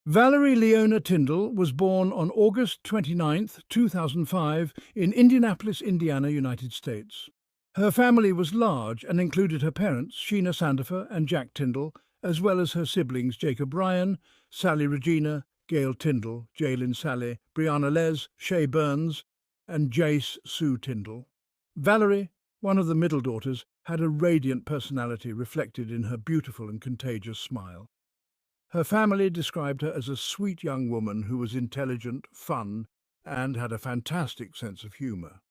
Valerie Leona Tindall was born on August 29, 2005, in Indianapolis, Indiana, United States. Her family was large and included her parents, Sheena Sandifer and Jack Tindall, as well as her siblings Jacob Ryan, Sally Regina, Gail Tindall, Jaylin Sally, Brianna Les, Shay Burns, and Jace Sue Tindall. Valerie, one of the middle daughters, had a radiant personality reflected in her beautiful and contagious smile. Her family described her as a sweet young woman who was intelligent, fun, and had a fantastic sense of humour.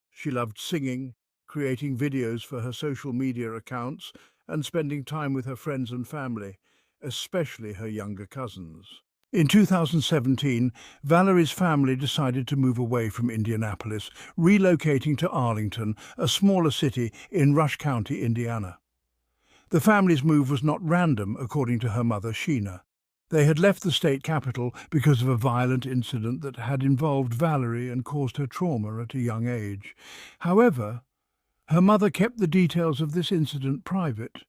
She loved singing, creating videos for her social media accounts, and spending time with her friends and family, especially her younger cousins. In 2017, Valerie's family decided to move away from Indianapolis, relocating to Arlington, a smaller city in Rush County, Indiana. The family's move was not random, according to her mother, Sheena. They had left the state capital because of a violent incident that had involved Valerie and caused her trauma at a young age. However, her mother kept the details of this incident private,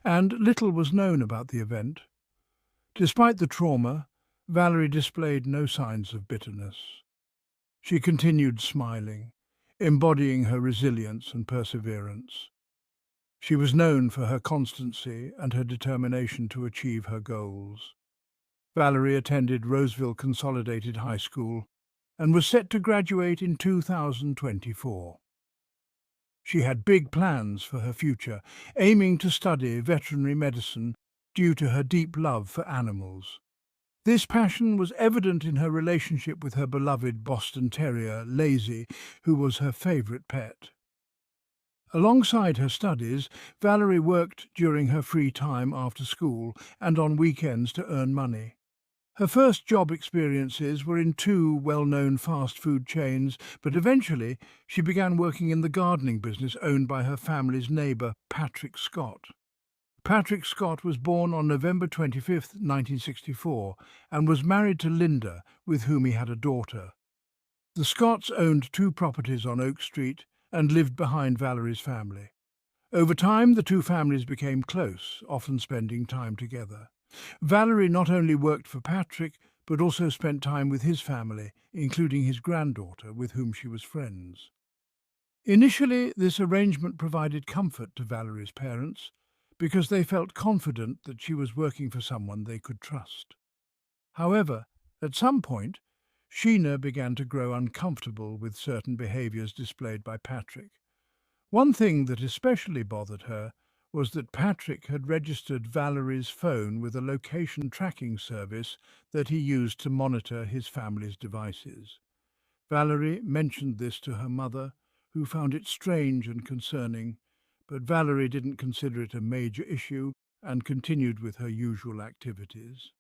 and little was known about the event. Despite the trauma, Valerie displayed no signs of bitterness. She continued smiling, embodying her resilience and perseverance. She was known for her constancy and her determination to achieve her goals. Valerie attended Roseville Consolidated High School and was set to graduate in 2024. She had big plans for her future, aiming to study veterinary medicine due to her deep love for animals. This passion was evident in her relationship with her beloved Boston Terrier, Lazy, who was her favourite pet. Alongside her studies, Valerie worked during her free time after school and on weekends to earn money. Her first job experiences were in two well-known fast food chains, but eventually she began working in the gardening business owned by her family's neighbour, Patrick Scott. Patrick Scott was born on November 25, 1964, and was married to Linda, with whom he had a daughter. The Scotts owned two properties on Oak Street and lived behind Valerie's family. Over time, the two families became close, often spending time together. Valerie not only worked for Patrick, but also spent time with his family, including his granddaughter, with whom she was friends. Initially, this arrangement provided comfort to Valerie's parents, because they felt confident that she was working for someone they could trust. However, at some point, Sheena began to grow uncomfortable with certain behaviours displayed by Patrick. One thing that especially bothered her was that Patrick had registered Valerie's phone with a location tracking service that he used to monitor his family's devices. Valerie mentioned this to her mother, who found it strange and concerning, but Valerie didn't consider it a major issue and continued with her usual activities.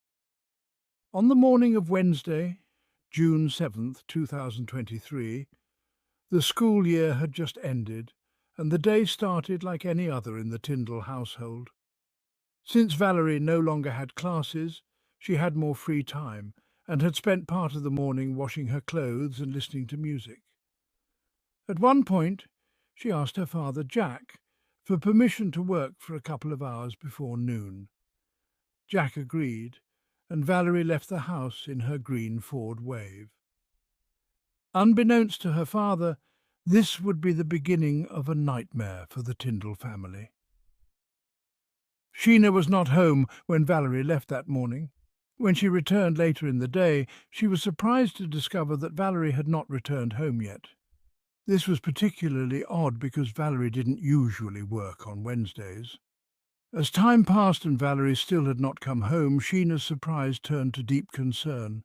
On the morning of Wednesday, June 7, 2023, the school year had just ended, and the day started like any other in the Tindall household. Since Valerie no longer had classes, she had more free time and had spent part of the morning washing her clothes and listening to music. At one point, she asked her father, Jack, for permission to work for a couple of hours before noon. Jack agreed, and Valerie left the house in her green Ford Wave. Unbeknownst to her father, this would be the beginning of a nightmare for the Tindall family. Sheena was not home when Valerie left that morning. When she returned later in the day, she was surprised to discover that Valerie had not returned home yet. This was particularly odd because Valerie didn't usually work on Wednesdays. As time passed and Valerie still had not come home, Sheena's surprise turned to deep concern,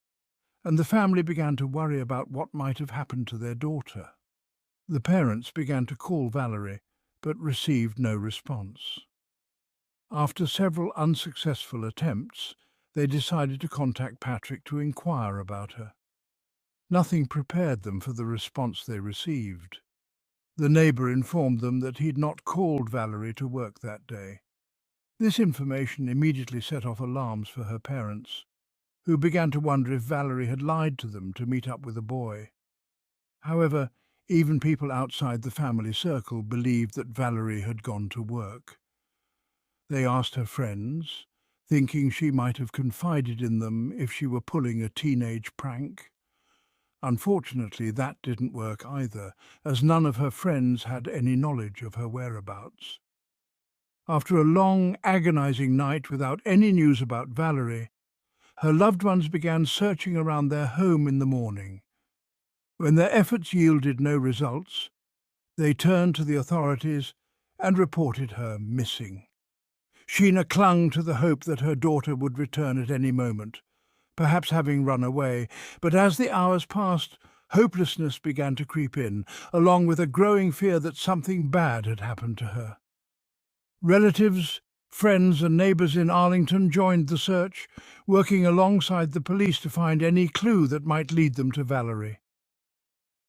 and the family began to worry about what might have happened to their daughter. The parents began to call Valerie, but received no response. After several unsuccessful attempts, they decided to contact Patrick to inquire about her. Nothing prepared them for the response they received. The neighbour informed them that he'd not called Valerie to work that day. This information immediately set off alarms for her parents, who began to wonder if Valerie had lied to them to meet up with a boy. However, even people outside the family circle believed that Valerie had gone to work. They asked her friends, thinking she might have confided in them if she were pulling a teenage prank. Unfortunately, that didn't work either, as none of her friends had any knowledge of her whereabouts. After a long, agonizing night without any news about Valerie, her loved ones began searching around their home in the morning. When their efforts yielded no results, they turned to the authorities and reported her missing. Sheena clung to the hope that her daughter would return at any moment, perhaps having run away, but as the hours passed, hopelessness began to creep in, along with a growing fear that something bad had happened to her. Relatives, friends and neighbours in Arlington joined the search, working alongside the police to find any clue that might lead them to Valerie.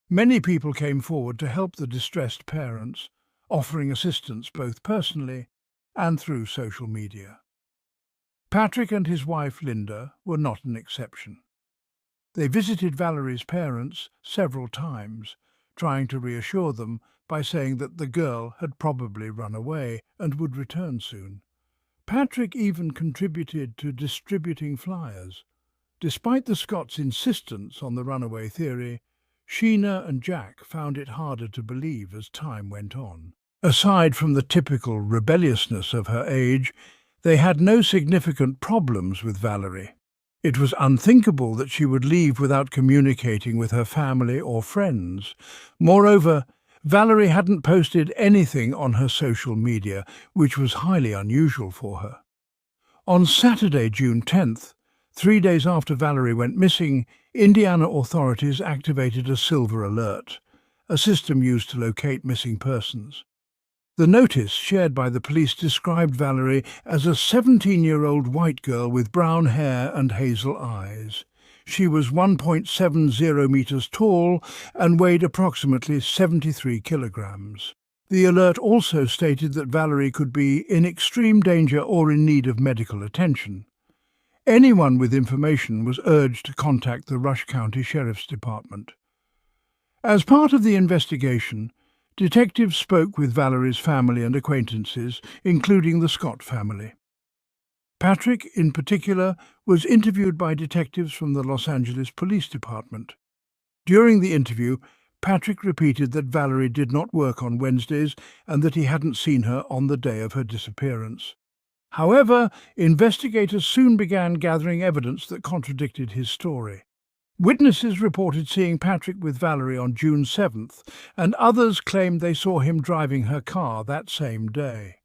Many people came forward to help the distressed parents, offering assistance both personally and through social media. Patrick and his wife Linda were not an exception. They visited Valerie's parents several times, trying to reassure them by saying that the girl had probably run away and would return soon. Patrick even contributed to distributing flyers. Despite the Scots' insistence on the runaway theory, Sheena and Jack found it harder to believe as time went on. Aside from the typical rebelliousness of her age, they had no significant problems with Valerie. It was unthinkable that she would leave without communicating with her family or friends. Moreover, Valerie hadn't posted anything on her social media, which was highly unusual for her. On Saturday, June 10th, 3 days after Valerie went missing, Indiana authorities activated a Silver Alert, a system used to locate missing persons. The notice shared by the police described Valerie as a 17-year-old white girl with brown hair and hazel eyes. She was 1.70 meters tall and weighed approximately 73 kilograms. The alert also stated that Valerie could be in extreme danger or in need of medical attention. Anyone with information was urged to contact the Rush County Sheriff's Department. As part of the investigation, detectives spoke with Valerie's family and acquaintances, including the Scott family. Patrick, in particular, was interviewed by detectives from the Los Angeles Police Department. During the interview, Patrick repeated that Valerie did not work on Wednesdays and that he hadn't seen her on the day of her disappearance. However, investigators soon began gathering evidence that contradicted his story. Witnesses reported seeing Patrick with Valerie on June 7th, and others claimed they saw him driving her car that same day.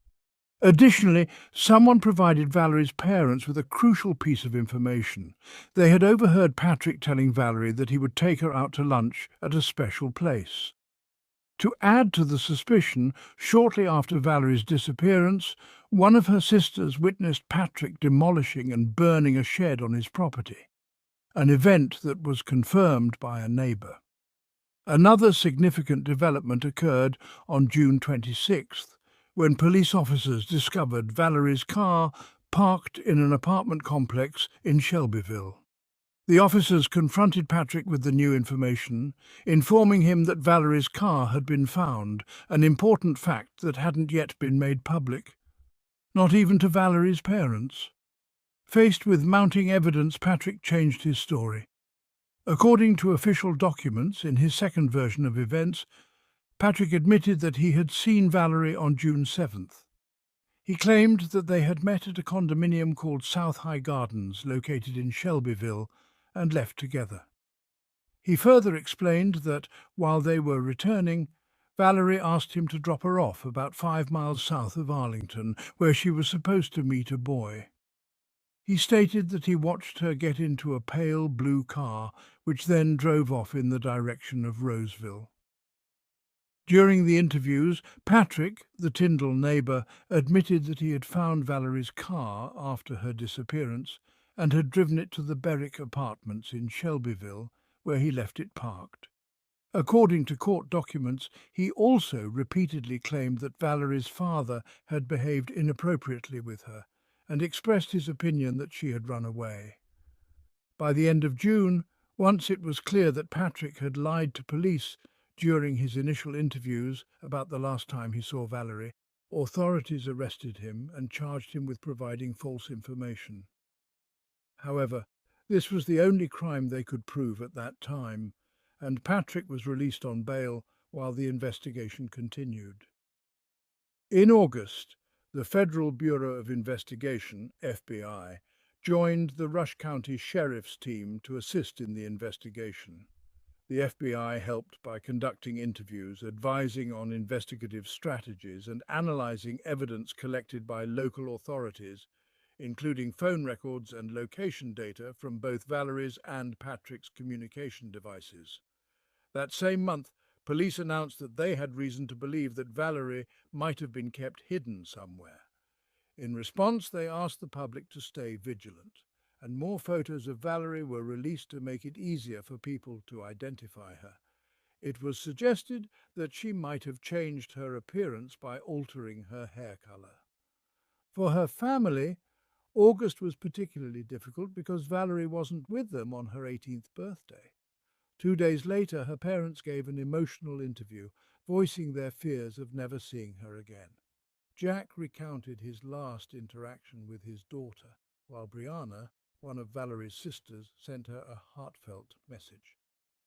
Additionally, someone provided Valerie's parents with a crucial piece of information. They had overheard Patrick telling Valerie that he would take her out to lunch at a special place. To add to the suspicion, shortly after Valerie's disappearance, one of her sisters witnessed Patrick demolishing and burning a shed on his property, an event that was confirmed by a neighbour. Another significant development occurred on June 26th, when police officers discovered Valerie's car parked in an apartment complex in Shelbyville. The officers confronted Patrick with the new information, informing him that Valerie's car had been found, an important fact that hadn't yet been made public, not even to Valerie's parents. Faced with mounting evidence, Patrick changed his story. According to official documents, in his second version of events, Patrick admitted that he had seen Valerie on June 7th. He claimed that they had met at a condominium called South High Gardens, located in Shelbyville, and left together. He further explained that, while they were returning, Valerie asked him to drop her off about 5 miles south of Arlington, where she was supposed to meet a boy. He stated that he watched her get into a pale blue car, which then drove off in the direction of Roseville. During the interviews, Patrick, the Tindall neighbour, admitted that he had found Valerie's car after her disappearance and had driven it to the Berwick apartments in Shelbyville, where he left it parked. According to court documents, he also repeatedly claimed that Valerie's father had behaved inappropriately with her and expressed his opinion that she had run away. By the end of June, once it was clear that Patrick had lied to police during his initial interviews about the last time he saw Valerie, Authorities arrested him and charged him with providing false information. However, this was the only crime they could prove at that time, and Patrick was released on bail while the investigation continued. In August, the Federal Bureau of Investigation, FBI, joined the Rush County Sheriff's team to assist in the investigation. The FBI helped by conducting interviews, advising on investigative strategies, and analyzing evidence collected by local authorities, including phone records and location data from both Valerie's and Patrick's communication devices. That same month, police announced that they had reason to believe that Valerie might have been kept hidden somewhere. In response, they asked the public to stay vigilant, and more photos of Valerie were released to make it easier for people to identify her. It was suggested that she might have changed her appearance by altering her hair color. For her family, August was particularly difficult because Valerie wasn't with them on her 18th birthday. 2 days later, her parents gave an emotional interview, voicing their fears of never seeing her again. Jack recounted his last interaction with his daughter, while Brianna, one of Valerie's sisters, sent her a heartfelt message.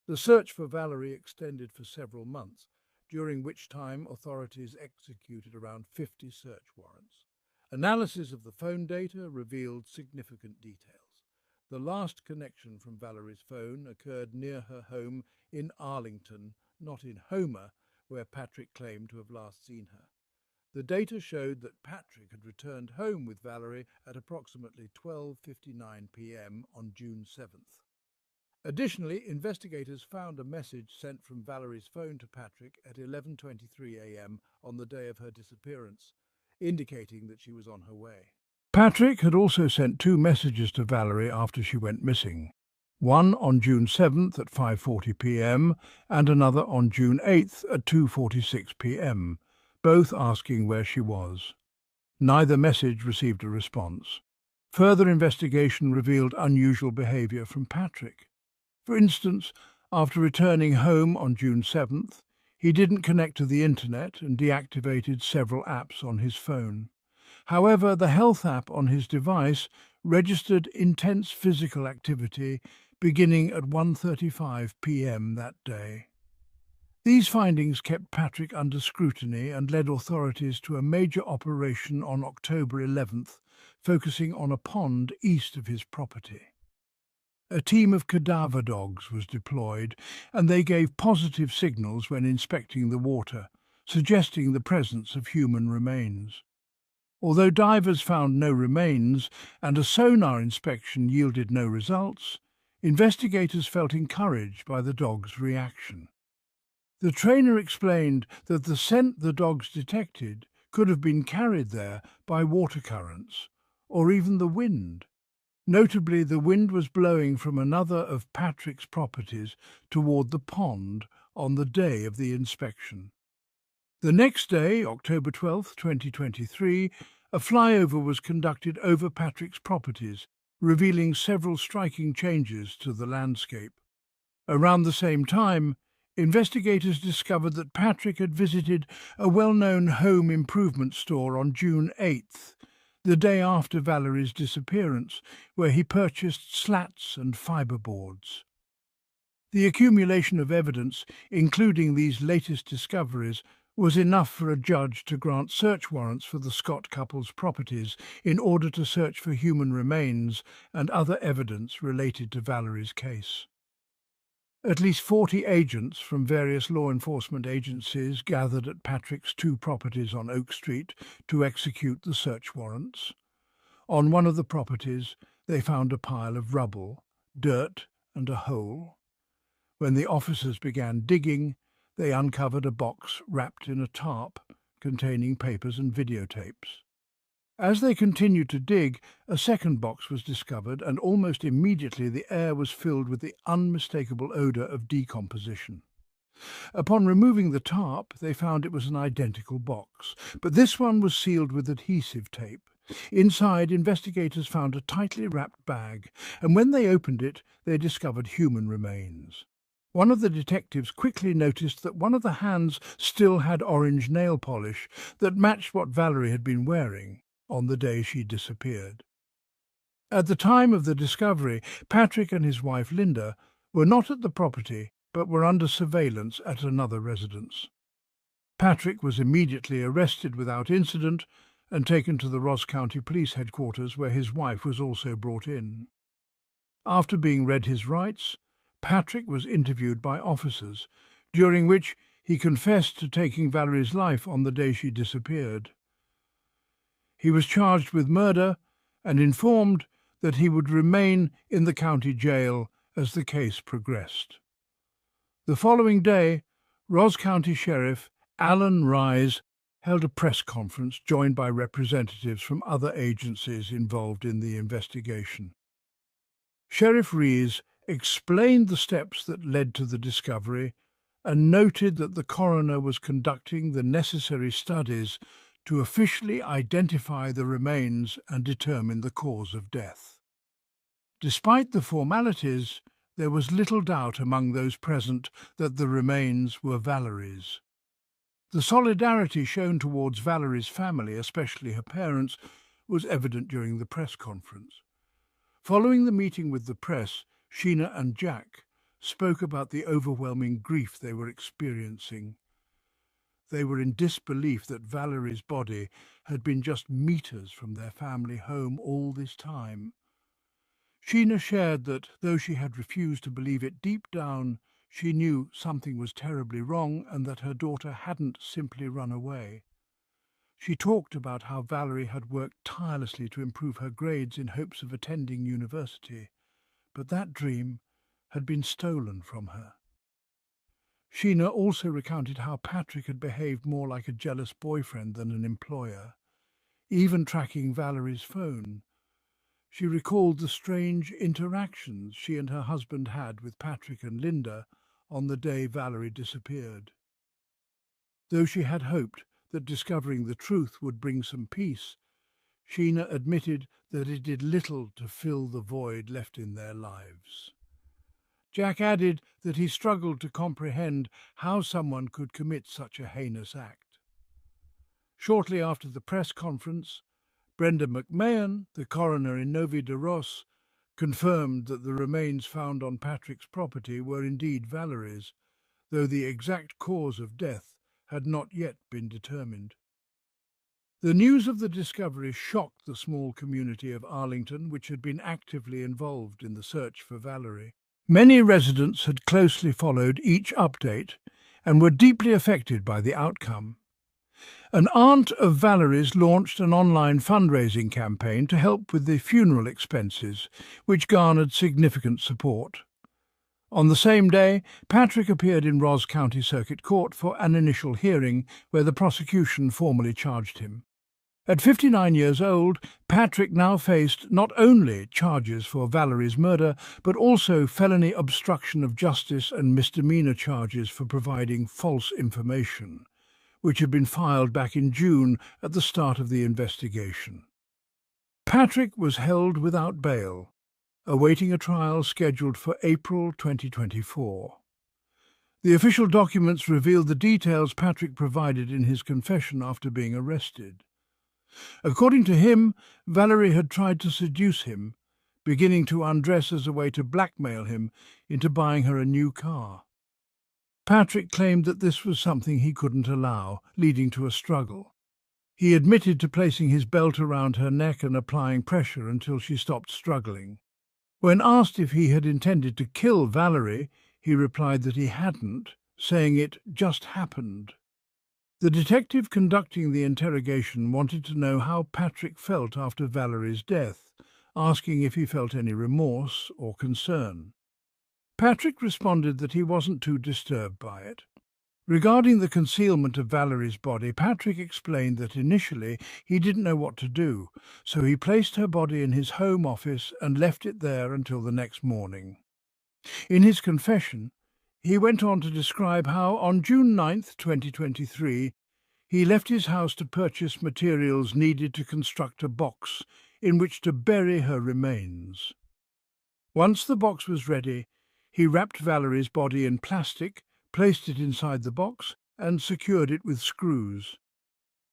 The search for Valerie extended for several months, during which time authorities executed around 50 search warrants. Analysis of the phone data revealed significant details. The last connection from Valerie's phone occurred near her home in Arlington, not in Homer, where Patrick claimed to have last seen her. The data showed that Patrick had returned home with Valerie at approximately 12:59 p.m. on June 7th. Additionally, investigators found a message sent from Valerie's phone to Patrick at 11:23 a.m. on the day of her disappearance, indicating that she was on her way. Patrick had also sent 2 messages to Valerie after she went missing, one on June 7th at 5:40 p.m. and another on June 8th at 2:46 p.m., both asking where she was. Neither message received a response. Further investigation revealed unusual behavior from Patrick. For instance, after returning home on June 7th, he didn't connect to the internet and deactivated several apps on his phone. However, the health app on his device registered intense physical activity beginning at 1:35 p.m. that day. These findings kept Patrick under scrutiny and led authorities to a major operation on October 11th, focusing on a pond east of his property. A team of cadaver dogs was deployed, and they gave positive signals when inspecting the water, suggesting the presence of human remains. Although divers found no remains and a sonar inspection yielded no results, investigators felt encouraged by the dogs' reaction. The trainer explained that the scent the dogs detected could have been carried there by water currents, or even the wind. Notably, the wind was blowing from another of Patrick's properties toward the pond on the day of the inspection. The next day, October 12, 2023, a flyover was conducted over Patrick's properties, revealing several striking changes to the landscape. Around the same time, investigators discovered that Patrick had visited a well-known home improvement store on June 8th, the day after Valerie's disappearance, where he purchased slats and fiberboards. The accumulation of evidence, including these latest discoveries, was enough for a judge to grant search warrants for the Scott couple's properties in order to search for human remains and other evidence related to Valerie's case. At least 40 agents from various law enforcement agencies gathered at Patrick's 2 properties on Oak Street to execute the search warrants. On one of the properties, they found a pile of rubble, dirt, and a hole. When the officers began digging, they uncovered a box wrapped in a tarp containing papers and videotapes. As they continued to dig, a second box was discovered, and almost immediately the air was filled with the unmistakable odour of decomposition. Upon removing the tarp, they found it was an identical box, but this one was sealed with adhesive tape. Inside, investigators found a tightly wrapped bag, and when they opened it, they discovered human remains. One of the detectives quickly noticed that one of the hands still had orange nail polish that matched what Valerie had been wearing on the day she disappeared. At the time of the discovery, Patrick and his wife Linda were not at the property but were under surveillance at another residence. Patrick was immediately arrested without incident and taken to the Ross County Police Headquarters, where his wife was also brought in. After being read his rights, Patrick was interviewed by officers, during which he confessed to taking Valerie's life on the day she disappeared. He was charged with murder and informed that he would remain in the county jail as the case progressed. The following day, Ross County Sheriff Alan Rise held a press conference joined by representatives from other agencies involved in the investigation. Sheriff Rees explained the steps that led to the discovery and noted that the coroner was conducting the necessary studies to officially identify the remains and determine the cause of death. Despite the formalities, there was little doubt among those present that the remains were Valerie's. The solidarity shown towards Valerie's family, especially her parents, was evident during the press conference. Following the meeting with the press, Sheena and Jack spoke about the overwhelming grief they were experiencing. They were in disbelief that Valerie's body had been just meters from their family home all this time. Sheena shared that, though she had refused to believe it deep down, she knew something was terribly wrong and that her daughter hadn't simply run away. She talked about how Valerie had worked tirelessly to improve her grades in hopes of attending university, but that dream had been stolen from her. Sheena also recounted how Patrick had behaved more like a jealous boyfriend than an employer, even tracking Valerie's phone. She recalled the strange interactions she and her husband had with Patrick and Linda on the day Valerie disappeared. Though she had hoped that discovering the truth would bring some peace, Sheena admitted that it did little to fill the void left in their lives. Jack added that he struggled to comprehend how someone could commit such a heinous act. Shortly after the press conference, Brenda McMahon, the coroner in Novi de Ross, confirmed that the remains found on Patrick's property were indeed Valerie's, though the exact cause of death had not yet been determined. The news of the discovery shocked the small community of Arlington, which had been actively involved in the search for Valerie. Many residents had closely followed each update and were deeply affected by the outcome. An aunt of Valerie's launched an online fundraising campaign to help with the funeral expenses, which garnered significant support. On the same day, Patrick appeared in Ross County Circuit Court for an initial hearing where the prosecution formally charged him. At 59 years old, Patrick now faced not only charges for Valerie's murder, but also felony obstruction of justice and misdemeanor charges for providing false information, which had been filed back in June at the start of the investigation. Patrick was held without bail, awaiting a trial scheduled for April 2024. The official documents revealed the details Patrick provided in his confession after being arrested. According to him, Valerie had tried to seduce him, beginning to undress as a way to blackmail him into buying her a new car. Patrick claimed that this was something he couldn't allow, leading to a struggle. He admitted to placing his belt around her neck and applying pressure until she stopped struggling. When asked if he had intended to kill Valerie, he replied that he hadn't, saying it just happened. The detective conducting the interrogation wanted to know how Patrick felt after Valerie's death, asking if he felt any remorse or concern. Patrick responded that he wasn't too disturbed by it. Regarding the concealment of Valerie's body, Patrick explained that initially he didn't know what to do, so he placed her body in his home office and left it there until the next morning. In his confession, he went on to describe how, on June 9, 2023, he left his house to purchase materials needed to construct a box in which to bury her remains. Once the box was ready, He wrapped Valerie's body in plastic, placed it inside the box, and secured it with screws.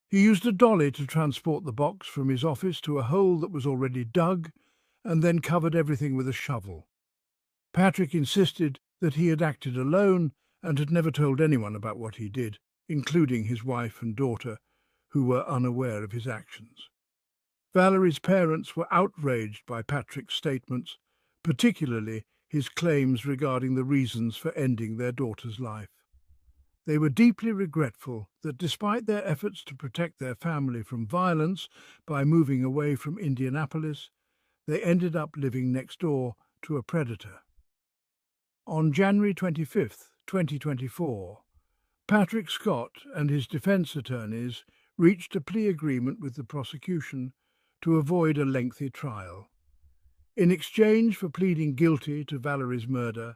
He used a dolly to transport the box from his office to a hole that was already dug, and then covered everything with a shovel. Patrick insisted that he had acted alone and had never told anyone about what he did, including his wife and daughter, who were unaware of his actions. Valerie's parents were outraged by Patrick's statements, particularly his claims regarding the reasons for ending their daughter's life. They were deeply regretful that despite their efforts to protect their family from violence by moving away from Indianapolis, they ended up living next door to a predator. On January 25, 2024, Patrick Scott and his defense attorneys reached a plea agreement with the prosecution to avoid a lengthy trial. In exchange for pleading guilty to Valerie's murder,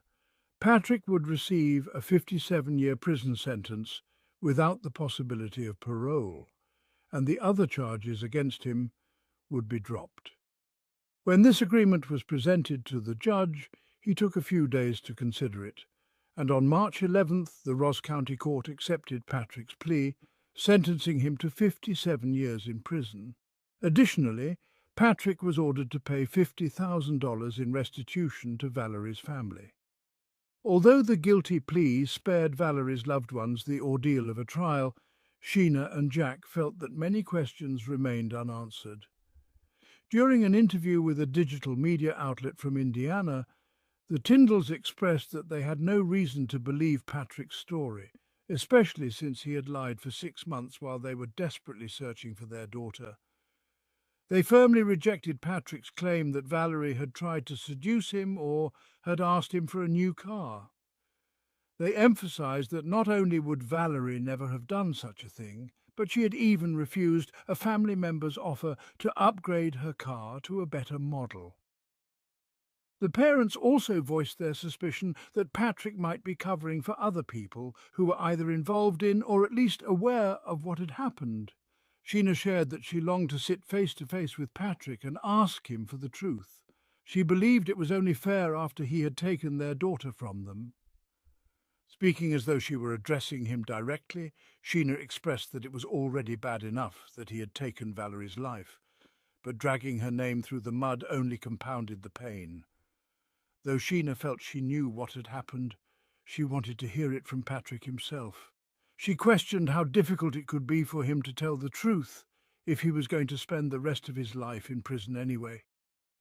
Patrick would receive a 57-year prison sentence without the possibility of parole, and the other charges against him would be dropped. When this agreement was presented to the judge, he took a few days to consider it, and on March 11th the Ross County Court accepted Patrick's plea, sentencing him to 57 years in prison. Additionally, Patrick was ordered to pay $50,000 in restitution to Valerie's family. Although the guilty plea spared Valerie's loved ones the ordeal of a trial, Sheena and Jack felt that many questions remained unanswered. During an interview with a digital media outlet from Indiana, the Tindalls expressed that they had no reason to believe Patrick's story, especially since he had lied for 6 months while they were desperately searching for their daughter. They firmly rejected Patrick's claim that Valerie had tried to seduce him or had asked him for a new car. They emphasized that not only would Valerie never have done such a thing, but she had even refused a family member's offer to upgrade her car to a better model. The parents also voiced their suspicion that Patrick might be covering for other people who were either involved in or at least aware of what had happened. Sheena shared that she longed to sit face to face with Patrick and ask him for the truth. She believed it was only fair after he had taken their daughter from them. Speaking as though she were addressing him directly, Sheena expressed that it was already bad enough that he had taken Valerie's life, but dragging her name through the mud only compounded the pain. Though Sheena felt she knew what had happened, she wanted to hear it from Patrick himself. She questioned how difficult it could be for him to tell the truth if he was going to spend the rest of his life in prison anyway.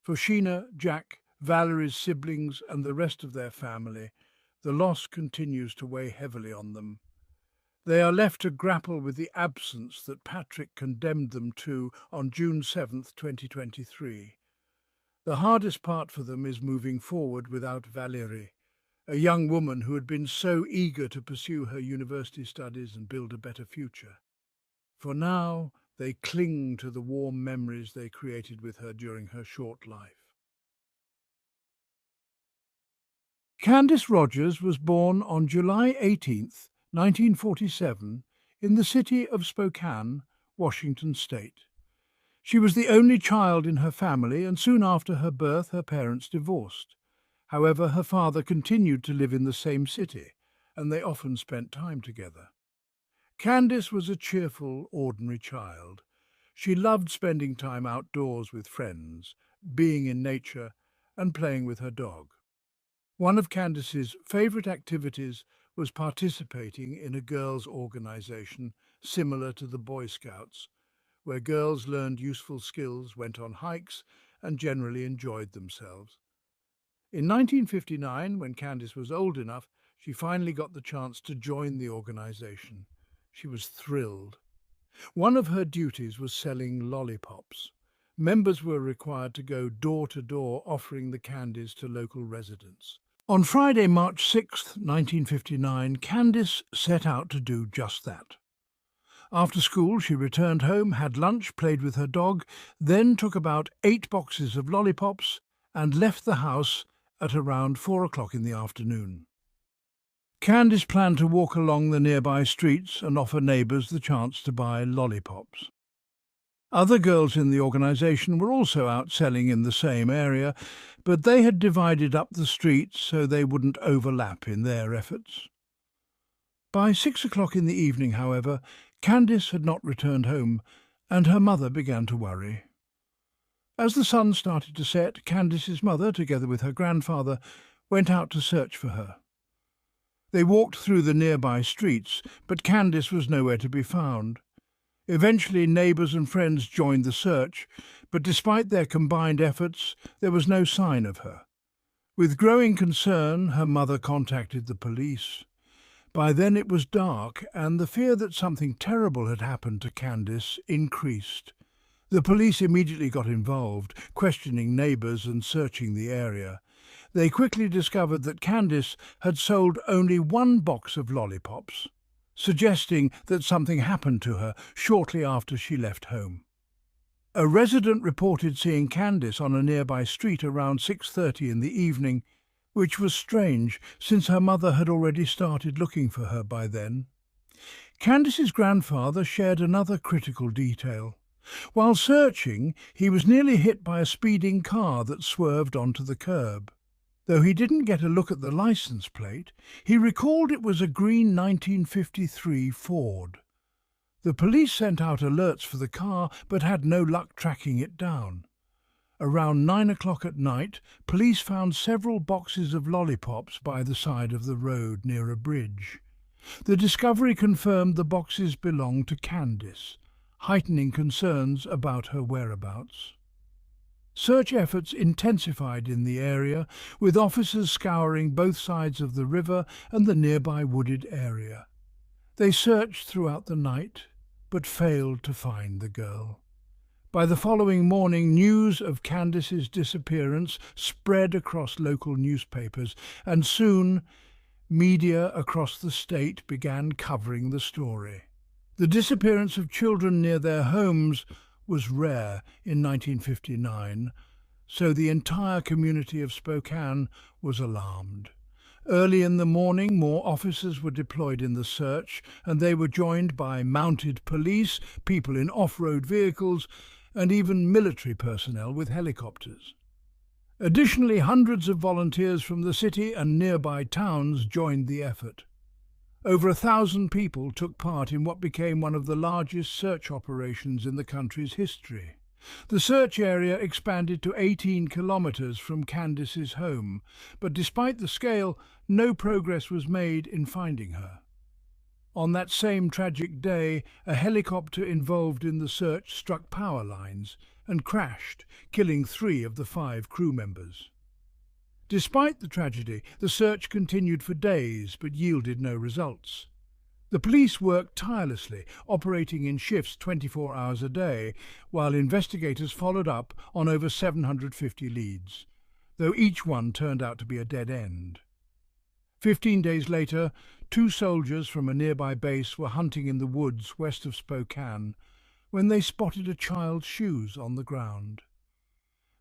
For Sheena, Jack, Valerie's siblings and the rest of their family, the loss continues to weigh heavily on them. They are left to grapple with the absence that Patrick condemned them to on June 7, 2023. The hardest part for them is moving forward without Valerie, a young woman who had been so eager to pursue her university studies and build a better future. For now, they cling to the warm memories they created with her during her short life. Candice Rogers was born on July 18, 1947, in the city of Spokane, Washington State. She was the only child in her family, and soon after her birth her parents divorced. However, her father continued to live in the same city, and they often spent time together. Candice was a cheerful, ordinary child. She loved spending time outdoors with friends, being in nature, and playing with her dog. One of Candice's favourite activities was participating in a girls' organisation similar to the Boy Scouts, where girls learned useful skills, went on hikes, and generally enjoyed themselves. In 1959, when Candice was old enough, she finally got the chance to join the organisation. She was thrilled. One of her duties was selling lollipops. Members were required to go door to door offering the candies to local residents. On Friday, March 6, 1959, Candice set out to do just that. After school, she returned home, had lunch, played with her dog, then took about 8 boxes of lollipops and left the house at around 4 o'clock in the afternoon. Candice planned to walk along the nearby streets and offer neighbours the chance to buy lollipops. Other girls in the organisation were also out selling in the same area, but they had divided up the streets so they wouldn't overlap in their efforts. By 6 o'clock in the evening, however, Candice had not returned home, and her mother began to worry. As the sun started to set, Candice's mother, together with her grandfather, went out to search for her. They walked through the nearby streets, but Candice was nowhere to be found. Eventually, neighbours and friends joined the search, but despite their combined efforts, there was no sign of her. With growing concern, her mother contacted the police. By then it was dark, and the fear that something terrible had happened to Candice increased. The police immediately got involved, questioning neighbours and searching the area. They quickly discovered that Candice had sold only one box of lollipops, suggesting that something happened to her shortly after she left home. A resident reported seeing Candice on a nearby street around 6:30 in the evening, which was strange since her mother had already started looking for her by then. Candice's grandfather shared another critical detail. While searching, he was nearly hit by a speeding car that swerved onto the curb. Though he didn't get a look at the license plate, he recalled it was a green 1953 Ford. The police sent out alerts for the car but had no luck tracking it down. Around 9 o'clock at night, police found several boxes of lollipops by the side of the road near a bridge. The discovery confirmed the boxes belonged to Candice, heightening concerns about her whereabouts. Search efforts intensified in the area, with officers scouring both sides of the river and the nearby wooded area. They searched throughout the night, but failed to find the girl. By the following morning, news of Candice's disappearance spread across local newspapers, and soon media across the state began covering the story. The disappearance of children near their homes was rare in 1959, so the entire community of Spokane was alarmed. Early in the morning, more officers were deployed in the search, and they were joined by mounted police, people in off-road vehicles, and even military personnel with helicopters. Additionally, hundreds of volunteers from the city and nearby towns joined the effort. Over 1,000 people took part in what became one of the largest search operations in the country's history. The search area expanded to 18 kilometres from Candice's home, but despite the scale, no progress was made in finding her. On that same tragic day, a helicopter involved in the search struck power lines and crashed, killing 3 of the 5 crew members. Despite the tragedy, the search continued for days but yielded no results. The police worked tirelessly, operating in shifts 24 hours a day, while investigators followed up on over 750 leads, though each one turned out to be a dead end. 15 days later, 2 soldiers from a nearby base were hunting in the woods west of Spokane when they spotted a child's shoes on the ground.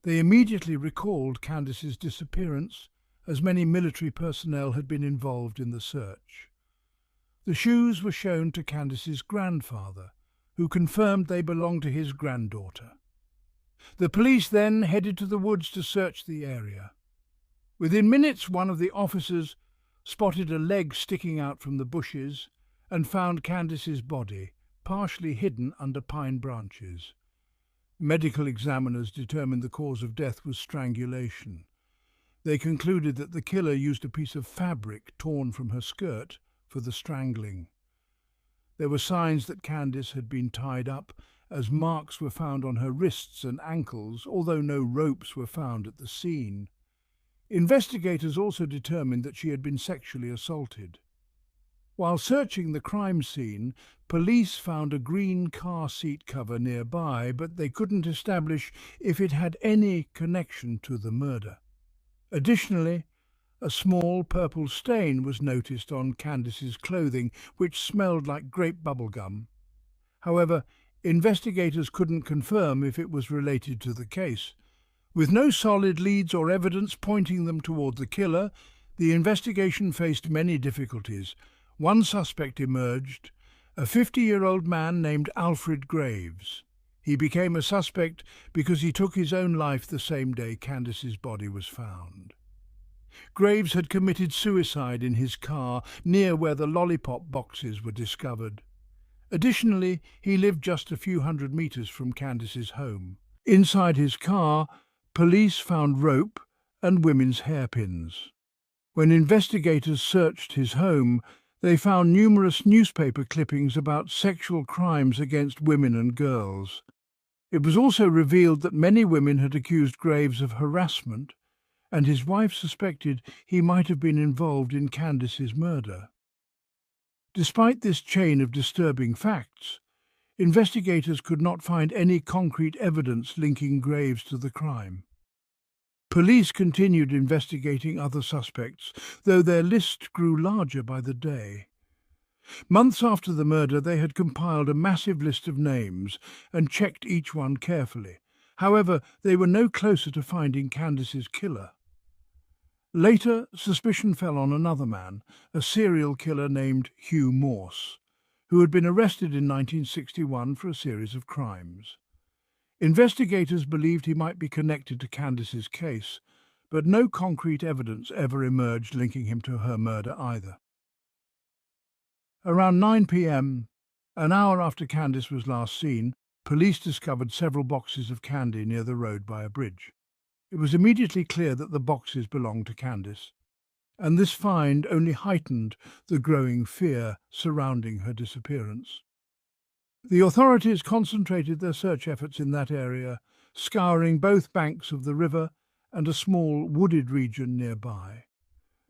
They immediately recalled Candice's disappearance, as many military personnel had been involved in the search. The shoes were shown to Candice's grandfather, who confirmed they belonged to his granddaughter. The police then headed to the woods to search the area. Within minutes, one of the officers spotted a leg sticking out from the bushes and found Candice's body, partially hidden under pine branches. Medical examiners determined the cause of death was strangulation. They concluded that the killer used a piece of fabric torn from her skirt for the strangling. There were signs that Candice had been tied up, as marks were found on her wrists and ankles, although no ropes were found at the scene. Investigators also determined that she had been sexually assaulted. While searching the crime scene, police found a green car seat cover nearby, but they couldn't establish if it had any connection to the murder. Additionally, a small purple stain was noticed on Candice's clothing, which smelled like grape bubblegum. However, investigators couldn't confirm if it was related to the case. With no solid leads or evidence pointing them toward the killer, the investigation faced many difficulties. One suspect emerged, a 50-year-old man named Alfred Graves. He became a suspect because he took his own life the same day Candace's body was found. Graves had committed suicide in his car near where the lollipop boxes were discovered. Additionally, he lived just a few hundred meters from Candace's home. Inside his car, police found rope and women's hairpins. When investigators searched his home, they found numerous newspaper clippings about sexual crimes against women and girls. It was also revealed that many women had accused Graves of harassment, and his wife suspected he might have been involved in Candace's murder. Despite this chain of disturbing facts, investigators could not find any concrete evidence linking Graves to the crime. Police continued investigating other suspects, though their list grew larger by the day. Months after the murder, they had compiled a massive list of names and checked each one carefully. However, they were no closer to finding Candace's killer. Later, suspicion fell on another man, a serial killer named Hugh Morse, who had been arrested in 1961 for a series of crimes. Investigators believed he might be connected to Candace's case, but no concrete evidence ever emerged linking him to her murder either. Around 9 p.m., an hour after Candace was last seen, police discovered several boxes of candy near the road by a bridge. It was immediately clear that the boxes belonged to Candace, and this find only heightened the growing fear surrounding her disappearance. The authorities concentrated their search efforts in that area, scouring both banks of the river and a small wooded region nearby.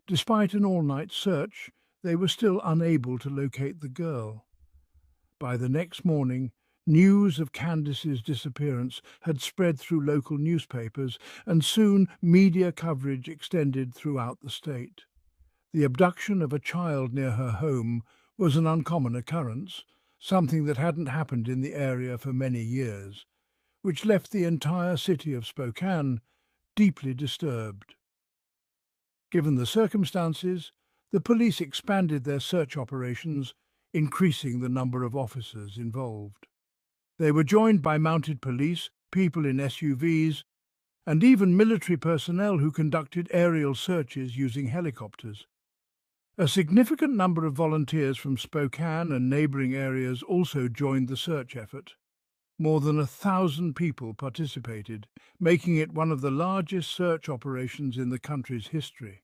Despite an all-night search, they were still unable to locate the girl. By the next morning, news of Candace's disappearance had spread through local newspapers, and soon media coverage extended throughout the state. The abduction of a child near her home was an uncommon occurrence, something that hadn't happened in the area for many years, which left the entire city of Spokane deeply disturbed. Given the circumstances, the police expanded their search operations, increasing the number of officers involved. They were joined by mounted police, people in SUVs, and even military personnel who conducted aerial searches using helicopters. A significant number of volunteers from Spokane and neighbouring areas also joined the search effort. More than 1,000 people participated, making it one of the largest search operations in the country's history.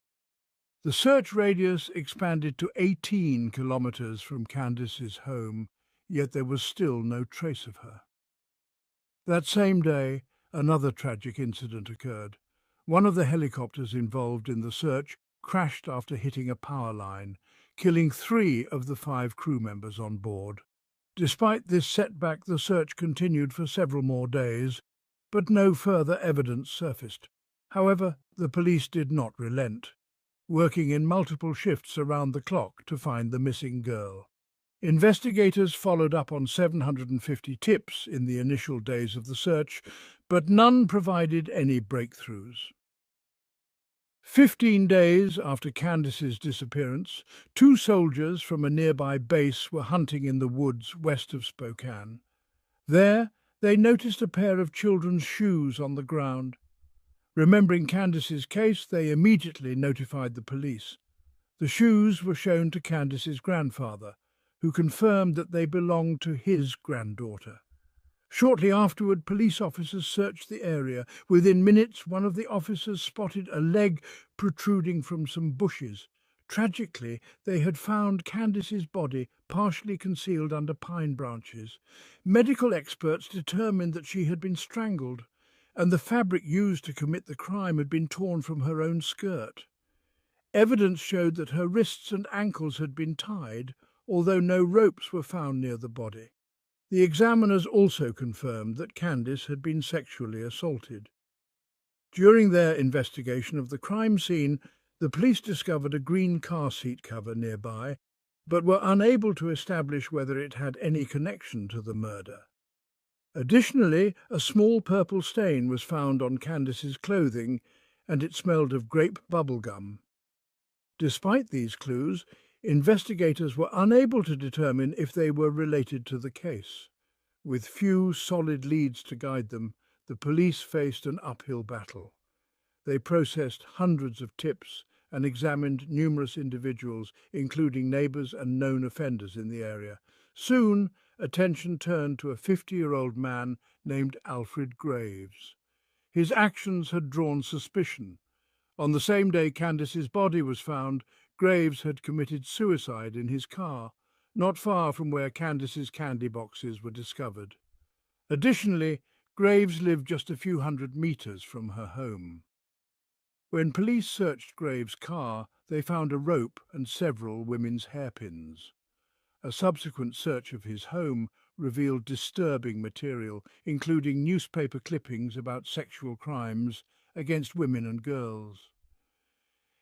The search radius expanded to 18 kilometres from Candace's home, yet there was still no trace of her. That same day, another tragic incident occurred. One of the helicopters involved in the search crashed after hitting a power line, killing 3 of the 5 crew members on board. Despite this setback, the search continued for several more days, but no further evidence surfaced. However, the police did not relent, working in multiple shifts around the clock to find the missing girl. Investigators followed up on 750 tips in the initial days of the search, but none provided any breakthroughs. 15 days after Candace's disappearance, 2 soldiers from a nearby base were hunting in the woods west of Spokane. There, they noticed a pair of children's shoes on the ground. Remembering Candace's case, they immediately notified the police. The shoes were shown to Candace's grandfather, who confirmed that they belonged to his granddaughter. Shortly afterward, police officers searched the area. Within minutes, one of the officers spotted a leg protruding from some bushes. Tragically, they had found Candace's body partially concealed under pine branches. Medical experts determined that she had been strangled, and the fabric used to commit the crime had been torn from her own skirt. Evidence showed that her wrists and ankles had been tied, although no ropes were found near the body. The examiners also confirmed that Candace had been sexually assaulted. During their investigation of the crime scene, the police discovered a green car seat cover nearby, but were unable to establish whether it had any connection to the murder. Additionally, a small purple stain was found on Candace's clothing, and it smelled of grape bubblegum. Despite these clues, investigators were unable to determine if they were related to the case. With few solid leads to guide them, the police faced an uphill battle. They processed hundreds of tips and examined numerous individuals, including neighbours and known offenders in the area. Soon, attention turned to a 50-year-old man named Alfred Graves. His actions had drawn suspicion. On the same day Candace's body was found, Graves had committed suicide in his car, not far from where Candace's candy boxes were discovered. Additionally, Graves lived just a few hundred metres from her home. When police searched Graves' car, they found a rope and several women's hairpins. A subsequent search of his home revealed disturbing material, including newspaper clippings about sexual crimes against women and girls.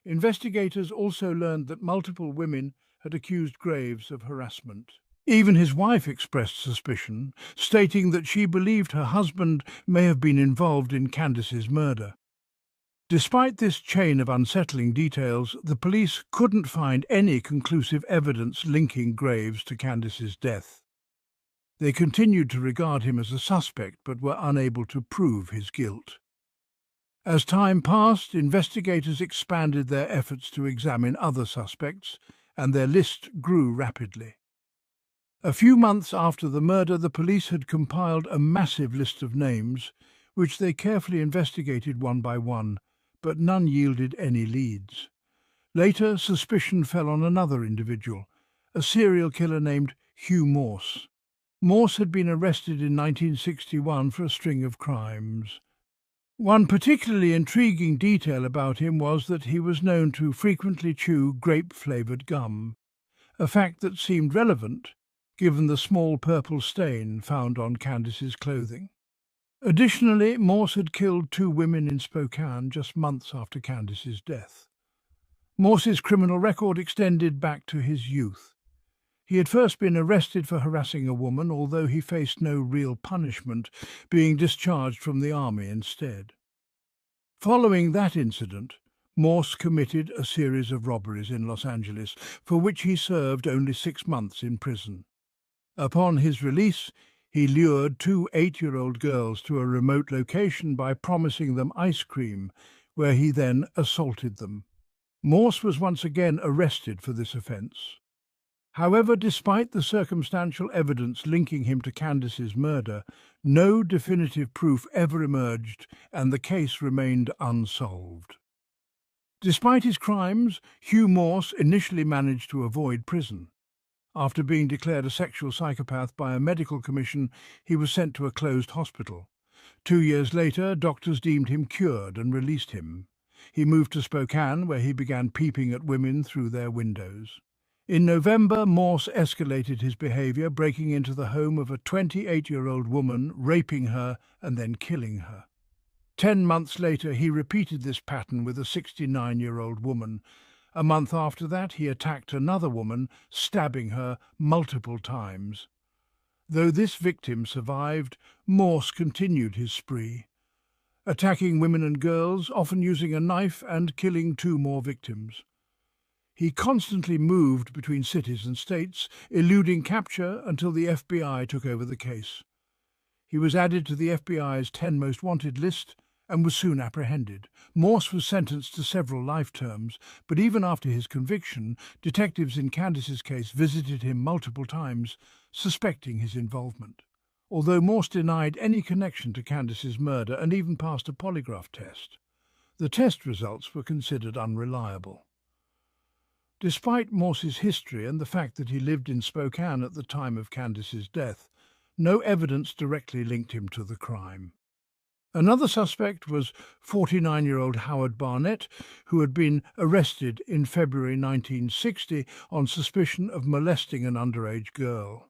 Investigators also learned that multiple women had accused Graves of harassment. Even his wife expressed suspicion, stating that she believed her husband may have been involved in Candace's murder. Despite this chain of unsettling details, the police couldn't find any conclusive evidence linking Graves to Candace's death. They continued to regard him as a suspect, but were unable to prove his guilt. As time passed, investigators expanded their efforts to examine other suspects, and their list grew rapidly. A few months after the murder, the police had compiled a massive list of names, which they carefully investigated one by one, but none yielded any leads. Later, suspicion fell on another individual, a serial killer named Hugh Morse. Morse had been arrested in 1961 for a string of crimes. One particularly intriguing detail about him was that he was known to frequently chew grape-flavoured gum, a fact that seemed relevant given the small purple stain found on Candace's clothing. Additionally, Morse had killed 2 women in Spokane just months after Candace's death. Morse's criminal record extended back to his youth. He had first been arrested for harassing a woman, although he faced no real punishment, being discharged from the army instead. Following that incident, Morse committed a series of robberies in Los Angeles, for which he served only 6 months in prison. Upon his release, he lured 2 8-year-old girls to a remote location by promising them ice cream, where he then assaulted them. Morse was once again arrested for this offence. However, despite the circumstantial evidence linking him to Candace's murder, no definitive proof ever emerged and the case remained unsolved. Despite his crimes, Hugh Morse initially managed to avoid prison. After being declared a sexual psychopath by a medical commission, he was sent to a closed hospital. 2 years later, doctors deemed him cured and released him. He moved to Spokane, where he began peeping at women through their windows. In November, Morse escalated his behaviour, breaking into the home of a 28-year-old woman, raping her and then killing her. 10 months later, he repeated this pattern with a 69-year-old woman. A month after that, he attacked another woman, stabbing her multiple times. Though this victim survived, Morse continued his spree, attacking women and girls, often using a knife and killing 2 more victims. He constantly moved between cities and states, eluding capture until the FBI took over the case. He was added to the FBI's 10 most wanted list and was soon apprehended. Morse was sentenced to several life terms, but even after his conviction, detectives in Candace's case visited him multiple times, suspecting his involvement. Although Morse denied any connection to Candace's murder and even passed a polygraph test, the test results were considered unreliable. Despite Morse's history and the fact that he lived in Spokane at the time of Candace's death, no evidence directly linked him to the crime. Another suspect was 49-year-old Howard Barnett, who had been arrested in February 1960 on suspicion of molesting an underage girl.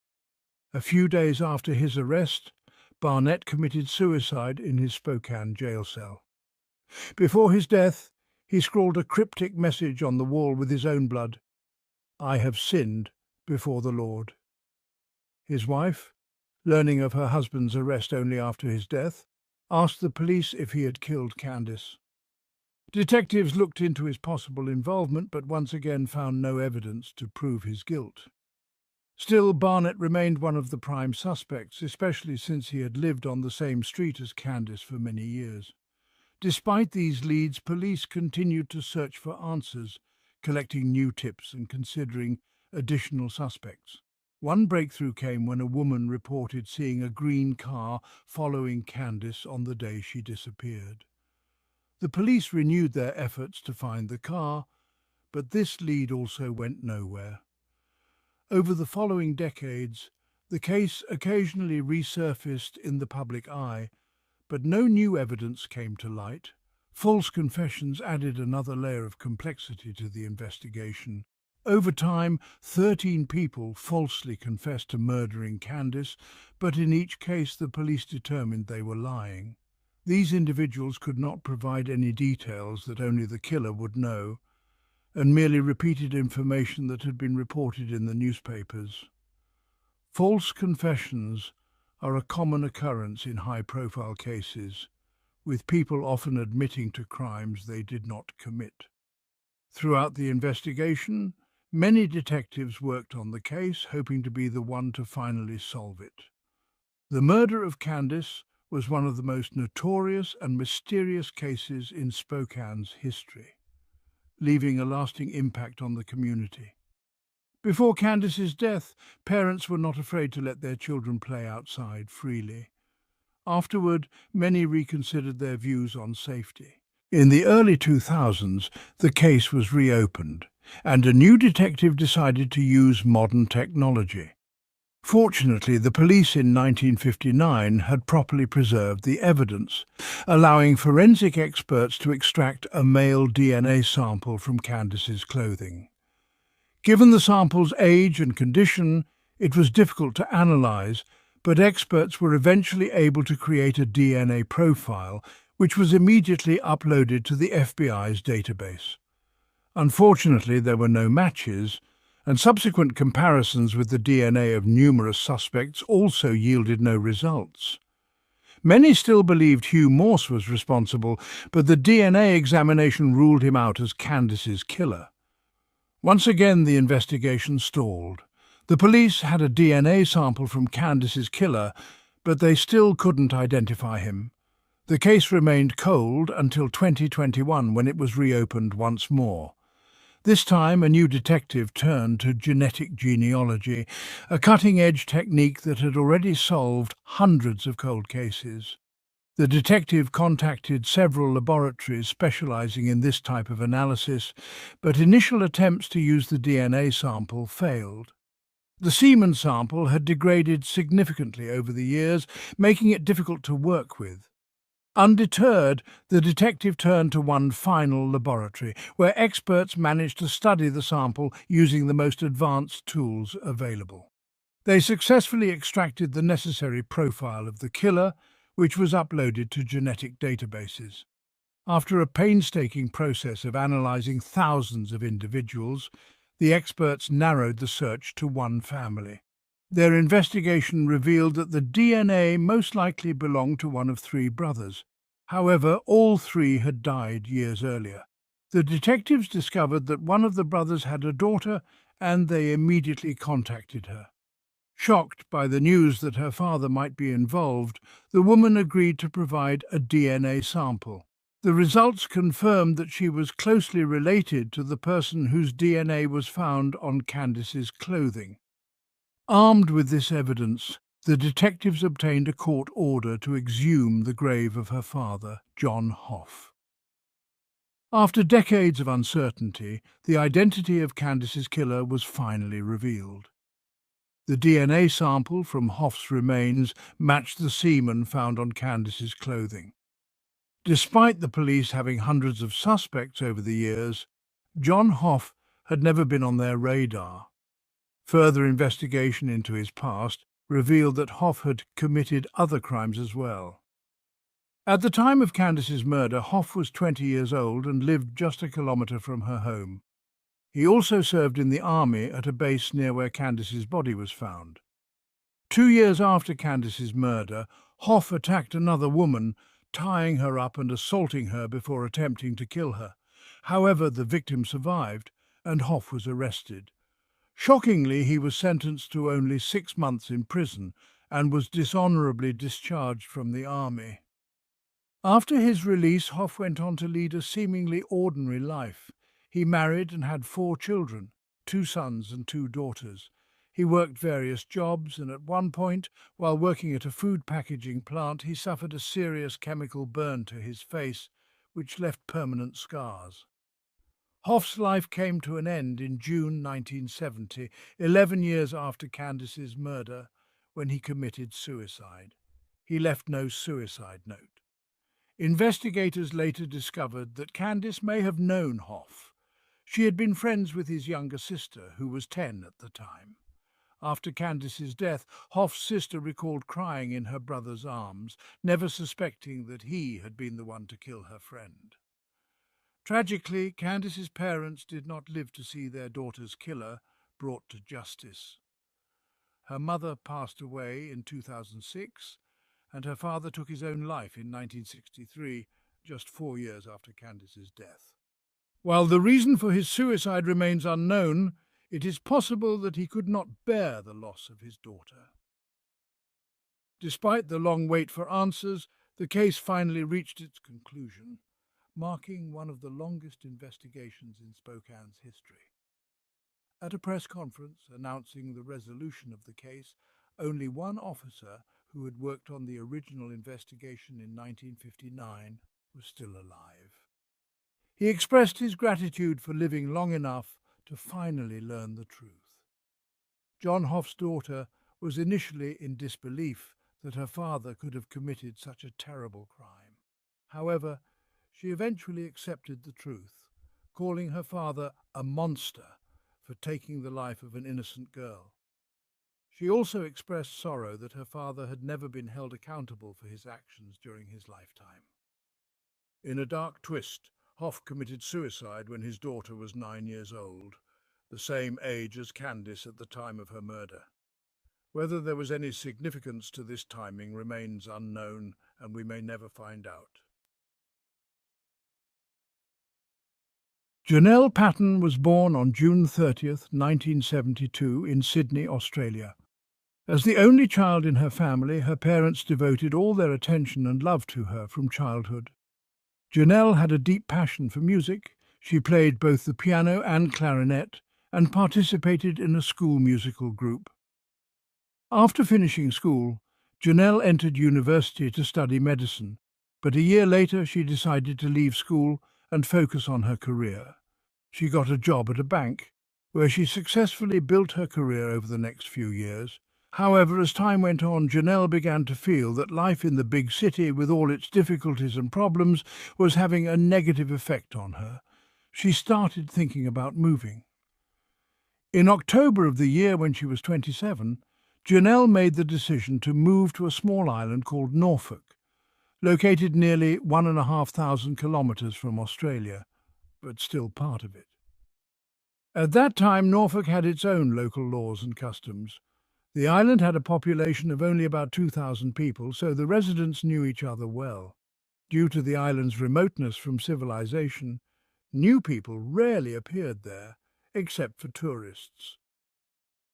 A few days after his arrest, Barnett committed suicide in his Spokane jail cell. Before his death, he scrawled a cryptic message on the wall with his own blood: "I have sinned before the Lord." His wife, learning of her husband's arrest only after his death, asked the police if he had killed Candace. Detectives looked into his possible involvement, but once again found no evidence to prove his guilt. Still, Barnett remained one of the prime suspects, especially since he had lived on the same street as Candice for many years. Despite these leads, police continued to search for answers, collecting new tips and considering additional suspects. One breakthrough came when a woman reported seeing a green car following Candice on the day she disappeared. The police renewed their efforts to find the car, but this lead also went nowhere. Over the following decades, the case occasionally resurfaced in the public eye, but no new evidence came to light. False confessions added another layer of complexity to the investigation. Over time, 13 people falsely confessed to murdering Candice, but in each case the police determined they were lying. These individuals could not provide any details that only the killer would know, and merely repeated information that had been reported in the newspapers. False confessions are a common occurrence in high-profile cases, with people often admitting to crimes they did not commit. Throughout the investigation, many detectives worked on the case, hoping to be the one to finally solve it. The murder of Candice was one of the most notorious and mysterious cases in Spokane's history, leaving a lasting impact on the community. Before Candice's death, parents were not afraid to let their children play outside freely. Afterward, many reconsidered their views on safety. In the early 2000s, the case was reopened, and a new detective decided to use modern technology. Fortunately, the police in 1959 had properly preserved the evidence, allowing forensic experts to extract a male DNA sample from Candice's clothing. Given the sample's age and condition, it was difficult to analyze, but experts were eventually able to create a DNA profile, which was immediately uploaded to the FBI's database. Unfortunately, there were no matches, and subsequent comparisons with the DNA of numerous suspects also yielded no results. Many still believed Hugh Morse was responsible, but the DNA examination ruled him out as Candice's killer. Once again, the investigation stalled. The police had a DNA sample from Candice's killer, but they still couldn't identify him. The case remained cold until 2021, when it was reopened once more. This time, a new detective turned to genetic genealogy, a cutting-edge technique that had already solved hundreds of cold cases. The detective contacted several laboratories specializing in this type of analysis, but initial attempts to use the DNA sample failed. The semen sample had degraded significantly over the years, making it difficult to work with. Undeterred, the detective turned to one final laboratory, where experts managed to study the sample using the most advanced tools available. They successfully extracted the necessary profile of the killer, which was uploaded to genetic databases. After a painstaking process of analyzing thousands of individuals, the experts narrowed the search to one family. Their investigation revealed that the DNA most likely belonged to one of three brothers. However, all three had died years earlier. The detectives discovered that one of the brothers had a daughter, and they immediately contacted her. Shocked by the news that her father might be involved, the woman agreed to provide a DNA sample. The results confirmed that she was closely related to the person whose DNA was found on Candice's clothing. Armed with this evidence, the detectives obtained a court order to exhume the grave of her father, John Hoff. After decades of uncertainty, the identity of Candice's killer was finally revealed. The DNA sample from Hoff's remains matched the semen found on Candice's clothing. Despite the police having hundreds of suspects over the years, John Hoff had never been on their radar. Further investigation into his past revealed that Hoff had committed other crimes as well. At the time of Candice's murder, Hoff was 20 years old and lived just a kilometre from her home. He also served in the army at a base near where Candice's body was found. 2 years after Candice's murder, Hoff attacked another woman, tying her up and assaulting her before attempting to kill her. However, the victim survived, and Hoff was arrested. Shockingly, he was sentenced to only 6 months in prison and was dishonourably discharged from the army. After his release, Hoff went on to lead a seemingly ordinary life. He married and had 4 children, 2 sons and 2 daughters. He worked various jobs, and at one point, while working at a food packaging plant, he suffered a serious chemical burn to his face, which left permanent scars. Hoff's life came to an end in June 1970, 11 years after Candace's murder, when he committed suicide. He left no suicide note. Investigators later discovered that Candace may have known Hoff. She had been friends with his younger sister, who was 10 at the time. After Candace's death, Hoff's sister recalled crying in her brother's arms, never suspecting that he had been the one to kill her friend. Tragically, Candace's parents did not live to see their daughter's killer brought to justice. Her mother passed away in 2006, and her father took his own life in 1963, just 4 years after Candace's death. While the reason for his suicide remains unknown, it is possible that he could not bear the loss of his daughter. Despite the long wait for answers, the case finally reached its conclusion, marking one of the longest investigations in Spokane's history. At a press conference announcing the resolution of the case, only one officer who had worked on the original investigation in 1959 was still alive. He expressed his gratitude for living long enough to finally learn the truth. John Hoff's daughter was initially in disbelief that her father could have committed such a terrible crime. However, she eventually accepted the truth, calling her father a monster for taking the life of an innocent girl. She also expressed sorrow that her father had never been held accountable for his actions during his lifetime. In a dark twist, Hoff committed suicide when his daughter was 9 years old, the same age as Candace at the time of her murder. Whether there was any significance to this timing remains unknown, and we may never find out. Janelle Patton was born on June 30th, 1972, in Sydney, Australia. As the only child in her family, her parents devoted all their attention and love to her from childhood. Janelle had a deep passion for music. She played both the piano and clarinet and participated in a school musical group. After finishing school, Janelle entered university to study medicine, but a year later she decided to leave school and focus on her career. She got a job at a bank, where she successfully built her career over the next few years. However, as time went on, Janelle began to feel that life in the big city, with all its difficulties and problems, was having a negative effect on her. She started thinking about moving. In October of the year when she was 27, Janelle made the decision to move to a small island called Norfolk, located nearly 1,500 kilometres from Australia, but still part of it. At that time, Norfolk had its own local laws and customs. The island had a population of only about 2,000 people, so the residents knew each other well. Due to the island's remoteness from civilization, new people rarely appeared there, except for tourists.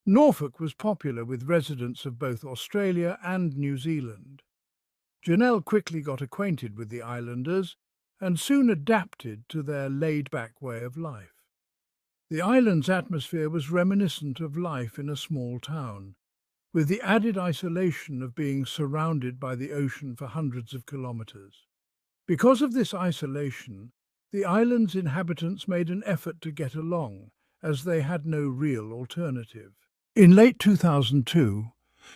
Norfolk was popular with residents of both Australia and New Zealand. Janelle quickly got acquainted with the islanders and soon adapted to their laid-back way of life. The island's atmosphere was reminiscent of life in a small town, with the added isolation of being surrounded by the ocean for hundreds of kilometres. Because of this isolation, the island's inhabitants made an effort to get along, as they had no real alternative. In late 2002,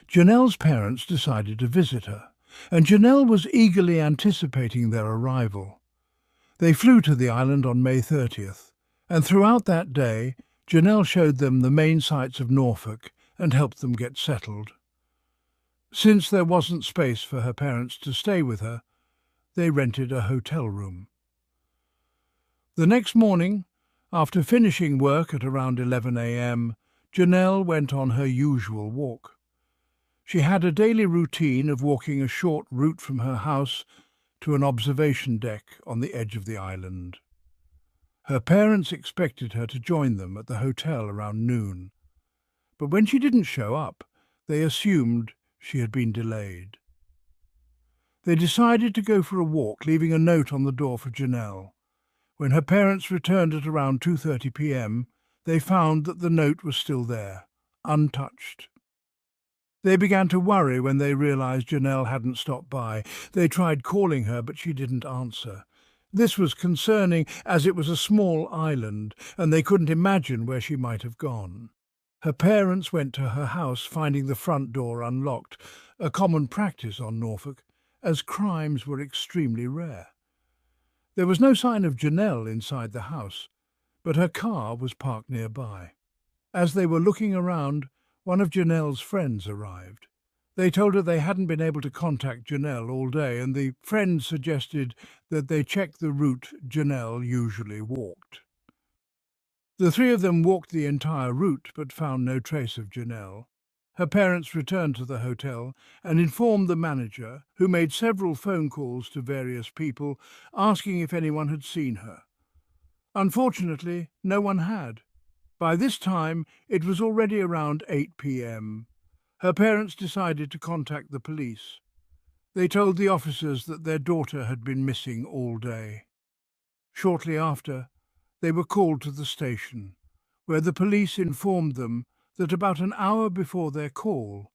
Janelle's parents decided to visit her, and Janelle was eagerly anticipating their arrival. They flew to the island on May 30th, and throughout that day, Janelle showed them the main sights of Norfolk and helped them get settled. Since there wasn't space for her parents to stay with her, they rented a hotel room. The next morning, after finishing work at around 11 a.m., Janelle went on her usual walk. She had a daily routine of walking a short route from her house to an observation deck on the edge of the island. Her parents expected her to join them at the hotel around noon. But when she didn't show up, they assumed she had been delayed. They decided to go for a walk, leaving a note on the door for Janelle. When her parents returned at around 2:30 p.m., they found that the note was still there, untouched. They began to worry when they realized Janelle hadn't stopped by. They tried calling her, but she didn't answer. This was concerning, as it was a small island, and they couldn't imagine where she might have gone. Her parents went to her house, finding the front door unlocked, a common practice on Norfolk, as crimes were extremely rare. There was no sign of Janelle inside the house, but her car was parked nearby. As they were looking around, one of Janelle's friends arrived. They told her they hadn't been able to contact Janelle all day, and the friend suggested that they check the route Janelle usually walked. The three of them walked the entire route but found no trace of Janelle. Her parents returned to the hotel and informed the manager, who made several phone calls to various people, asking if anyone had seen her. Unfortunately, no one had. By this time, it was already around 8 p.m. Her parents decided to contact the police. They told the officers that their daughter had been missing all day. Shortly after, they were called to the station, where the police informed them that about an hour before their call,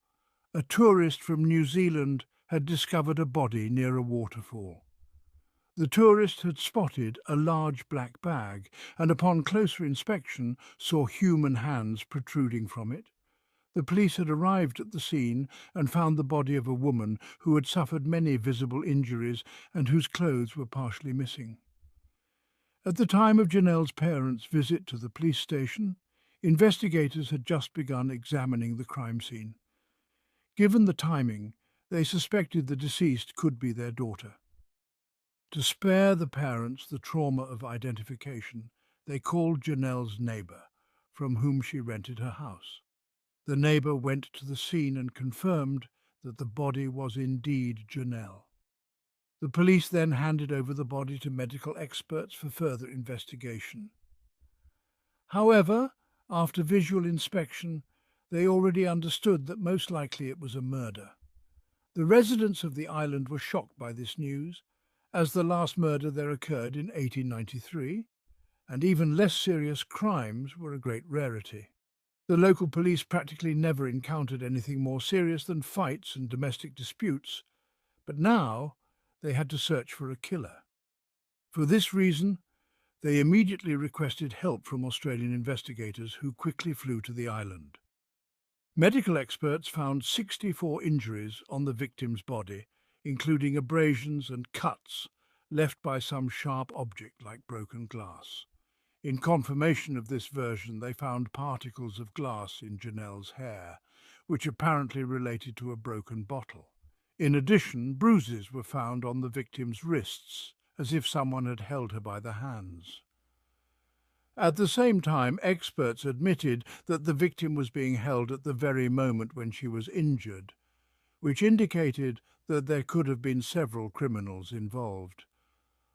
a tourist from New Zealand had discovered a body near a waterfall. The tourist had spotted a large black bag and upon closer inspection saw human hands protruding from it. The police had arrived at the scene and found the body of a woman who had suffered many visible injuries and whose clothes were partially missing. At the time of Janelle's parents' visit to the police station, investigators had just begun examining the crime scene. Given the timing, they suspected the deceased could be their daughter. To spare the parents the trauma of identification, they called Janelle's neighbour, from whom she rented her house. The neighbour went to the scene and confirmed that the body was indeed Janelle. The police then handed over the body to medical experts for further investigation. However, after visual inspection, they already understood that most likely it was a murder. The residents of the island were shocked by this news, as the last murder there occurred in 1893, and even less serious crimes were a great rarity. The local police practically never encountered anything more serious than fights and domestic disputes, but now they had to search for a killer. For this reason, they immediately requested help from Australian investigators who quickly flew to the island. Medical experts found 64 injuries on the victim's body, including abrasions and cuts left by some sharp object like broken glass. In confirmation of this version, they found particles of glass in Janelle's hair, which apparently related to a broken bottle. In addition, bruises were found on the victim's wrists, as if someone had held her by the hands. At the same time, experts admitted that the victim was being held at the very moment when she was injured, which indicated that there could have been several criminals involved.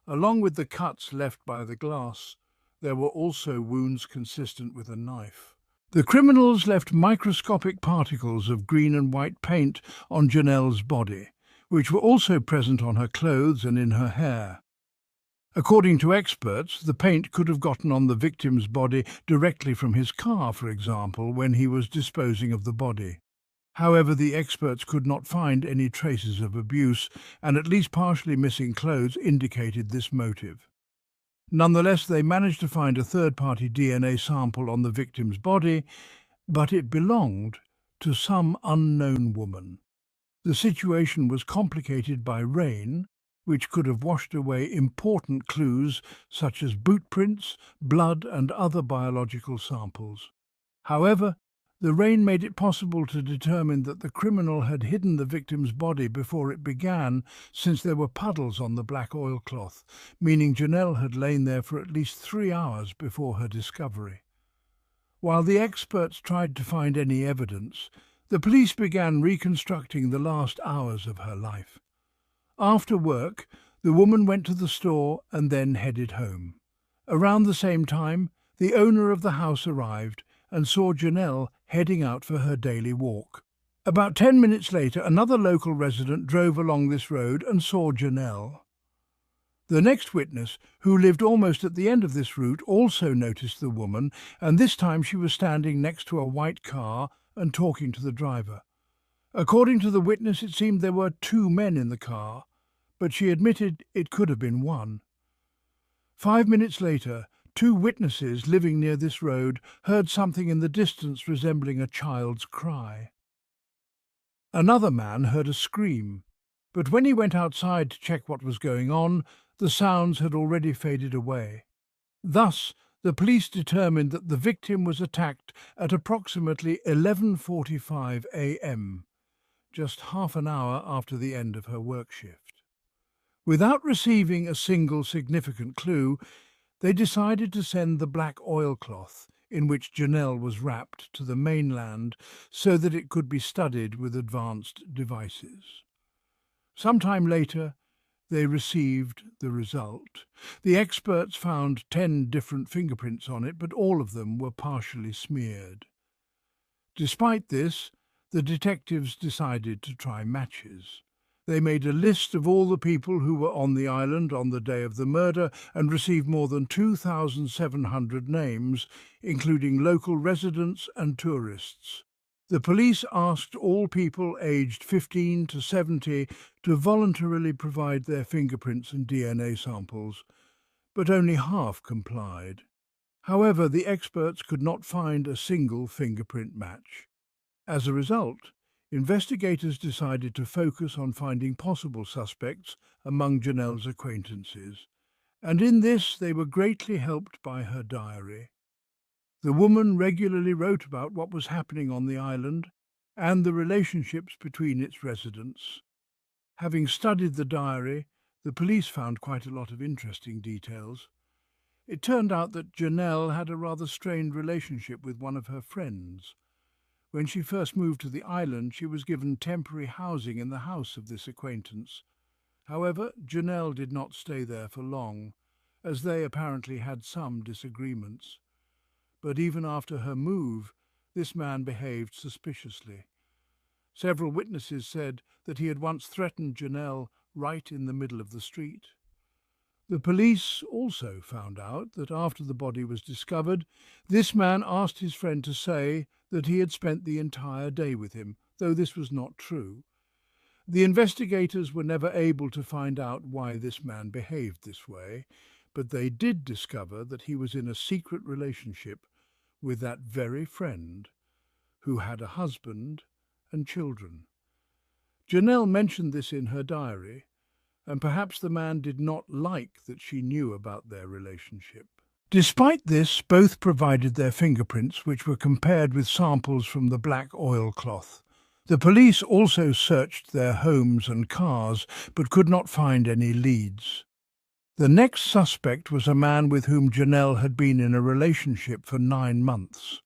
Along with the cuts left by the glass, there were also wounds consistent with a knife. The criminals left microscopic particles of green and white paint on Janelle's body, which were also present on her clothes and in her hair. According to experts, the paint could have gotten on the victim's body directly from his car, for example, when he was disposing of the body. However, the experts could not find any traces of abuse, and at least partially missing clothes indicated this motive. Nonetheless, they managed to find a third-party DNA sample on the victim's body, but it belonged to some unknown woman. The situation was complicated by rain, which could have washed away important clues such as boot prints, blood, and other biological samples. However, the rain made it possible to determine that the criminal had hidden the victim's body before it began, since there were puddles on the black oilcloth, meaning Janelle had lain there for at least 3 hours before her discovery. While the experts tried to find any evidence, the police began reconstructing the last hours of her life. After work, the woman went to the store and then headed home. Around the same time, the owner of the house arrived and saw Janelle heading out for her daily walk. About 10 minutes later, another local resident drove along this road and saw Janelle. The next witness, who lived almost at the end of this route, also noticed the woman, and this time she was standing next to a white car and talking to the driver. According to the witness, it seemed there were two men in the car, but she admitted it could have been one. 5 minutes later, two witnesses living near this road heard something in the distance resembling a child's cry. Another man heard a scream, but when he went outside to check what was going on, the sounds had already faded away. Thus, the police determined that the victim was attacked at approximately 11:45 a.m., just half an hour after the end of her work shift. Without receiving a single significant clue, they decided to send the black oilcloth in which Janelle was wrapped to the mainland so that it could be studied with advanced devices. Sometime later, they received the result. The experts found 10 different fingerprints on it, but all of them were partially smeared. Despite this, the detectives decided to try matches. They made a list of all the people who were on the island on the day of the murder and received more than 2,700 names, including local residents and tourists. The police asked all people aged 15 to 70 to voluntarily provide their fingerprints and DNA samples, but only half complied. However, the experts could not find a single fingerprint match. As a result, investigators decided to focus on finding possible suspects among Janelle's acquaintances, and in this they were greatly helped by her diary. The woman regularly wrote about what was happening on the island and the relationships between its residents. Having studied the diary, the police found quite a lot of interesting details. It turned out that Janelle had a rather strained relationship with one of her friends. When she first moved to the island, she was given temporary housing in the house of this acquaintance. However, Janelle did not stay there for long, as they apparently had some disagreements. But even after her move, this man behaved suspiciously. Several witnesses said that he had once threatened Janelle right in the middle of the street. The police also found out that after the body was discovered, this man asked his friend to say that he had spent the entire day with him, though this was not true. The investigators were never able to find out why this man behaved this way, but they did discover that he was in a secret relationship with that very friend, who had a husband and children. Janelle mentioned this in her diary, and perhaps the man did not like that she knew about their relationship. Despite this, both provided their fingerprints, which were compared with samples from the black oilcloth. The police also searched their homes and cars, but could not find any leads. The next suspect was a man with whom Janelle had been in a relationship for 9 months.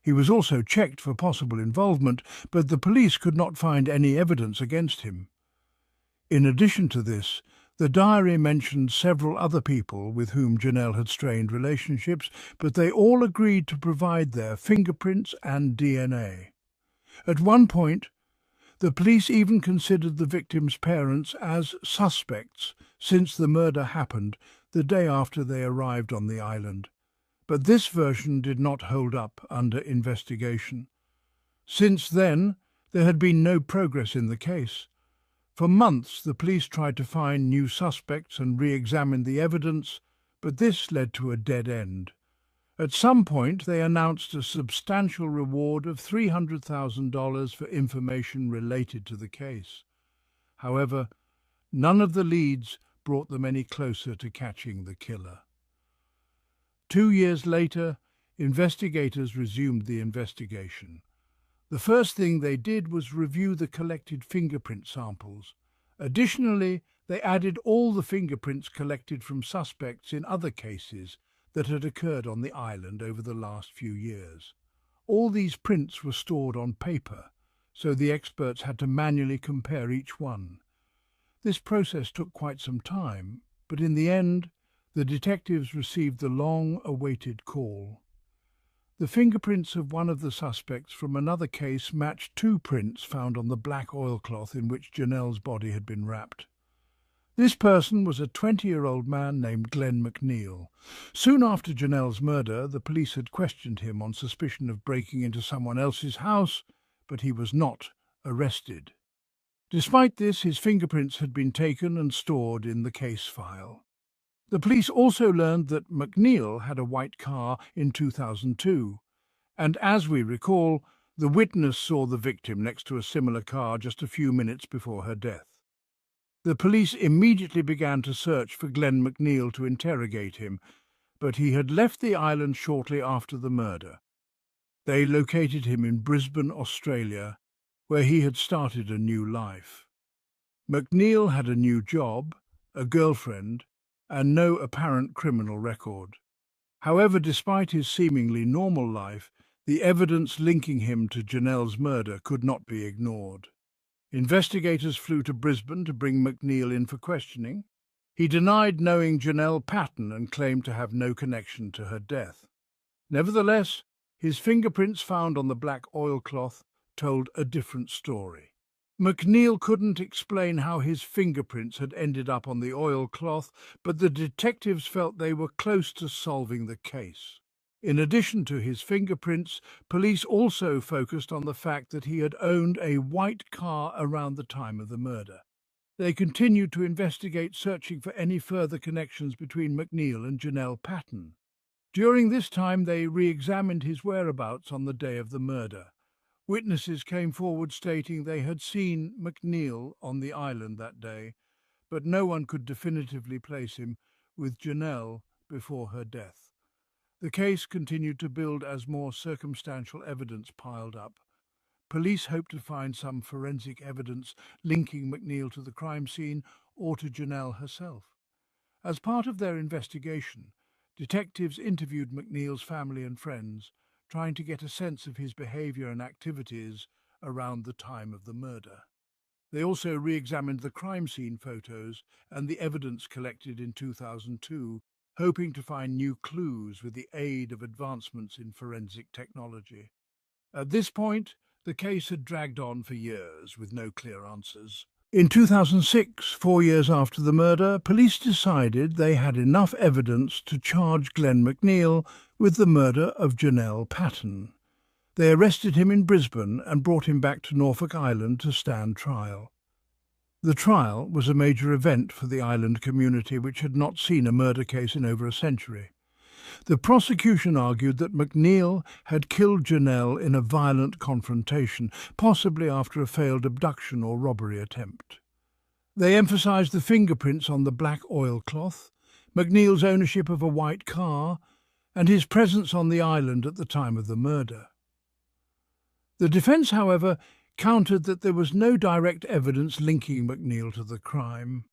He was also checked for possible involvement, but the police could not find any evidence against him. In addition to this, the diary mentioned several other people with whom Janelle had strained relationships, but they all agreed to provide their fingerprints and DNA. At one point, the police even considered the victim's parents as suspects, since the murder happened the day after they arrived on the island. But this version did not hold up under investigation. Since then, there had been no progress in the case. For months, the police tried to find new suspects and re-examine the evidence, but this led to a dead end. At some point, they announced a substantial reward of $300,000 for information related to the case. However, none of the leads brought them any closer to catching the killer. 2 years later, investigators resumed the investigation. The first thing they did was review the collected fingerprint samples. Additionally, they added all the fingerprints collected from suspects in other cases that had occurred on the island over the last few years. All these prints were stored on paper, so the experts had to manually compare each one. This process took quite some time, but in the end, the detectives received the long-awaited call. The fingerprints of one of the suspects from another case matched two prints found on the black oilcloth in which Janelle's body had been wrapped. This person was a 20-year-old man named Glenn McNeil. Soon after Janelle's murder, the police had questioned him on suspicion of breaking into someone else's house, but he was not arrested. Despite this, his fingerprints had been taken and stored in the case file. The police also learned that McNeil had a white car in 2002, and as we recall, the witness saw the victim next to a similar car just a few minutes before her death. The police immediately began to search for Glenn McNeil to interrogate him, but he had left the island shortly after the murder. They located him in Brisbane, Australia, where he had started a new life. McNeil had a new job, a girlfriend, and no apparent criminal record. However, despite his seemingly normal life, the evidence linking him to Janelle's murder could not be ignored. Investigators flew to Brisbane to bring McNeil in for questioning. He denied knowing Janelle Patton and claimed to have no connection to her death. Nevertheless, his fingerprints found on the black oilcloth told a different story. McNeil couldn't explain how his fingerprints had ended up on the oilcloth, but the detectives felt they were close to solving the case. In addition to his fingerprints, police also focused on the fact that he had owned a white car around the time of the murder. They continued to investigate, searching for any further connections between McNeil and Janelle Patton. During this time, they re-examined his whereabouts on the day of the murder. Witnesses came forward stating they had seen McNeil on the island that day, but no one could definitively place him with Janelle before her death. The case continued to build as more circumstantial evidence piled up. Police hoped to find some forensic evidence linking McNeil to the crime scene or to Janelle herself. As part of their investigation, detectives interviewed McNeil's family and friends, trying to get a sense of his behavior and activities around the time of the murder. They also re-examined the crime scene photos and the evidence collected in 2002, hoping to find new clues with the aid of advancements in forensic technology. At this point, the case had dragged on for years with no clear answers. In 2006, 4 years after the murder, police decided they had enough evidence to charge Glenn McNeil with the murder of Janelle Patton. They arrested him in Brisbane and brought him back to Norfolk Island to stand trial. The trial was a major event for the island community, which had not seen a murder case in over a century. The prosecution argued that McNeil had killed Janelle in a violent confrontation, possibly after a failed abduction or robbery attempt. They emphasized the fingerprints on the black oilcloth, McNeil's ownership of a white car, and his presence on the island at the time of the murder. The defense, however, countered that there was no direct evidence linking McNeil to the crime.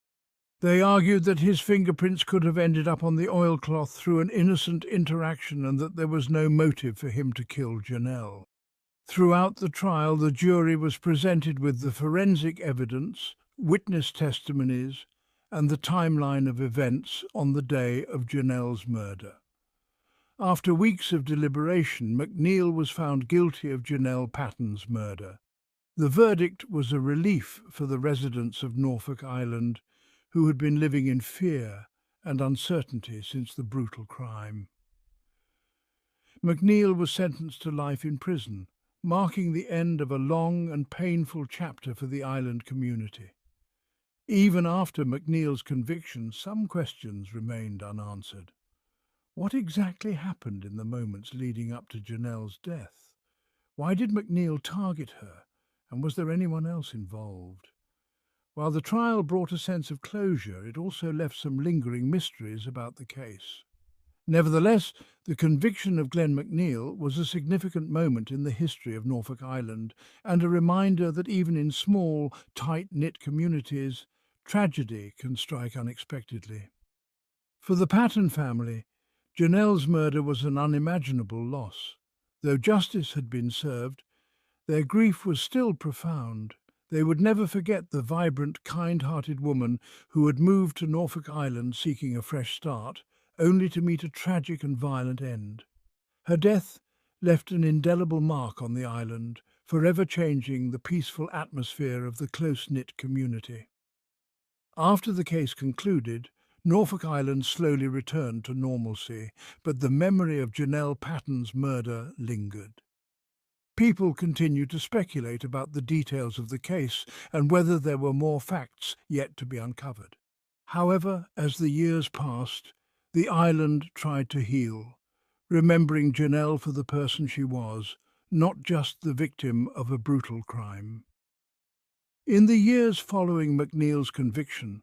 They argued that his fingerprints could have ended up on the oilcloth through an innocent interaction and that there was no motive for him to kill Janelle. Throughout the trial, the jury was presented with the forensic evidence, witness testimonies, and the timeline of events on the day of Janelle's murder. After weeks of deliberation, McNeil was found guilty of Janelle Patton's murder. The verdict was a relief for the residents of Norfolk Island, who had been living in fear and uncertainty since the brutal crime. McNeil was sentenced to life in prison, marking the end of a long and painful chapter for the island community. Even after McNeil's conviction, some questions remained unanswered. What exactly happened in the moments leading up to Janelle's death? Why did McNeil target her, and was there anyone else involved? While the trial brought a sense of closure, it also left some lingering mysteries about the case. Nevertheless, the conviction of Glenn McNeil was a significant moment in the history of Norfolk Island and a reminder that even in small, tight-knit communities, tragedy can strike unexpectedly. For the Patton family, Janelle's murder was an unimaginable loss. Though justice had been served, their grief was still profound. They would never forget the vibrant, kind-hearted woman who had moved to Norfolk Island seeking a fresh start, only to meet a tragic and violent end. Her death left an indelible mark on the island, forever changing the peaceful atmosphere of the close-knit community. After the case concluded, Norfolk Island slowly returned to normalcy, but the memory of Janelle Patton's murder lingered. People continued to speculate about the details of the case and whether there were more facts yet to be uncovered. However, as the years passed, the island tried to heal, remembering Janelle for the person she was, not just the victim of a brutal crime. In the years following McNeil's conviction,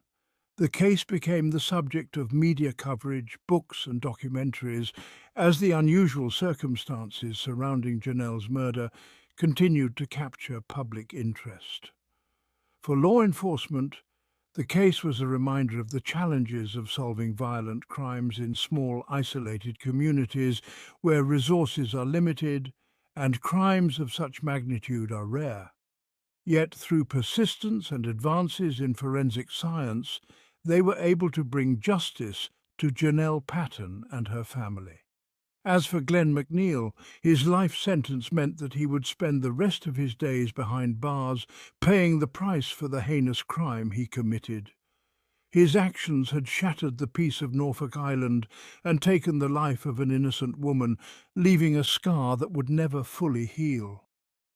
the case became the subject of media coverage, books and documentaries, as the unusual circumstances surrounding Janelle's murder continued to capture public interest. For law enforcement, the case was a reminder of the challenges of solving violent crimes in small, isolated communities where resources are limited and crimes of such magnitude are rare. Yet through persistence and advances in forensic science, they were able to bring justice to Janelle Patton and her family. As for Glenn McNeil, his life sentence meant that he would spend the rest of his days behind bars, paying the price for the heinous crime he committed. His actions had shattered the peace of Norfolk Island and taken the life of an innocent woman, leaving a scar that would never fully heal.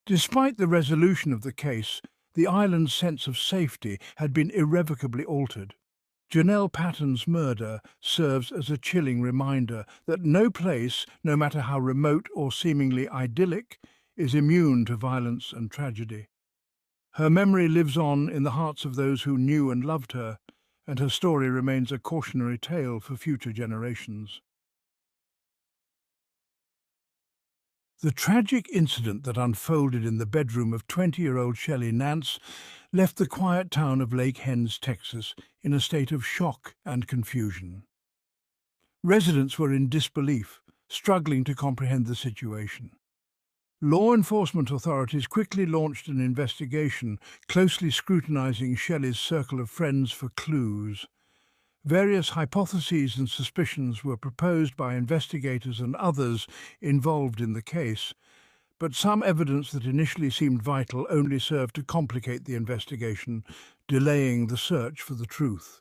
Despite the resolution of the case, the island's sense of safety had been irrevocably altered. Janelle Patton's murder serves as a chilling reminder that no place, no matter how remote or seemingly idyllic, is immune to violence and tragedy. Her memory lives on in the hearts of those who knew and loved her, and her story remains a cautionary tale for future generations. The tragic incident that unfolded in the bedroom of 20-year-old Shelley Nance left the quiet town of Lake Hens, Texas, in a state of shock and confusion. Residents were in disbelief, struggling to comprehend the situation. Law enforcement authorities quickly launched an investigation, closely scrutinizing Shelley's circle of friends for clues. Various hypotheses and suspicions were proposed by investigators and others involved in the case, but some evidence that initially seemed vital only served to complicate the investigation, delaying the search for the truth.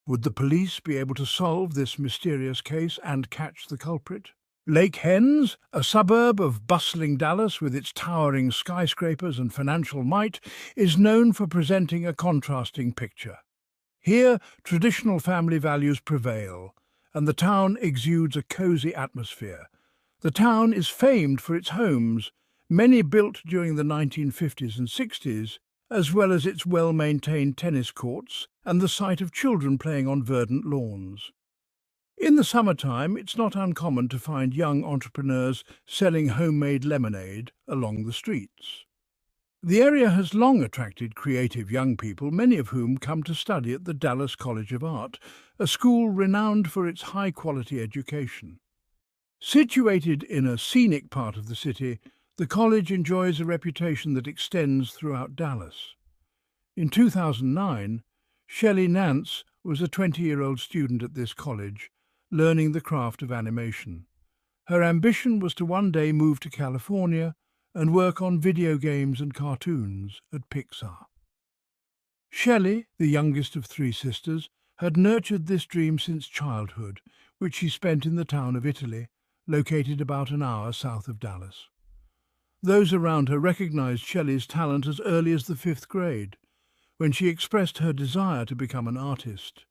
Would the police be able to solve this mysterious case and catch the culprit? Lake Hens, a suburb of bustling Dallas with its towering skyscrapers and financial might, is known for presenting a contrasting picture. Here, traditional family values prevail, and the town exudes a cozy atmosphere. The town is famed for its homes, many built during the 1950s and 60s, as well as its well-maintained tennis courts and the sight of children playing on verdant lawns. In the summertime, it's not uncommon to find young entrepreneurs selling homemade lemonade along the streets. The area has long attracted creative young people, many of whom come to study at the Dallas College of Art, a school renowned for its high-quality education. Situated in a scenic part of the city, the college enjoys a reputation that extends throughout Dallas. In 2009, Shelley Nance was a 20-year-old student at this college, learning the craft of animation. Her ambition was to one day move to California and work on video games and cartoons at Pixar. Shelley, the youngest of three sisters, had nurtured this dream since childhood, which she spent in the town of Italy, located about an hour south of Dallas. Those around her recognized Shelley's talent as early as the 5th grade, when she expressed her desire to become an artist.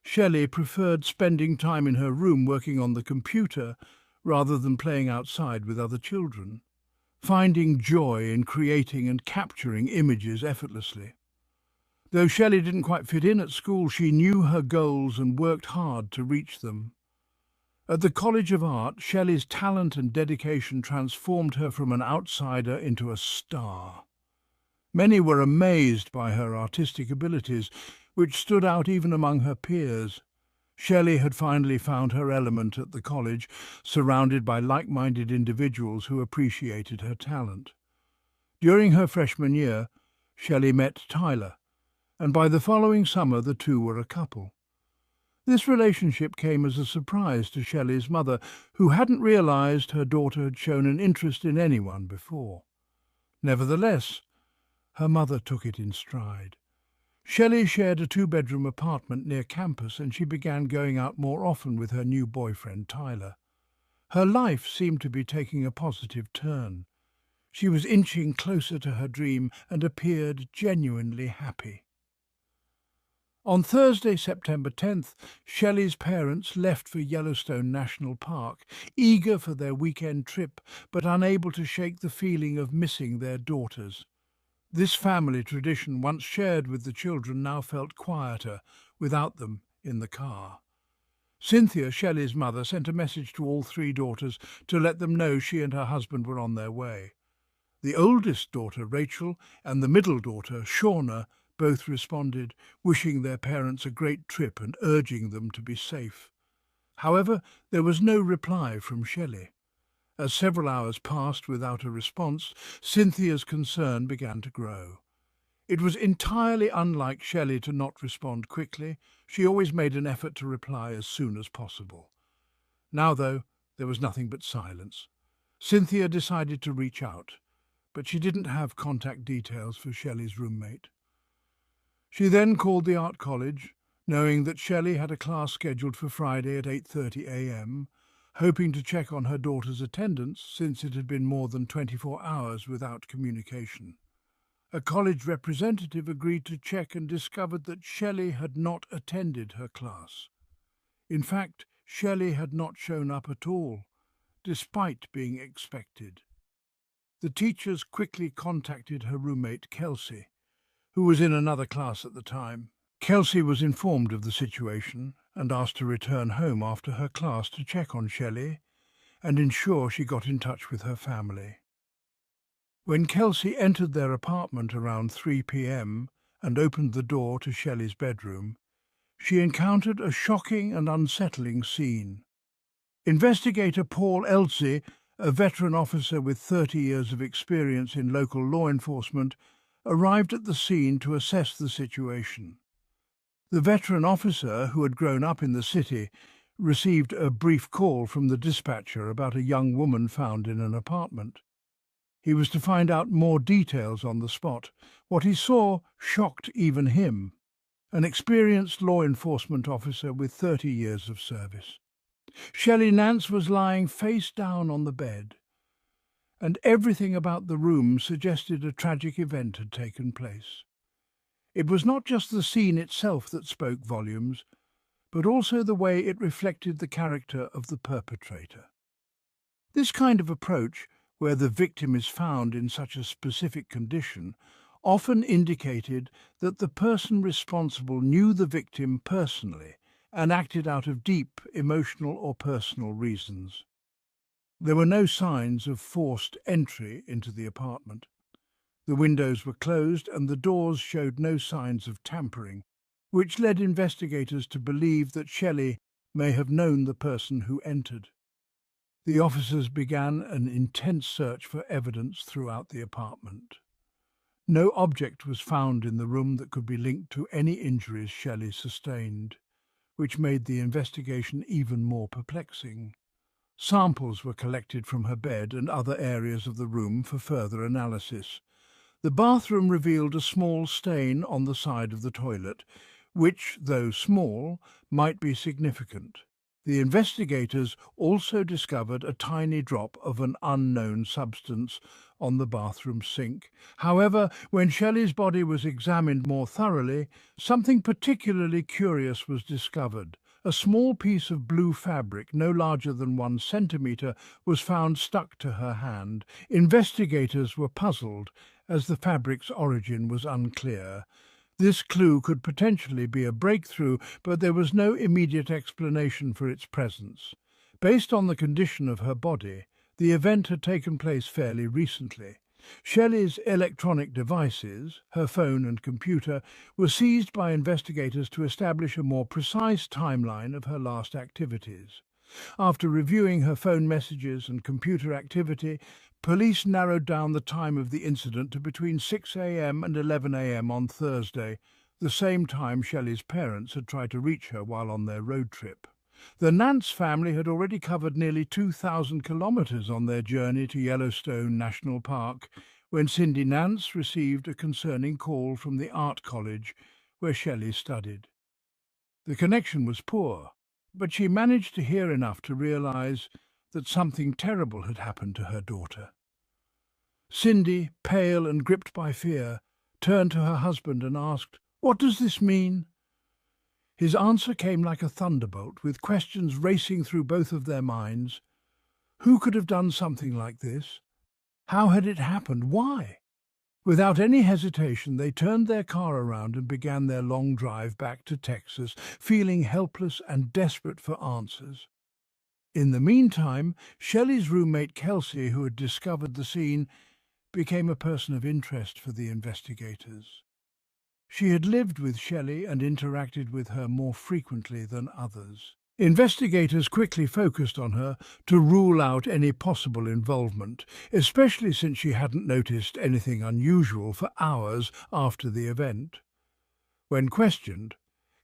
Shelley preferred spending time in her room working on the computer rather than playing outside with other children, finding joy in creating and capturing images effortlessly. Though Shelley didn't quite fit in at school, she knew her goals and worked hard to reach them. At the College of Art, Shelley's talent and dedication transformed her from an outsider into a star. Many were amazed by her artistic abilities, which stood out even among her peers. Shelley had finally found her element at the college, surrounded by like-minded individuals who appreciated her talent. During her freshman year, Shelley met Tyler, and by the following summer the two were a couple. This relationship came as a surprise to Shelley's mother, who hadn't realised her daughter had shown an interest in anyone before. Nevertheless, her mother took it in stride. Shelley shared a two-bedroom apartment near campus, and she began going out more often with her new boyfriend, Tyler. Her life seemed to be taking a positive turn. She was inching closer to her dream and appeared genuinely happy. On Thursday, September 10th, Shelley's parents left for Yellowstone National Park, eager for their weekend trip, but unable to shake the feeling of missing their daughters. This family tradition, once shared with the children, now felt quieter without them in the car. Cynthia, Shelley's mother, sent a message to all three daughters to let them know she and her husband were on their way. The oldest daughter, Rachel, and the middle daughter, Shauna, both responded, wishing their parents a great trip and urging them to be safe. However, there was no reply from Shelley. As several hours passed without a response, Cynthia's concern began to grow. It was entirely unlike Shelley to not respond quickly. She always made an effort to reply as soon as possible. Now, though, there was nothing but silence. Cynthia decided to reach out, but she didn't have contact details for Shelley's roommate. She then called the art college, knowing that Shelley had a class scheduled for Friday at 8:30 a.m., hoping to check on her daughter's attendance since it had been more than 24 hours without communication. A college representative agreed to check and discovered that Shelley had not attended her class. In fact, Shelley had not shown up at all, despite being expected. The teachers quickly contacted her roommate, Kelsey, who was in another class at the time. Kelsey was informed of the situation and asked to return home after her class to check on Shelley and ensure she got in touch with her family. When Kelsey entered their apartment around 3 p.m. and opened the door to Shelley's bedroom, she encountered a shocking and unsettling scene. Investigator Paul Elsie, a veteran officer with 30 years of experience in local law enforcement, arrived at the scene to assess the situation. The veteran officer, who had grown up in the city, received a brief call from the dispatcher about a young woman found in an apartment. He was to find out more details on the spot. What he saw shocked even him, an experienced law enforcement officer with 30 years of service. Shelley Nance was lying face down on the bed, and everything about the room suggested a tragic event had taken place. It was not just the scene itself that spoke volumes, but also the way it reflected the character of the perpetrator. This kind of approach, where the victim is found in such a specific condition, often indicated that the person responsible knew the victim personally and acted out of deep emotional or personal reasons. There were no signs of forced entry into the apartment. The windows were closed and the doors showed no signs of tampering, which led investigators to believe that Shelley may have known the person who entered. The officers began an intense search for evidence throughout the apartment. No object was found in the room that could be linked to any injuries Shelley sustained, which made the investigation even more perplexing. Samples were collected from her bed and other areas of the room for further analysis. The bathroom revealed a small stain on the side of the toilet, which, though small, might be significant. The investigators also discovered a tiny drop of an unknown substance on the bathroom sink. However, when Shelley's body was examined more thoroughly, something particularly curious was discovered. A small piece of blue fabric, no larger than 1 centimetre, was found stuck to her hand. Investigators were puzzled, as the fabric's origin was unclear. This clue could potentially be a breakthrough, but there was no immediate explanation for its presence. Based on the condition of her body, the event had taken place fairly recently. Shelley's electronic devices, her phone and computer, were seized by investigators to establish a more precise timeline of her last activities. After reviewing her phone messages and computer activity, police narrowed down the time of the incident to between 6 a.m. and 11 a.m. on Thursday, the same time Shelley's parents had tried to reach her while on their road trip. The Nance family had already covered nearly 2,000 kilometres on their journey to Yellowstone National Park when Cindy Nance received a concerning call from the art college where Shelley studied. The connection was poor, but she managed to hear enough to realise that something terrible had happened to her daughter. Cindy, pale and gripped by fear, turned to her husband and asked, "What does this mean?" His answer came like a thunderbolt, with questions racing through both of their minds. Who could have done something like this? How had it happened? Why? Without any hesitation, they turned their car around and began their long drive back to Texas, feeling helpless and desperate for answers. In the meantime, Shelley's roommate Kelsey, who had discovered the scene, became a person of interest for the investigators. She had lived with Shelley and interacted with her more frequently than others. Investigators quickly focused on her to rule out any possible involvement, especially since she hadn't noticed anything unusual for hours after the event. When questioned,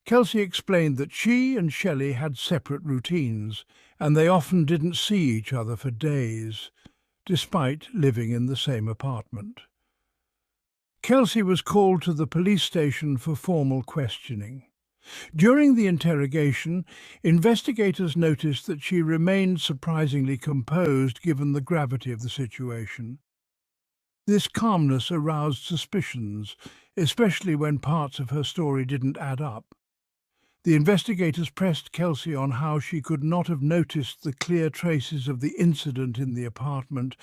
Kelsey explained that she and Shelley had separate routines, and they often didn't see each other for days, despite living in the same apartment. Kelsey was called to the police station for formal questioning. During the interrogation, investigators noticed that she remained surprisingly composed given the gravity of the situation. This calmness aroused suspicions, especially when parts of her story didn't add up. The investigators pressed Kelsey on how she could not have noticed the clear traces of the incident in the apartment,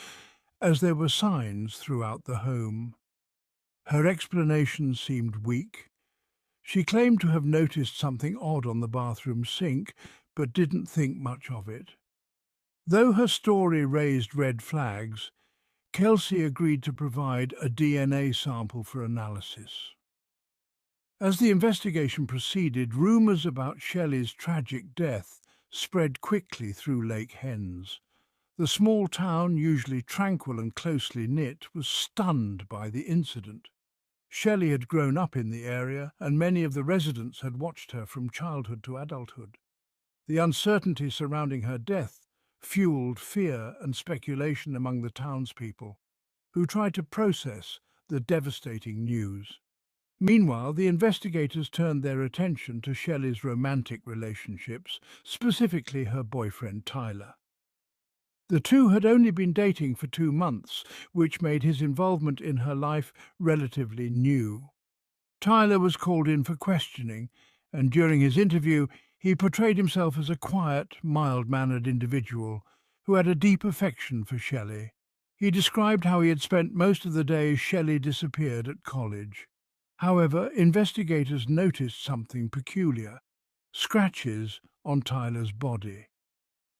as there were signs throughout the home. Her explanation seemed weak. She claimed to have noticed something odd on the bathroom sink, but didn't think much of it. Though her story raised red flags, Kelsey agreed to provide a DNA sample for analysis. As the investigation proceeded, rumours about Shelley's tragic death spread quickly through Lake Hens. The small town, usually tranquil and closely knit, was stunned by the incident. Shelley had grown up in the area, and many of the residents had watched her from childhood to adulthood. The uncertainty surrounding her death fueled fear and speculation among the townspeople, who tried to process the devastating news. Meanwhile, the investigators turned their attention to Shelley's romantic relationships, specifically her boyfriend Tyler. The two had only been dating for 2 months, which made his involvement in her life relatively new. Tyler was called in for questioning, and during his interview he portrayed himself as a quiet, mild-mannered individual who had a deep affection for Shelley. He described how he had spent most of the days Shelley disappeared at college. However, investigators noticed something peculiar: scratches on Tyler's body.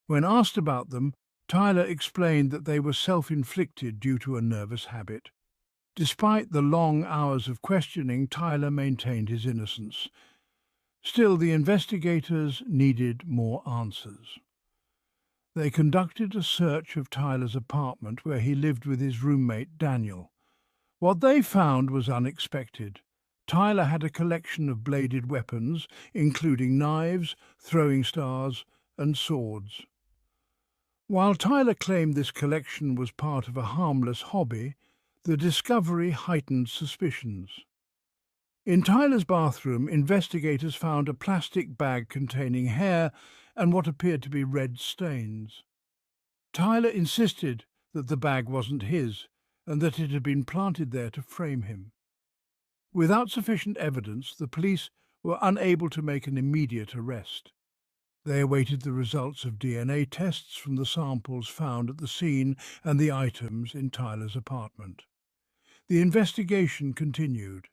When asked about them, Tyler explained that they were self-inflicted due to a nervous habit. Despite the long hours of questioning, Tyler maintained his innocence. Still, the investigators needed more answers. They conducted a search of Tyler's apartment where he lived with his roommate Daniel. What they found was unexpected. Tyler had a collection of bladed weapons, including knives, throwing stars, and swords. While Tyler claimed this collection was part of a harmless hobby, the discovery heightened suspicions. In Tyler's bathroom, investigators found a plastic bag containing hair and what appeared to be red stains. Tyler insisted that the bag wasn't his and that it had been planted there to frame him. Without sufficient evidence, the police were unable to make an immediate arrest. They awaited the results of DNA tests from the samples found at the scene and the items in Tyler's apartment. The investigation continued,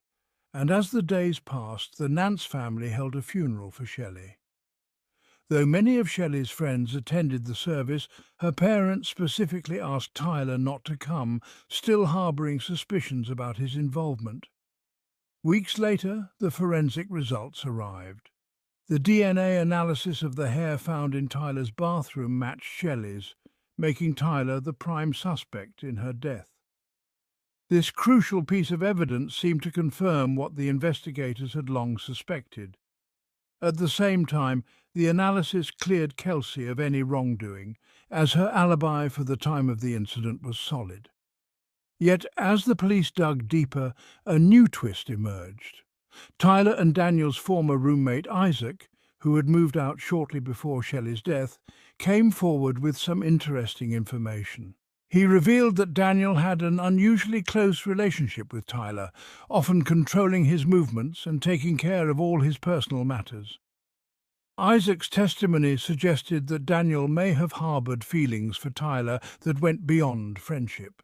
and as the days passed, the Nance family held a funeral for Shelley. Though many of Shelley's friends attended the service, her parents specifically asked Tyler not to come, still harbouring suspicions about his involvement. Weeks later, the forensic results arrived. The DNA analysis of the hair found in Tyler's bathroom matched Shelley's, making Tyler the prime suspect in her death. This crucial piece of evidence seemed to confirm what the investigators had long suspected. At the same time, the analysis cleared Kelsey of any wrongdoing, as her alibi for the time of the incident was solid. Yet, as the police dug deeper, a new twist emerged. Tyler and Daniel's former roommate Isaac, who had moved out shortly before Shelley's death, came forward with some interesting information. He revealed that Daniel had an unusually close relationship with Tyler, often controlling his movements and taking care of all his personal matters. Isaac's testimony suggested that Daniel may have harbored feelings for Tyler that went beyond friendship.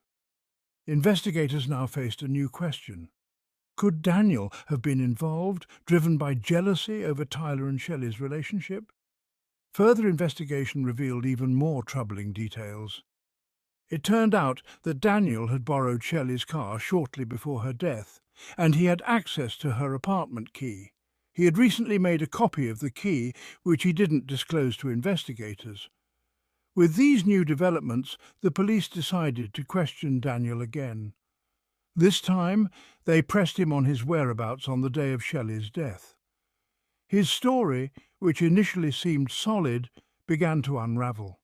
Investigators now faced a new question. Could Daniel have been involved, driven by jealousy over Tyler and Shelley's relationship? Further investigation revealed even more troubling details. It turned out that Daniel had borrowed Shelley's car shortly before her death, and he had access to her apartment key. He had recently made a copy of the key, which he didn't disclose to investigators. With these new developments, the police decided to question Daniel again. This time, they pressed him on his whereabouts on the day of Shelley's death. His story, which initially seemed solid, began to unravel.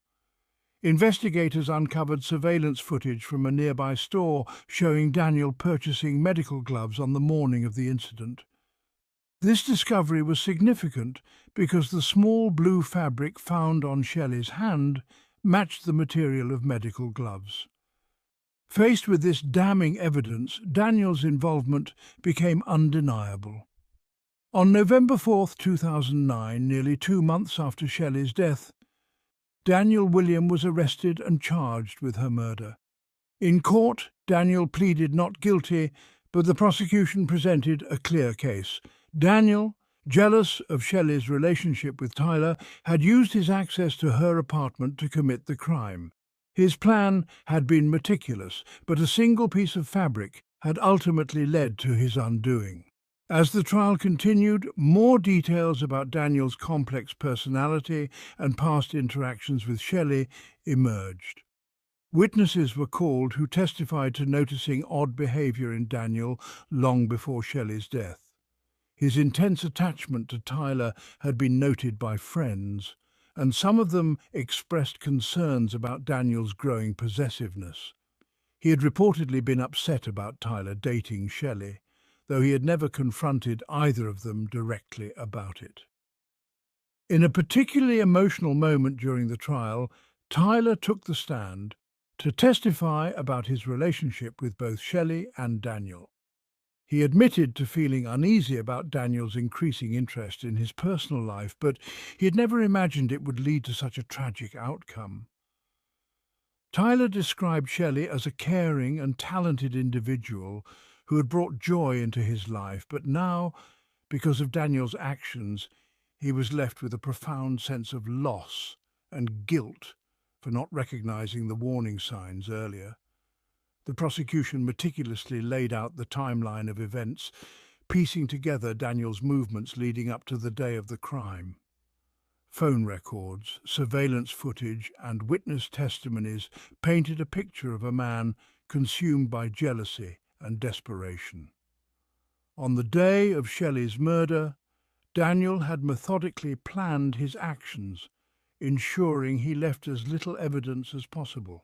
Investigators uncovered surveillance footage from a nearby store showing Daniel purchasing medical gloves on the morning of the incident. This discovery was significant because the small blue fabric found on Shelley's hand matched the material of medical gloves. Faced with this damning evidence, Daniel's involvement became undeniable. On November 4, 2009, nearly 2 months after Shelley's death, Daniel William was arrested and charged with her murder. In court, Daniel pleaded not guilty, but the prosecution presented a clear case. Daniel, jealous of Shelley's relationship with Tyler, had used his access to her apartment to commit the crime. His plan had been meticulous, but a single piece of fabric had ultimately led to his undoing. As the trial continued, more details about Daniel's complex personality and past interactions with Shelley emerged. Witnesses were called who testified to noticing odd behavior in Daniel long before Shelley's death. His intense attachment to Tyler had been noted by friends, and some of them expressed concerns about Daniel's growing possessiveness. He had reportedly been upset about Tyler dating Shelley, though he had never confronted either of them directly about it. In a particularly emotional moment during the trial, Tyler took the stand to testify about his relationship with both Shelley and Daniel. He admitted to feeling uneasy about Daniel's increasing interest in his personal life, but he had never imagined it would lead to such a tragic outcome. Tyler described Shelley as a caring and talented individual who had brought joy into his life, but now, because of Daniel's actions, he was left with a profound sense of loss and guilt for not recognizing the warning signs earlier. The prosecution meticulously laid out the timeline of events, piecing together Daniel's movements leading up to the day of the crime. Phone records, surveillance footage, and witness testimonies painted a picture of a man consumed by jealousy and desperation. On the day of Shelley's murder, Daniel had methodically planned his actions, ensuring he left as little evidence as possible.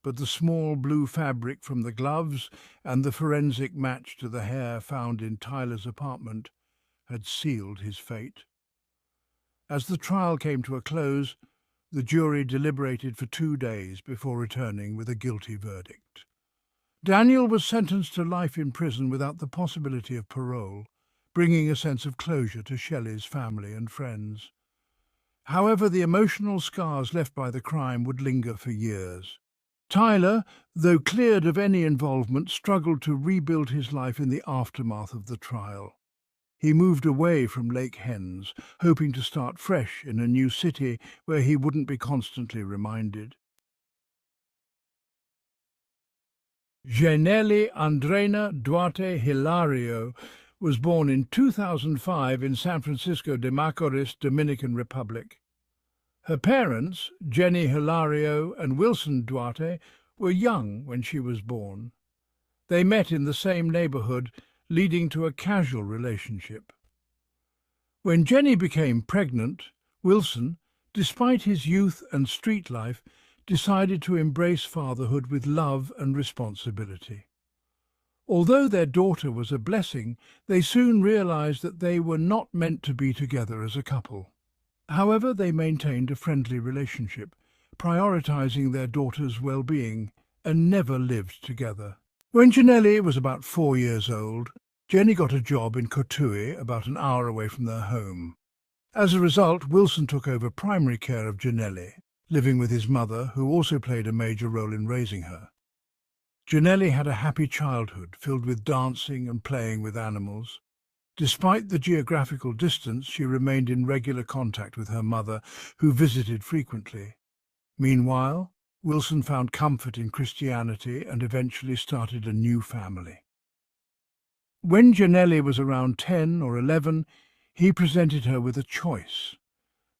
But the small blue fabric from the gloves and the forensic match to the hair found in Tyler's apartment had sealed his fate. As the trial came to a close, the jury deliberated for 2 days before returning with a guilty verdict. Daniel was sentenced to life in prison without the possibility of parole, bringing a sense of closure to Shelley's family and friends. However, the emotional scars left by the crime would linger for years. Tyler, though cleared of any involvement, struggled to rebuild his life in the aftermath of the trial. He moved away from Lake Hens, hoping to start fresh in a new city where he wouldn't be constantly reminded. Janelle Andrena Duarte Hilario was born in 2005 in San Francisco de Macorís, Dominican Republic. Her parents, Jenny Hilario and Wilson Duarte, were young when she was born. They met in the same neighborhood, leading to a casual relationship. When Jenny became pregnant, Wilson, despite his youth and street life, decided to embrace fatherhood with love and responsibility. Although their daughter was a blessing, they soon realized that they were not meant to be together as a couple. However, they maintained a friendly relationship, prioritizing their daughter's well-being, and never lived together. When Janelli was about 4 years old, Jenny got a job in Cotuí, about an hour away from their home. As a result, Wilson took over primary care of Janelli, living with his mother, who also played a major role in raising her. Janelli had a happy childhood, filled with dancing and playing with animals. Despite the geographical distance, she remained in regular contact with her mother, who visited frequently. Meanwhile, Wilson found comfort in Christianity and eventually started a new family. When Janelli was around 10 or 11, he presented her with a choice: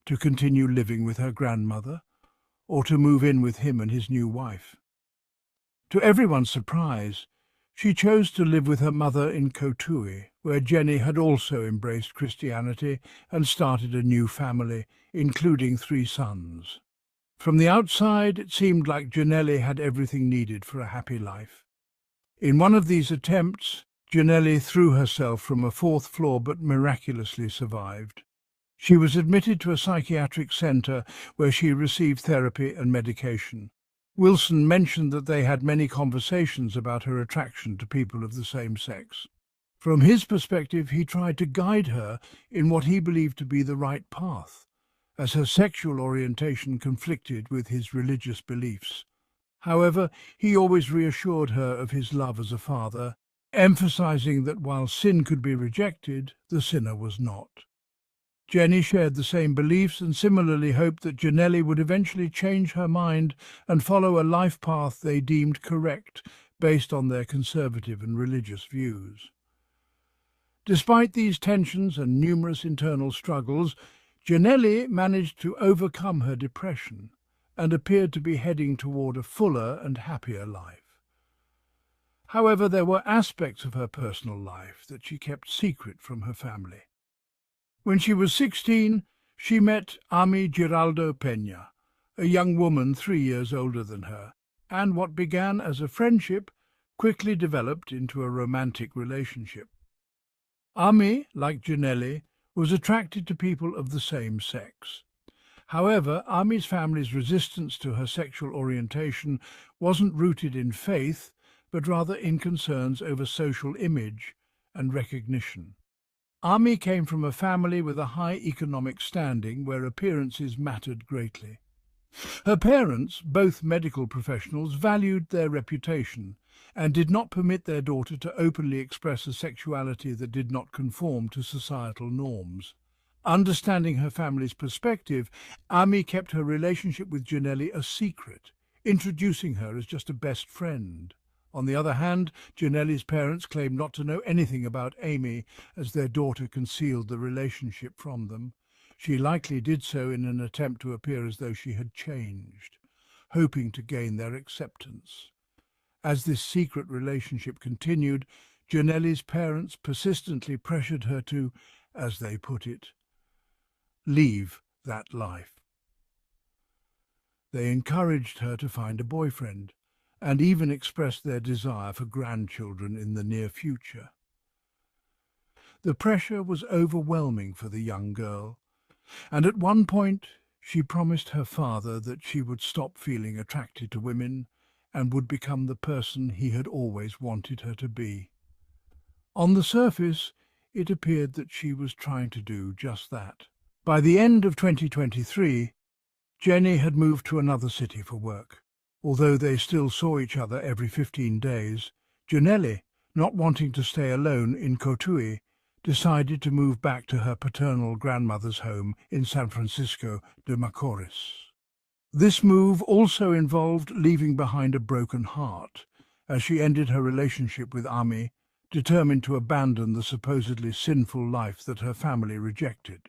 to continue living with her grandmother or to move in with him and his new wife. To everyone's surprise, she chose to live with her mother in Cotuí, where Jenny had also embraced Christianity and started a new family, including 3 sons. From the outside, it seemed like Janelli had everything needed for a happy life. In one of these attempts, Janelli threw herself from a 4th floor but miraculously survived. She was admitted to a psychiatric centre where she received therapy and medication. Wilson mentioned that they had many conversations about her attraction to people of the same sex. From his perspective, he tried to guide her in what he believed to be the right path, as her sexual orientation conflicted with his religious beliefs. However, he always reassured her of his love as a father, emphasizing that while sin could be rejected, the sinner was not. Jenny shared the same beliefs and similarly hoped that Janelli would eventually change her mind and follow a life path they deemed correct based on their conservative and religious views. Despite these tensions and numerous internal struggles, Janelli managed to overcome her depression and appeared to be heading toward a fuller and happier life. However, there were aspects of her personal life that she kept secret from her family. When she was 16, she met Ami Giraldo Peña, a young woman 3 years older than her, and what began as a friendship quickly developed into a romantic relationship. Ami, like Janelli, was attracted to people of the same sex. However, Ami's family's resistance to her sexual orientation wasn't rooted in faith, but rather in concerns over social image and recognition. Ami came from a family with a high economic standing where appearances mattered greatly. Her parents, both medical professionals, valued their reputation and did not permit their daughter to openly express a sexuality that did not conform to societal norms. Understanding her family's perspective, Ami kept her relationship with Janelli a secret, introducing her as just a best friend. On the other hand, Janelli's parents claimed not to know anything about Amy, as their daughter concealed the relationship from them. She likely did so in an attempt to appear as though she had changed, hoping to gain their acceptance. As this secret relationship continued, Janelli's parents persistently pressured her to, as they put it, leave that life. They encouraged her to find a boyfriend, and even expressed their desire for grandchildren in the near future. The pressure was overwhelming for the young girl, and at one point she promised her father that she would stop feeling attracted to women and would become the person he had always wanted her to be. On the surface, it appeared that she was trying to do just that. By the end of 2023, Jenny had moved to another city for work. Although they still saw each other every 15 days, Janelli, not wanting to stay alone in Cotuí, decided to move back to her paternal grandmother's home in San Francisco de Macorís. This move also involved leaving behind a broken heart, as she ended her relationship with Ami, determined to abandon the supposedly sinful life that her family rejected.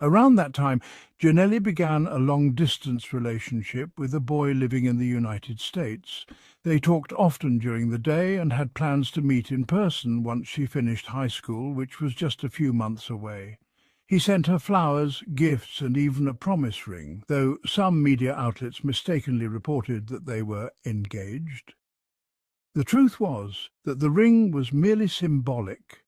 Around that time, Janelli began a long-distance relationship with a boy living in the United States. They talked often during the day and had plans to meet in person once she finished high school, which was just a few months away. He sent her flowers, gifts, and even a promise ring, though some media outlets mistakenly reported that they were engaged. The truth was that the ring was merely symbolic.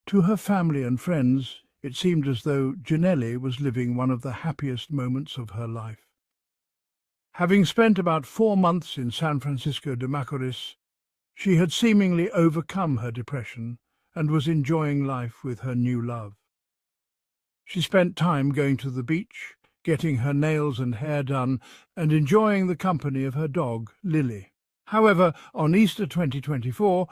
To her family and friends, it seemed as though Janelli was living one of the happiest moments of her life. Having spent about 4 months in San Francisco de Macorís, she had seemingly overcome her depression and was enjoying life with her new love. She spent time going to the beach, getting her nails and hair done, and enjoying the company of her dog, Lily. However, on Easter 2024,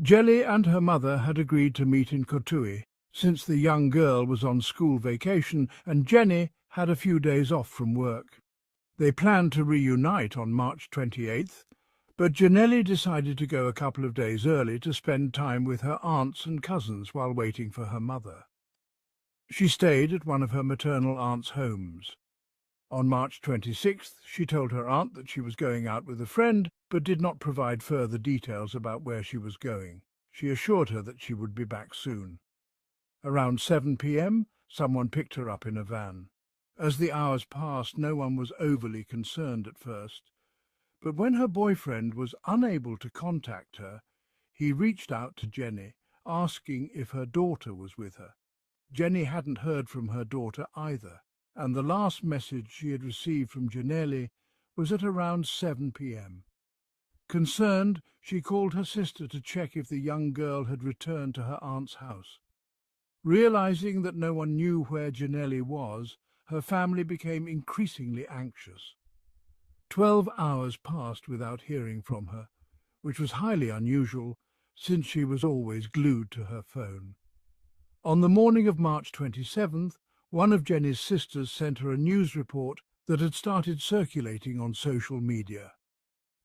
Jelly and her mother had agreed to meet in Cotuí, since the young girl was on school vacation and Jenny had a few days off from work. They planned to reunite on March 28th, but Janelli decided to go a couple of days early to spend time with her aunts and cousins while waiting for her mother. She stayed at one of her maternal aunt's homes. On March 26th, she told her aunt that she was going out with a friend, but did not provide further details about where she was going. She assured her that she would be back soon. Around 7 p.m., someone picked her up in a van. As the hours passed, no one was overly concerned at first. But when her boyfriend was unable to contact her, he reached out to Jenny, asking if her daughter was with her. Jenny hadn't heard from her daughter either, and the last message she had received from Janelli was at around 7 p.m. Concerned, she called her sister to check if the young girl had returned to her aunt's house. Realizing that no one knew where Janelli was, her family became increasingly anxious. 12 hours passed without hearing from her, which was highly unusual since she was always glued to her phone. On the morning of March 27th, one of Jenny's sisters sent her a news report that had started circulating on social media.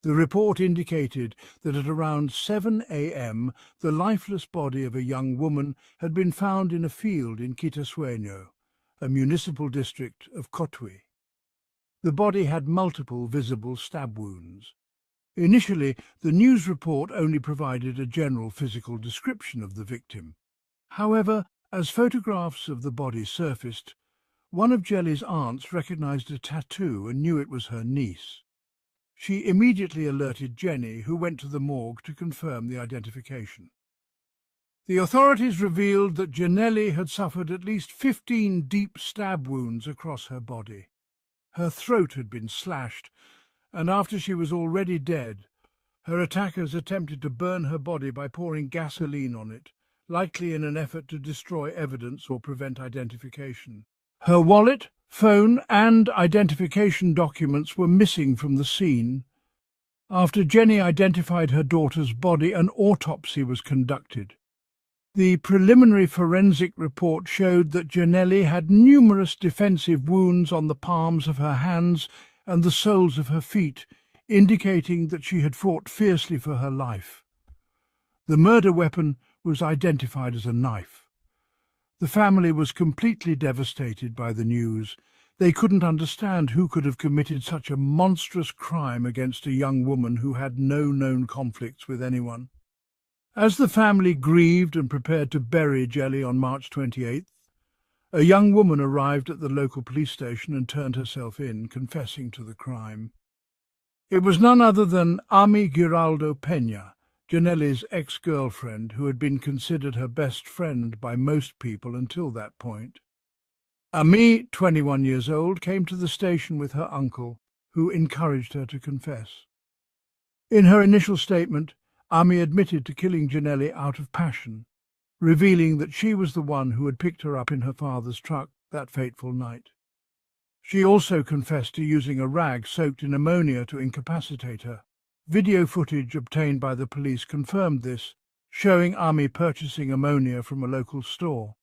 The report indicated that at around 7 a.m. the lifeless body of a young woman had been found in a field in Quitasueño, a municipal district of Cotuí. The body had multiple visible stab wounds. Initially, the news report only provided a general physical description of the victim. However, as photographs of the body surfaced, one of Jelly's aunts recognized a tattoo and knew it was her niece. She immediately alerted Jenny, who went to the morgue to confirm the identification. The authorities revealed that Janelli had suffered at least 15 deep stab wounds across her body. Her throat had been slashed, and after she was already dead, her attackers attempted to burn her body by pouring gasoline on it, likely in an effort to destroy evidence or prevent identification. Her wallet, phone, and identification documents were missing from the scene. After Jenny identified her daughter's body, an autopsy was conducted. The preliminary forensic report showed that Janelli had numerous defensive wounds on the palms of her hands and the soles of her feet, indicating that she had fought fiercely for her life. The murder weapon was identified as a knife. The family was completely devastated by the news. They couldn't understand who could have committed such a monstrous crime against a young woman who had no known conflicts with anyone. As the family grieved and prepared to bury Jelly on March 28th, a young woman arrived at the local police station and turned herself in, confessing to the crime. It was none other than Ami Giraldo Peña, Janelli's ex-girlfriend, who had been considered her best friend by most people until that point. Ami, 21 years old, came to the station with her uncle, who encouraged her to confess. In her initial statement, Ami admitted to killing Janelli out of passion, revealing that she was the one who had picked her up in her father's truck that fateful night. She also confessed to using a rag soaked in ammonia to incapacitate her. Video footage obtained by the police confirmed this, showing Ami purchasing ammonia from a local store.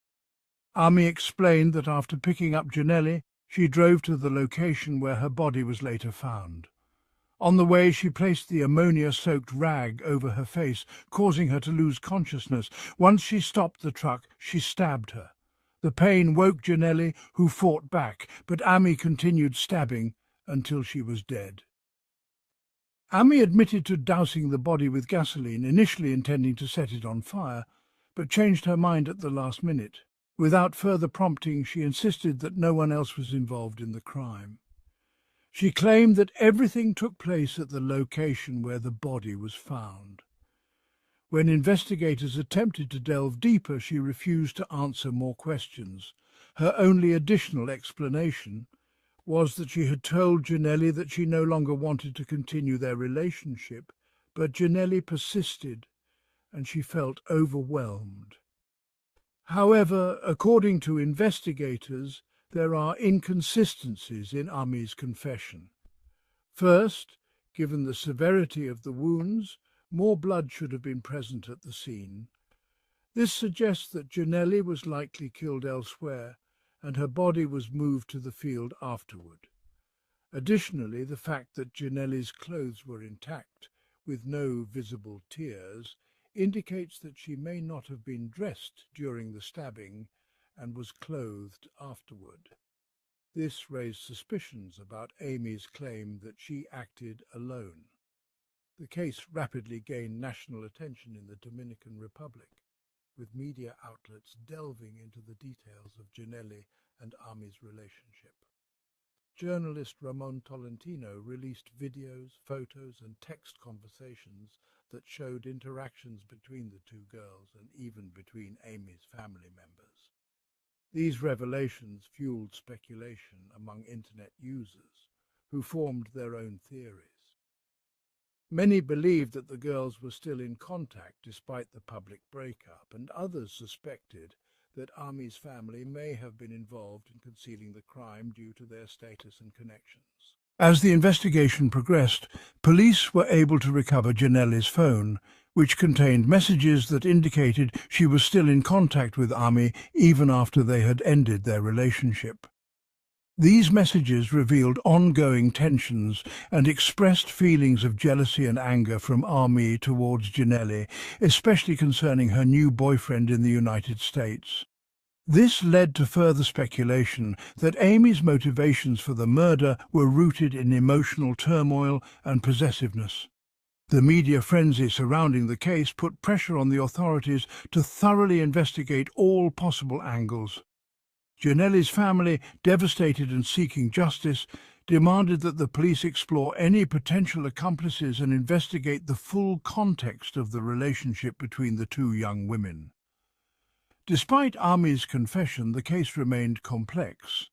Ami explained that after picking up Janelli, she drove to the location where her body was later found. On the way, she placed the ammonia-soaked rag over her face, causing her to lose consciousness. Once she stopped the truck, she stabbed her. The pain woke Janelli, who fought back, but Ami continued stabbing until she was dead. Ami admitted to dousing the body with gasoline, initially intending to set it on fire, but changed her mind at the last minute. Without further prompting, she insisted that no one else was involved in the crime. She claimed that everything took place at the location where the body was found. When investigators attempted to delve deeper, she refused to answer more questions. Her only additional explanation was that she had told Janelli that she no longer wanted to continue their relationship, but Janelli persisted, and she felt overwhelmed. However, according to investigators, there are inconsistencies in Ami's confession. First, given the severity of the wounds, more blood should have been present at the scene. This suggests that Janelli was likely killed elsewhere, and her body was moved to the field afterward. Additionally, the fact that Janelli's clothes were intact, with no visible tears, indicates that she may not have been dressed during the stabbing and was clothed afterward. This raised suspicions about Amy's claim that she acted alone. The case rapidly gained national attention in the Dominican Republic, with media outlets delving into the details of Janelli and Ami's relationship. Journalist Ramon Tolentino released videos, photos and text conversations that showed interactions between the two girls and even between Amy's family members. These revelations fueled speculation among internet users, who formed their own theories. Many believed that the girls were still in contact despite the public breakup, and others suspected that Ami's family may have been involved in concealing the crime due to their status and connections. As the investigation progressed, police were able to recover Janelli's phone, which contained messages that indicated she was still in contact with Ami even after they had ended their relationship. These messages revealed ongoing tensions and expressed feelings of jealousy and anger from Ami towards Janelli, especially concerning her new boyfriend in the United States. This led to further speculation that Amy's motivations for the murder were rooted in emotional turmoil and possessiveness. The media frenzy surrounding the case put pressure on the authorities to thoroughly investigate all possible angles. Janelli's family, devastated and seeking justice, demanded that the police explore any potential accomplices and investigate the full context of the relationship between the two young women. Despite Ami's confession, the case remained complex.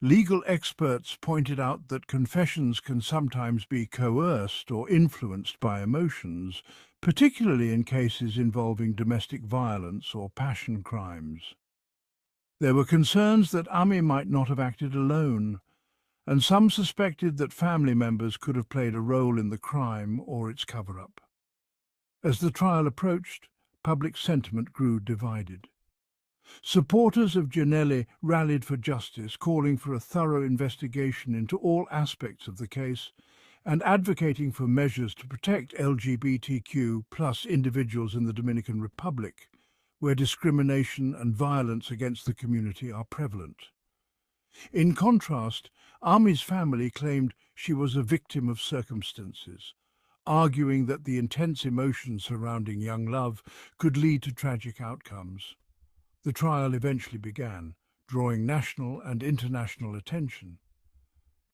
Legal experts pointed out that confessions can sometimes be coerced or influenced by emotions, particularly in cases involving domestic violence or passion crimes. There were concerns that Ami might not have acted alone, and some suspected that family members could have played a role in the crime or its cover-up. As the trial approached, public sentiment grew divided. Supporters of Janelli rallied for justice, calling for a thorough investigation into all aspects of the case and advocating for measures to protect LGBTQ+ individuals in the Dominican Republic, where discrimination and violence against the community are prevalent. In contrast, Ami's family claimed she was a victim of circumstances, arguing that the intense emotions surrounding young love could lead to tragic outcomes. The trial eventually began, drawing national and international attention.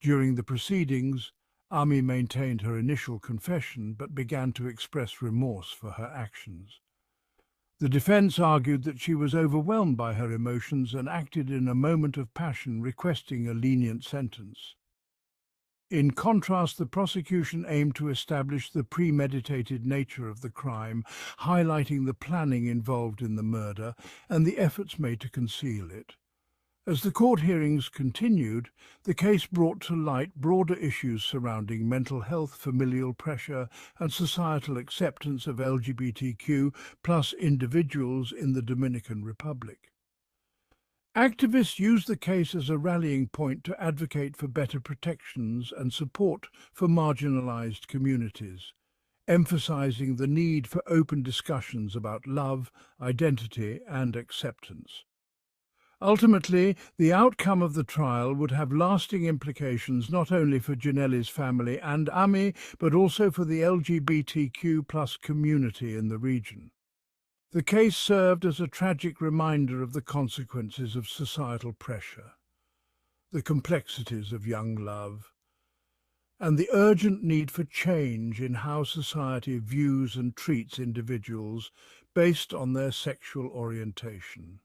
During the proceedings, Ami maintained her initial confession but began to express remorse for her actions. The defense argued that she was overwhelmed by her emotions and acted in a moment of passion, requesting a lenient sentence. In contrast, the prosecution aimed to establish the premeditated nature of the crime, highlighting the planning involved in the murder and the efforts made to conceal it. As the court hearings continued, the case brought to light broader issues surrounding mental health, familial pressure, and societal acceptance of LGBTQ+ individuals in the Dominican Republic. Activists used the case as a rallying point to advocate for better protections and support for marginalized communities, emphasizing the need for open discussions about love, identity, and acceptance. Ultimately, the outcome of the trial would have lasting implications not only for Ginelli's family and Ami, but also for the LGBTQ+ community in the region. The case served as a tragic reminder of the consequences of societal pressure, the complexities of young love, and the urgent need for change in how society views and treats individuals based on their sexual orientation.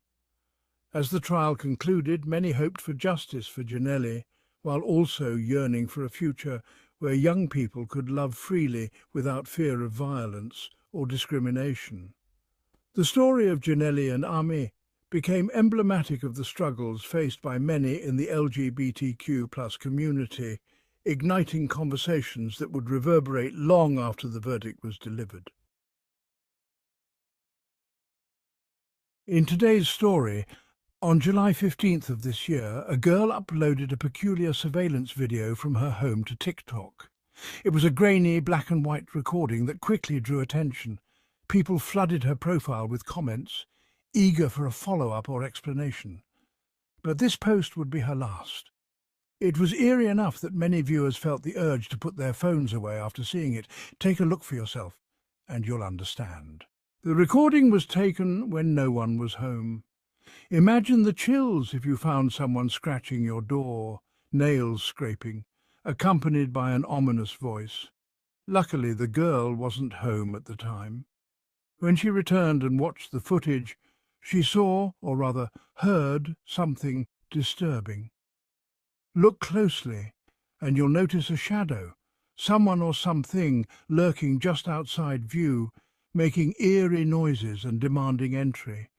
As the trial concluded, many hoped for justice for Ginelli, while also yearning for a future where young people could love freely without fear of violence or discrimination. The story of Ginelli and Ami became emblematic of the struggles faced by many in the LGBTQ+ community, igniting conversations that would reverberate long after the verdict was delivered. In today's story, on July 15th of this year, a girl uploaded a peculiar surveillance video from her home to TikTok. It was a grainy black and white recording that quickly drew attention. People flooded her profile with comments, eager for a follow-up or explanation. But this post would be her last. It was eerie enough that many viewers felt the urge to put their phones away after seeing it. Take a look for yourself, and you'll understand. The recording was taken when no one was home. Imagine the chills if you found someone scratching your door, nails scraping, accompanied by an ominous voice. Luckily, the girl wasn't home at the time. When she returned and watched the footage, she saw, or rather heard, something disturbing. Look closely, and you'll notice a shadow, someone or something lurking just outside view, making eerie noises and demanding entry.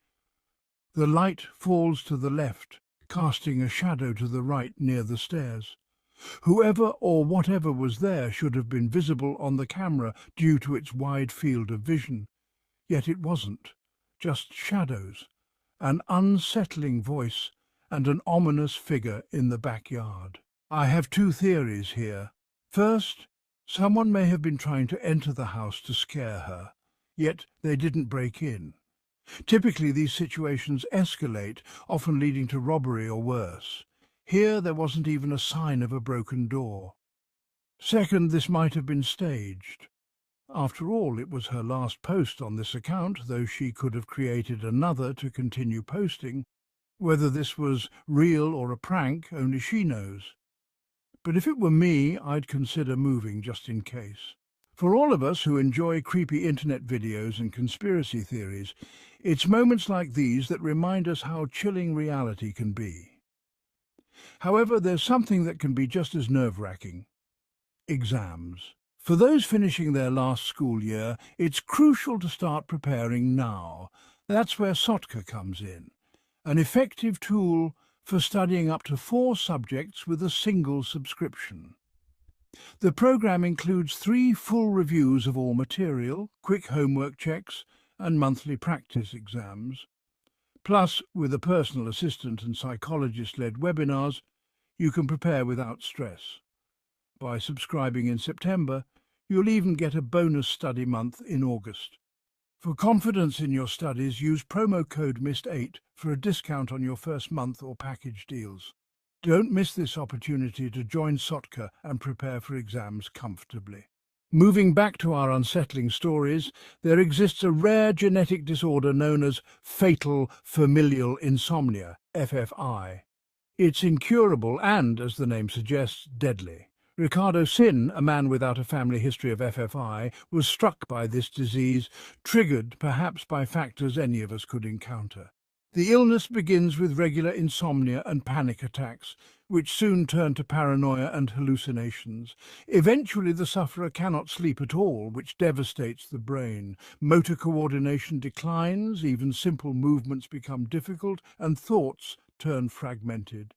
The light falls to the left, casting a shadow to the right near the stairs. Whoever or whatever was there should have been visible on the camera due to its wide field of vision. Yet it wasn't, just shadows, an unsettling voice, and an ominous figure in the backyard. I have two theories here. First, someone may have been trying to enter the house to scare her, yet they didn't break in. Typically, these situations escalate, often leading to robbery or worse. Here, there wasn't even a sign of a broken door. Second, this might have been staged. After all, it was her last post on this account, though she could have created another to continue posting. Whether this was real or a prank, only she knows. But if it were me, I'd consider moving just in case. For all of us who enjoy creepy internet videos and conspiracy theories, it's moments like these that remind us how chilling reality can be. However, there's something that can be just as nerve-wracking: exams. For those finishing their last school year, it's crucial to start preparing now. That's where Sotka comes in, an effective tool for studying up to 4 subjects with a single subscription. The program includes 3 full reviews of all material, quick homework checks, and monthly practice exams. Plus, with a personal assistant and psychologist-led webinars, you can prepare without stress. By subscribing in September, you'll even get a bonus study month in August. For confidence in your studies, use promo code MIST8 for a discount on your first month or package deals. Don't miss this opportunity to join Sotka and prepare for exams comfortably. Moving back to our unsettling stories, there exists a rare genetic disorder known as fatal familial insomnia, FFI. It's incurable and, as the name suggests, deadly. Ricardo Sin, a man without a family history of FFI, was struck by this disease, triggered perhaps by factors any of us could encounter. The illness begins with regular insomnia and panic attacks, which soon turn to paranoia and hallucinations. Eventually, the sufferer cannot sleep at all, which devastates the brain. Motor coordination declines, even simple movements become difficult, and thoughts turn fragmented.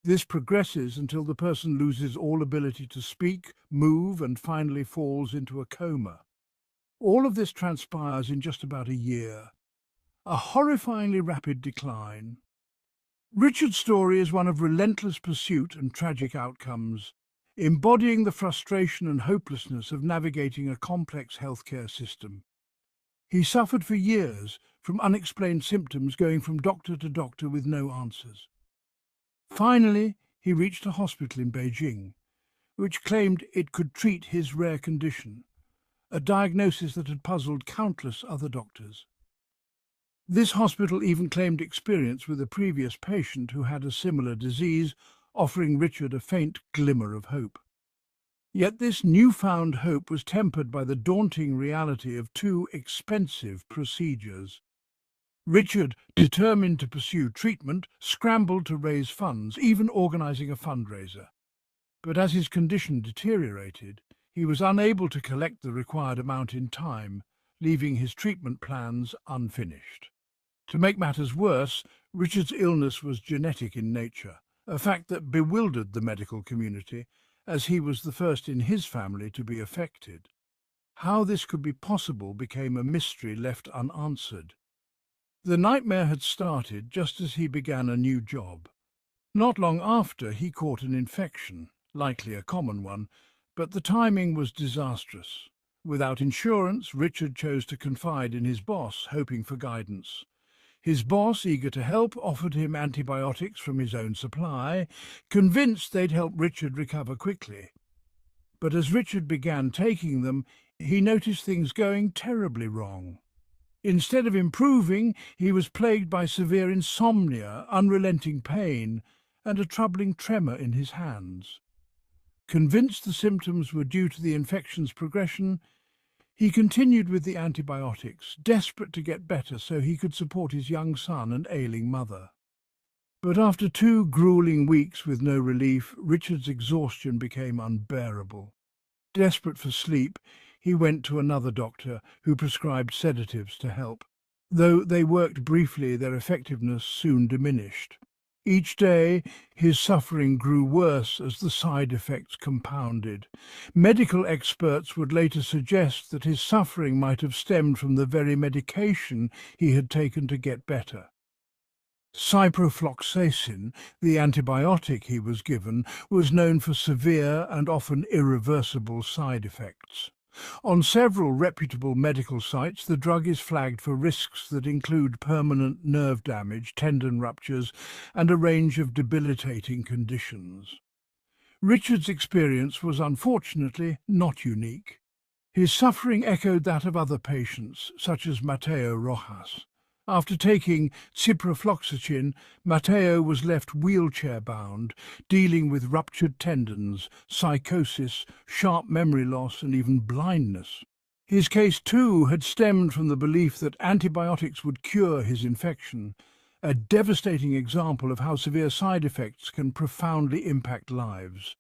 This progresses until the person loses all ability to speak, move, and finally falls into a coma. All of this transpires in just about a year. A horrifyingly rapid decline. Richard's story is one of relentless pursuit and tragic outcomes, embodying the frustration and hopelessness of navigating a complex healthcare system. He suffered for years, from unexplained symptoms going from doctor to doctor with no answers. Finally, he reached a hospital in Beijing, which claimed it could treat his rare condition, a diagnosis that had puzzled countless other doctors. This hospital even claimed experience with a previous patient who had a similar disease, offering Richard a faint glimmer of hope. Yet this newfound hope was tempered by the daunting reality of two expensive procedures. Richard, determined to pursue treatment, scrambled to raise funds, even organising a fundraiser. But as his condition deteriorated, he was unable to collect the required amount in time, leaving his treatment plans unfinished. To make matters worse, Richard's illness was genetic in nature, a fact that bewildered the medical community, as he was the first in his family to be affected. How this could be possible became a mystery left unanswered. The nightmare had started just as he began a new job. Not long after, he caught an infection, likely a common one, but the timing was disastrous. Without insurance, Richard chose to confide in his boss, hoping for guidance. His boss, eager to help, offered him antibiotics from his own supply, convinced they'd help Richard recover quickly. But as Richard began taking them, he noticed things going terribly wrong. Instead of improving, he was plagued by severe insomnia, unrelenting pain, and a troubling tremor in his hands. Convinced the symptoms were due to the infection's progression, he continued with the antibiotics, desperate to get better so he could support his young son and ailing mother. But after 2 grueling weeks with no relief, Richard's exhaustion became unbearable. Desperate for sleep, he went to another doctor who prescribed sedatives to help. Though they worked briefly, their effectiveness soon diminished. Each day, his suffering grew worse as the side effects compounded. Medical experts would later suggest that his suffering might have stemmed from the very medication he had taken to get better. Ciprofloxacin, the antibiotic he was given, was known for severe and often irreversible side effects. On several reputable medical sites, the drug is flagged for risks that include permanent nerve damage, tendon ruptures, and a range of debilitating conditions. Richard's experience was unfortunately not unique. His suffering echoed that of other patients, such as Mateo Rojas. After taking ciprofloxacin, Mateo was left wheelchair-bound, dealing with ruptured tendons, psychosis, sharp memory loss, and even blindness. His case, too, had stemmed from the belief that antibiotics would cure his infection, a devastating example of how severe side effects can profoundly impact lives.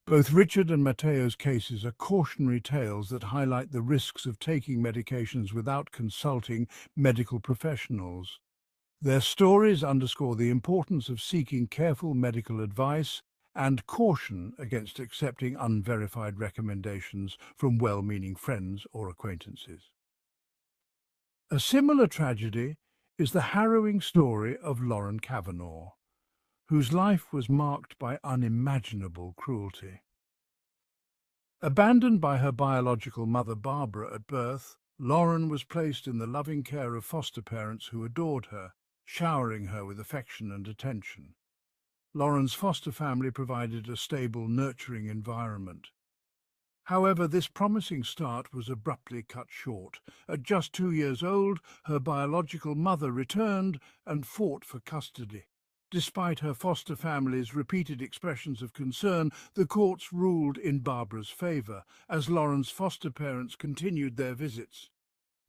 Both Richard and Mateo's cases are cautionary tales that highlight the risks of taking medications without consulting medical professionals. Their stories underscore the importance of seeking careful medical advice and caution against accepting unverified recommendations from well-meaning friends or acquaintances. A similar tragedy is the harrowing story of Lauren Kavanagh, whose life was marked by unimaginable cruelty. Abandoned by her biological mother Barbara at birth, Lauren was placed in the loving care of foster parents who adored her, showering her with affection and attention. Lauren's foster family provided a stable, nurturing environment. However, this promising start was abruptly cut short. At just 2 years old, her biological mother returned and fought for custody. Despite her foster family's repeated expressions of concern, the courts ruled in Barbara's favour, as Lauren's foster parents continued their visits.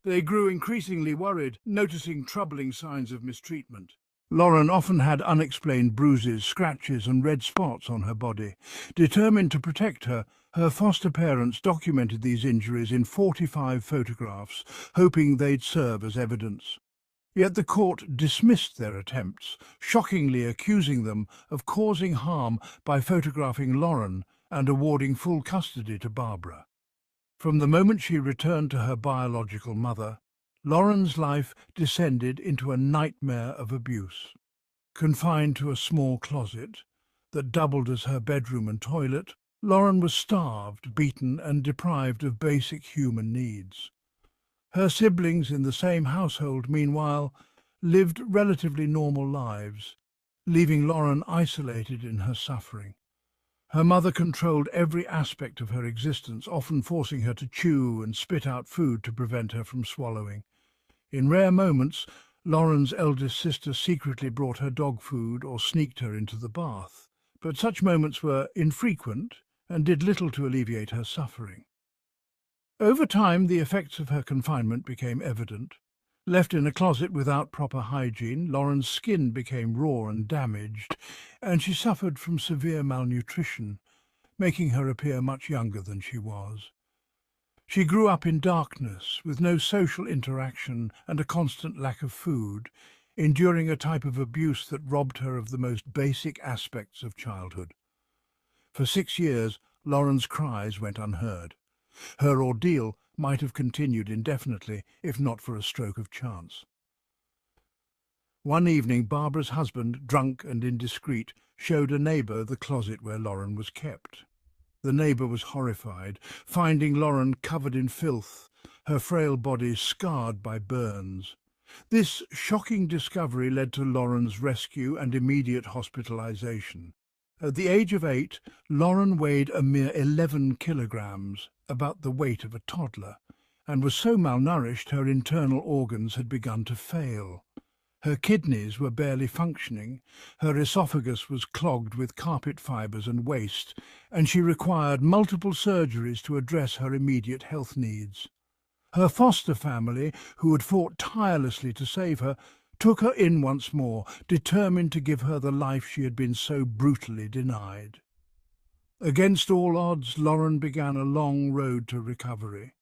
They grew increasingly worried, noticing troubling signs of mistreatment. Lauren often had unexplained bruises, scratches and red spots on her body. Determined to protect her, her foster parents documented these injuries in 45 photographs, hoping they'd serve as evidence. Yet the court dismissed their attempts, shockingly accusing them of causing harm by photographing Lauren and awarding full custody to Barbara. From the moment she returned to her biological mother, Lauren's life descended into a nightmare of abuse. Confined to a small closet that doubled as her bedroom and toilet, Lauren was starved, beaten, and deprived of basic human needs. Her siblings in the same household, meanwhile, lived relatively normal lives, leaving Lauren isolated in her suffering. Her mother controlled every aspect of her existence, often forcing her to chew and spit out food to prevent her from swallowing. In rare moments, Lauren's eldest sister secretly brought her dog food or sneaked her into the bath, but such moments were infrequent and did little to alleviate her suffering. Over time, the effects of her confinement became evident. Left in a closet without proper hygiene, Lauren's skin became raw and damaged, and she suffered from severe malnutrition, making her appear much younger than she was. She grew up in darkness, with no social interaction and a constant lack of food, enduring a type of abuse that robbed her of the most basic aspects of childhood. For 6 years, Lauren's cries went unheard. Her ordeal might have continued indefinitely, if not for a stroke of chance. One evening, Barbara's husband, drunk and indiscreet, showed a neighbour the closet where Lauren was kept. The neighbour was horrified, finding Lauren covered in filth, her frail body scarred by burns. This shocking discovery led to Lauren's rescue and immediate hospitalisation. At the age of 8, Lauren weighed a mere 11 kilograms, about the weight of a toddler, and was so malnourished her internal organs had begun to fail. Her kidneys were barely functioning, her esophagus was clogged with carpet fibres and waste, and she required multiple surgeries to address her immediate health needs. Her foster family, who had fought tirelessly to save her, took her in once more, determined to give her the life she had been so brutally denied. Against all odds, Lauren began a long road to recovery.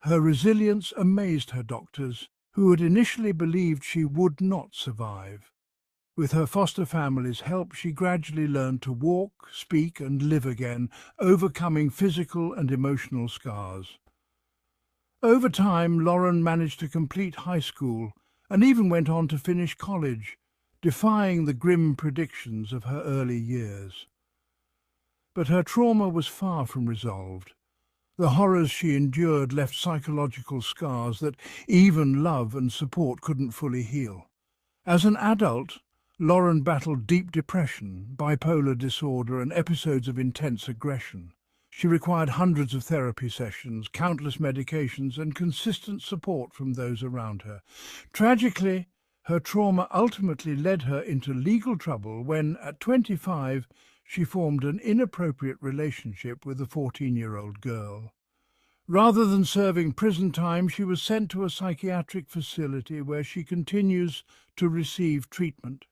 Her resilience amazed her doctors, who had initially believed she would not survive. With her foster family's help, she gradually learned to walk, speak and live again, overcoming physical and emotional scars. Over time, Lauren managed to complete high school and even went on to finish college, defying the grim predictions of her early years. But her trauma was far from resolved. The horrors she endured left psychological scars that even love and support couldn't fully heal. As an adult, Lauren battled deep depression, bipolar disorder, and episodes of intense aggression. She required hundreds of therapy sessions, countless medications, and consistent support from those around her. Tragically, her trauma ultimately led her into legal trouble when, at 25, she formed an inappropriate relationship with a 14-year-old girl. Rather than serving prison time, she was sent to a psychiatric facility where she continues to receive treatment.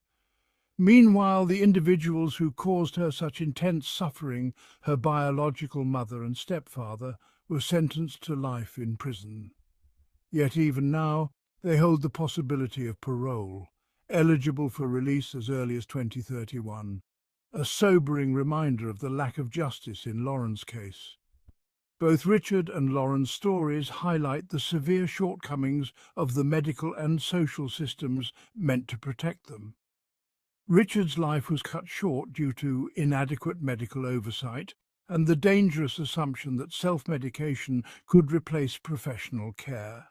Meanwhile, the individuals who caused her such intense suffering, her biological mother and stepfather, were sentenced to life in prison. Yet even now, they hold the possibility of parole, eligible for release as early as 2031. A sobering reminder of the lack of justice in Lauren's case. Both Richard and Lauren's stories highlight the severe shortcomings of the medical and social systems meant to protect them. Richard's life was cut short due to inadequate medical oversight and the dangerous assumption that self-medication could replace professional care.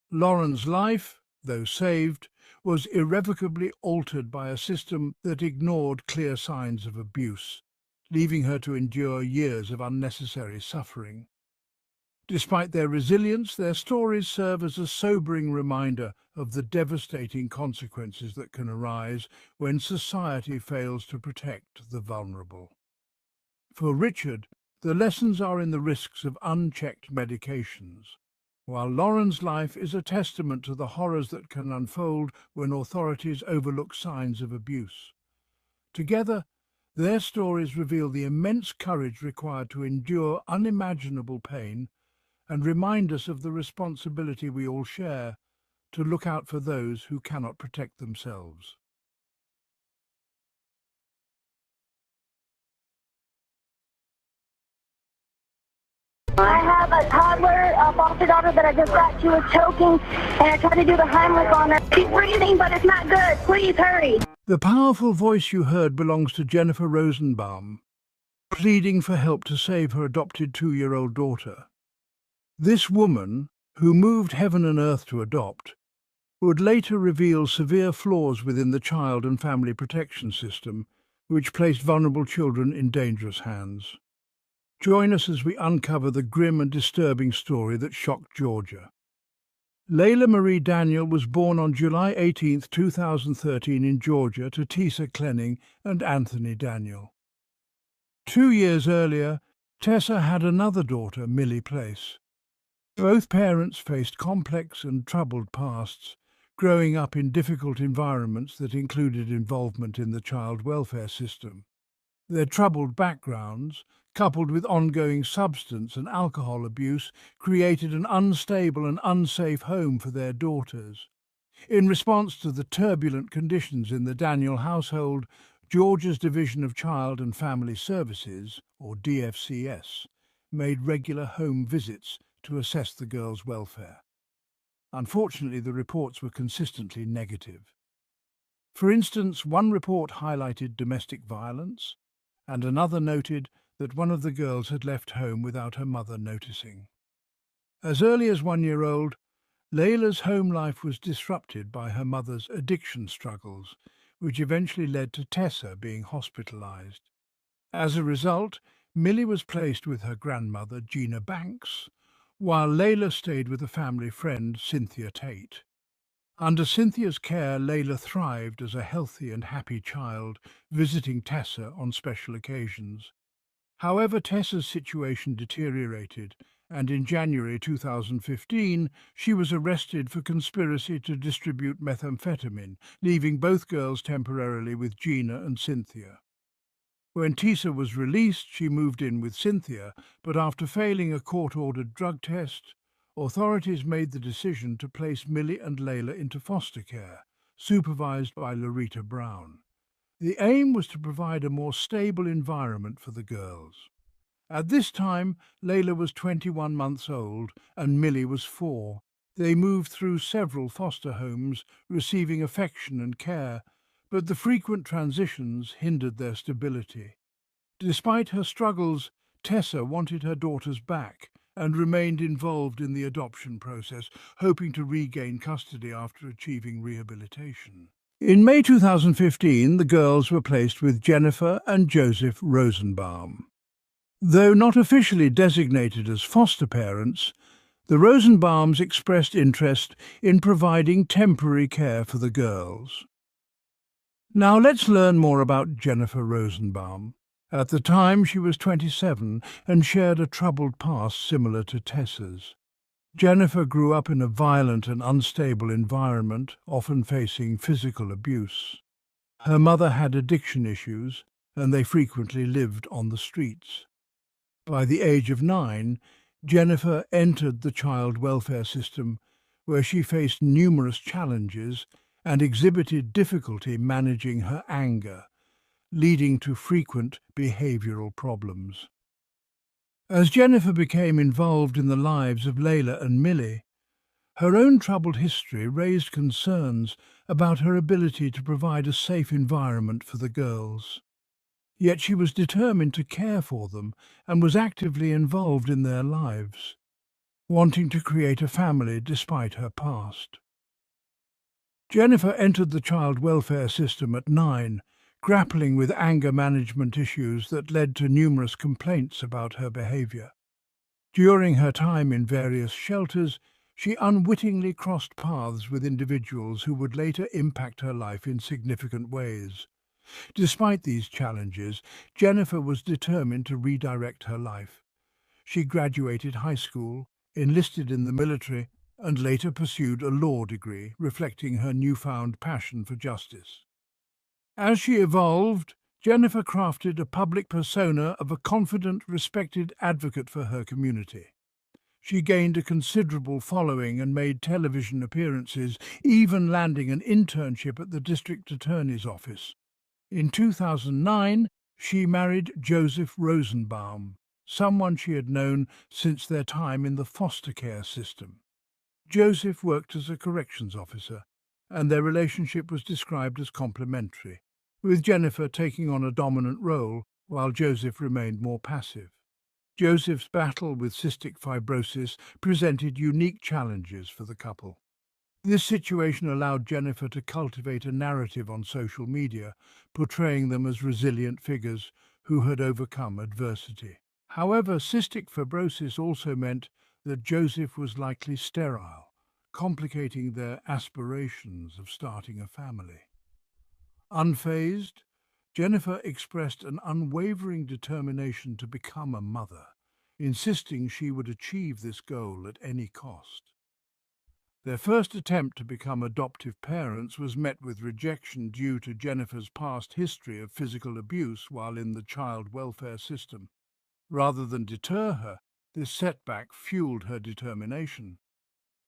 Lauren's life, though saved, was irrevocably altered by a system that ignored clear signs of abuse, leaving her to endure years of unnecessary suffering. Despite their resilience, their stories serve as a sobering reminder of the devastating consequences that can arise when society fails to protect the vulnerable. For Richard, the lessons are in the risks of unchecked medications, while Lauren's life is a testament to the horrors that can unfold when authorities overlook signs of abuse. Together, their stories reveal the immense courage required to endure unimaginable pain and remind us of the responsibility we all share to look out for those who cannot protect themselves. I have a toddler, a foster daughter that I just got. She was choking, and I tried to do the Heimlich on her. She's breathing, but it's not good. Please hurry. The powerful voice you heard belongs to Jennifer Rosenbaum, pleading for help to save her adopted 2-year-old daughter. This woman, who moved heaven and earth to adopt, would later reveal severe flaws within the child and family protection system, which placed vulnerable children in dangerous hands. Join us as we uncover the grim and disturbing story that shocked Georgia. Layla Marie Daniel was born on July 18, 2013 in Georgia to Tessa Clenning and Anthony Daniel. 2 years earlier, Tessa had another daughter, Millie Place. Both parents faced complex and troubled pasts, growing up in difficult environments that included involvement in the child welfare system. Their troubled backgrounds, coupled with ongoing substance and alcohol abuse, created an unstable and unsafe home for their daughters. In response to the turbulent conditions in the Daniel household, Georgia's Division of Child and Family Services, or DFCS, made regular home visits to assess the girls' welfare. Unfortunately, the reports were consistently negative. For instance, one report highlighted domestic violence, and another noted that one of the girls had left home without her mother noticing. As early as 1 year old, Layla's home life was disrupted by her mother's addiction struggles, which eventually led to Tessa being hospitalized. As a result, Millie was placed with her grandmother, Gina Banks, while Layla stayed with a family friend, Cynthia Tate. Under Cynthia's care, Layla thrived as a healthy and happy child, visiting Tessa on special occasions. However, Tessa's situation deteriorated, and in January 2015, she was arrested for conspiracy to distribute methamphetamine, leaving both girls temporarily with Gina and Cynthia. When Tessa was released, she moved in with Cynthia, but after failing a court-ordered drug test, authorities made the decision to place Millie and Layla into foster care, supervised by Loretta Brown. The aim was to provide a more stable environment for the girls. At this time, Layla was 21 months old and Millie was 4. They moved through several foster homes, receiving affection and care, but the frequent transitions hindered their stability. Despite her struggles, Tessa wanted her daughters back and remained involved in the adoption process, hoping to regain custody after achieving rehabilitation. In May 2015, the girls were placed with Jennifer and Joseph Rosenbaum. Though not officially designated as foster parents, the Rosenbaums expressed interest in providing temporary care for the girls. Now let's learn more about Jennifer Rosenbaum. At the time, she was 27 and shared a troubled past similar to Tessa's. Jennifer grew up in a violent and unstable environment, often facing physical abuse. Her mother had addiction issues, and they frequently lived on the streets. By the age of 9, Jennifer entered the child welfare system, where she faced numerous challenges and exhibited difficulty managing her anger, leading to frequent behavioral problems. As Jennifer became involved in the lives of Layla and Millie, her own troubled history raised concerns about her ability to provide a safe environment for the girls. Yet she was determined to care for them and was actively involved in their lives, wanting to create a family despite her past. Jennifer entered the child welfare system at 9, grappling with anger management issues that led to numerous complaints about her behavior. During her time in various shelters, she unwittingly crossed paths with individuals who would later impact her life in significant ways. Despite these challenges, Jennifer was determined to redirect her life. She graduated high school, enlisted in the military, and later pursued a law degree, reflecting her newfound passion for justice. As she evolved, Jennifer crafted a public persona of a confident, respected advocate for her community. She gained a considerable following and made television appearances, even landing an internship at the district attorney's office. In 2009, she married Joseph Rosenbaum, someone she had known since their time in the foster care system. Joseph worked as a corrections officer, and their relationship was described as complementary, with Jennifer taking on a dominant role while Joseph remained more passive. Joseph's battle with cystic fibrosis presented unique challenges for the couple. This situation allowed Jennifer to cultivate a narrative on social media, portraying them as resilient figures who had overcome adversity. However, cystic fibrosis also meant that Joseph was likely sterile, complicating their aspirations of starting a family. Unfazed, Jennifer expressed an unwavering determination to become a mother, insisting she would achieve this goal at any cost. Their first attempt to become adoptive parents was met with rejection due to Jennifer's past history of physical abuse while in the child welfare system. Rather than deter her, this setback fueled her determination.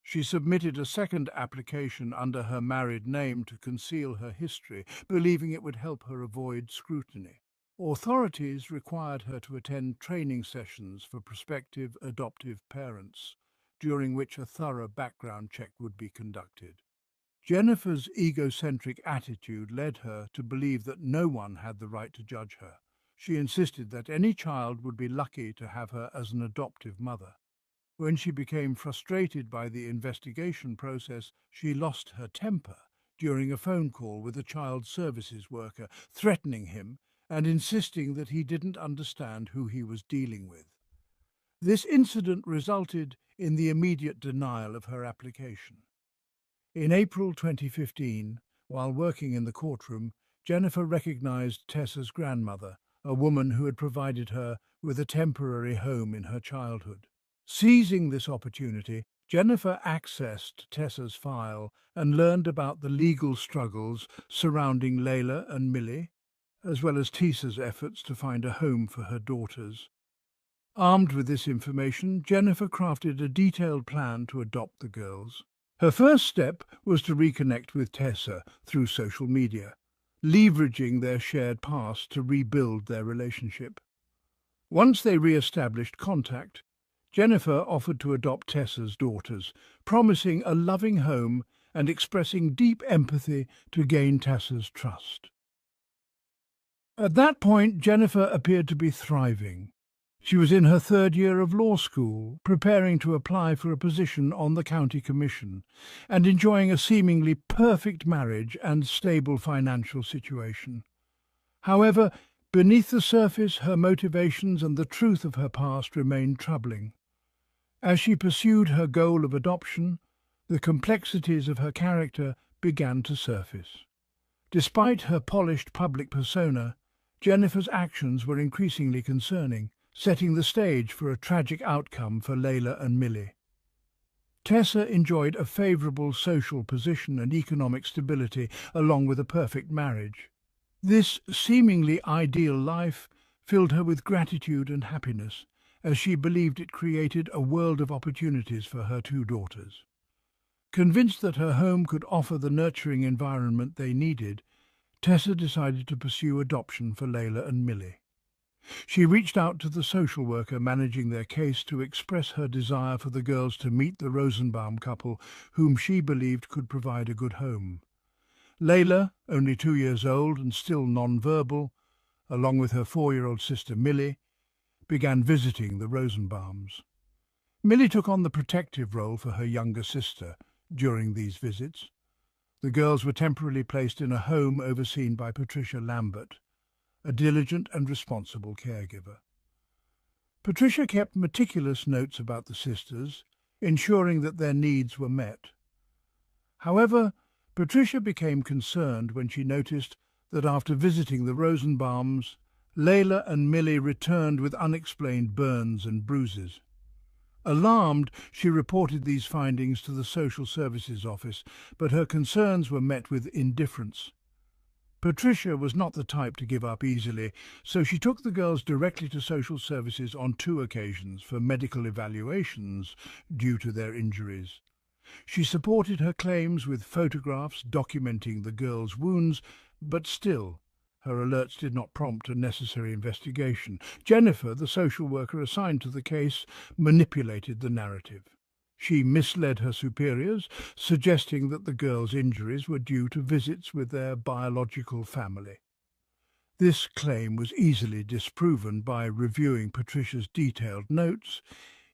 She submitted a second application under her married name to conceal her history, believing it would help her avoid scrutiny. Authorities required her to attend training sessions for prospective adoptive parents, during which a thorough background check would be conducted. Jennifer's egocentric attitude led her to believe that no one had the right to judge her. She insisted that any child would be lucky to have her as an adoptive mother. When she became frustrated by the investigation process, she lost her temper during a phone call with a child services worker, threatening him and insisting that he didn't understand who he was dealing with. This incident resulted in the immediate denial of her application. In April 2015, while working in the courtroom, Jennifer recognized Tessa's grandmother, a woman who had provided her with a temporary home in her childhood. Seizing this opportunity, Jennifer accessed Tessa's file and learned about the legal struggles surrounding Layla and Millie, as well as Tessa's efforts to find a home for her daughters. Armed with this information, Jennifer crafted a detailed plan to adopt the girls. Her first step was to reconnect with Tessa through social media, leveraging their shared past to rebuild their relationship. Once they re-established contact, Jennifer offered to adopt Tessa's daughters, promising a loving home and expressing deep empathy to gain Tessa's trust. At that point, Jennifer appeared to be thriving. She was in her third year of law school, preparing to apply for a position on the county commission, and enjoying a seemingly perfect marriage and stable financial situation. However, beneath the surface, her motivations and the truth of her past remained troubling. As she pursued her goal of adoption, the complexities of her character began to surface. Despite her polished public persona, Jennifer's actions were increasingly concerning, setting the stage for a tragic outcome for Layla and Millie. Tessa enjoyed a favourable social position and economic stability, along with a perfect marriage. This seemingly ideal life filled her with gratitude and happiness, as she believed it created a world of opportunities for her two daughters. Convinced that her home could offer the nurturing environment they needed, Tessa decided to pursue adoption for Layla and Millie. She reached out to the social worker managing their case to express her desire for the girls to meet the Rosenbaum couple, whom she believed could provide a good home. Layla, only 2 years old and still non-verbal, along with her 4-year-old sister Millie, began visiting the Rosenbaums. Millie took on the protective role for her younger sister during these visits. The girls were temporarily placed in a home overseen by Patricia Lambert, a diligent and responsible caregiver. Patricia kept meticulous notes about the sisters, ensuring that their needs were met. However, Patricia became concerned when she noticed that after visiting the Rosenbaums, Layla and Millie returned with unexplained burns and bruises. Alarmed, she reported these findings to the social services office, but her concerns were met with indifference. Patricia was not the type to give up easily, so she took the girls directly to social services on 2 occasions for medical evaluations due to their injuries. She supported her claims with photographs documenting the girls' wounds, but still, her alerts did not prompt a necessary investigation. Jennifer, the social worker assigned to the case, manipulated the narrative. She misled her superiors, suggesting that the girls' injuries were due to visits with their biological family. This claim was easily disproven by reviewing Patricia's detailed notes,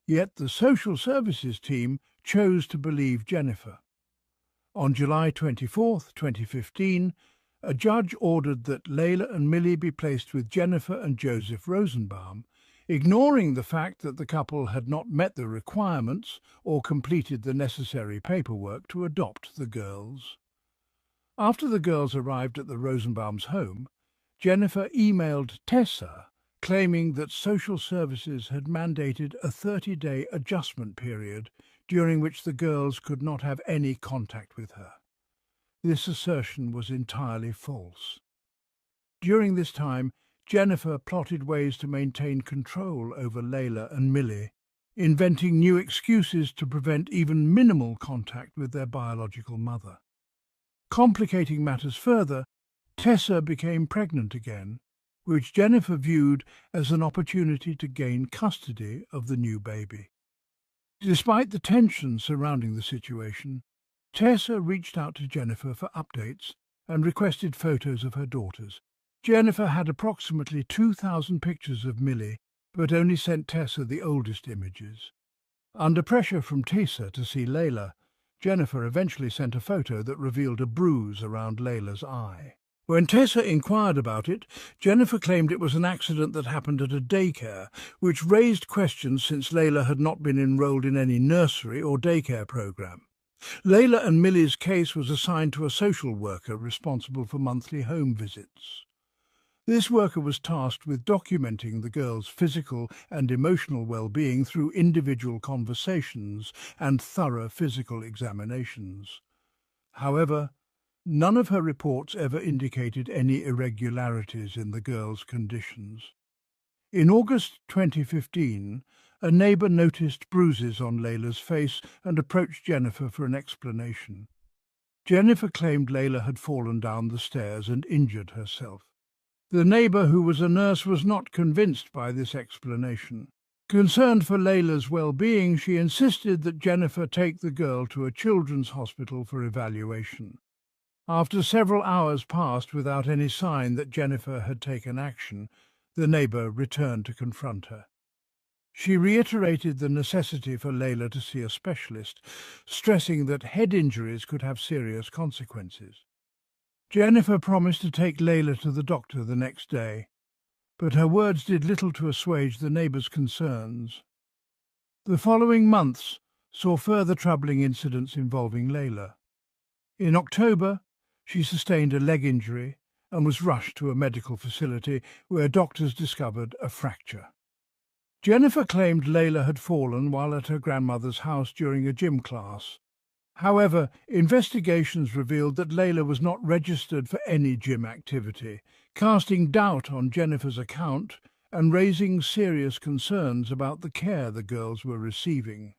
yet the social services team chose to believe Jennifer. On July 24, 2015, a judge ordered that Layla and Millie be placed with Jennifer and Joseph Rosenbaum, ignoring the fact that the couple had not met the requirements or completed the necessary paperwork to adopt the girls. After the girls arrived at the Rosenbaums' home, Jennifer emailed Tessa claiming that social services had mandated a 30-day adjustment period during which the girls could not have any contact with her. This assertion was entirely false. During this time, Jennifer plotted ways to maintain control over Layla and Millie, inventing new excuses to prevent even minimal contact with their biological mother. Complicating matters further, Tessa became pregnant again, which Jennifer viewed as an opportunity to gain custody of the new baby. Despite the tension surrounding the situation, Tessa reached out to Jennifer for updates and requested photos of her daughters. Jennifer had approximately 2,000 pictures of Millie, but only sent Tessa the oldest images. Under pressure from Tessa to see Layla, Jennifer eventually sent a photo that revealed a bruise around Layla's eye. When Tessa inquired about it, Jennifer claimed it was an accident that happened at a daycare, which raised questions since Layla had not been enrolled in any nursery or daycare program. Layla and Millie's case was assigned to a social worker responsible for monthly home visits. This worker was tasked with documenting the girls' physical and emotional well-being through individual conversations and thorough physical examinations. However, none of her reports ever indicated any irregularities in the girls' conditions. In August 2015, a neighbour noticed bruises on Layla's face and approached Jennifer for an explanation. Jennifer claimed Layla had fallen down the stairs and injured herself. The neighbour, who was a nurse, was not convinced by this explanation. Concerned for Layla's well-being, she insisted that Jennifer take the girl to a children's hospital for evaluation. After several hours passed without any sign that Jennifer had taken action, the neighbour returned to confront her. She reiterated the necessity for Layla to see a specialist, stressing that head injuries could have serious consequences. Jennifer promised to take Layla to the doctor the next day, but her words did little to assuage the neighbour's concerns. The following months saw further troubling incidents involving Layla. In October, she sustained a leg injury and was rushed to a medical facility where doctors discovered a fracture. Jennifer claimed Layla had fallen while at her grandmother's house during a gym class. However, investigations revealed that Layla was not registered for any gym activity, casting doubt on Jennifer's account and raising serious concerns about the care the girls were receiving.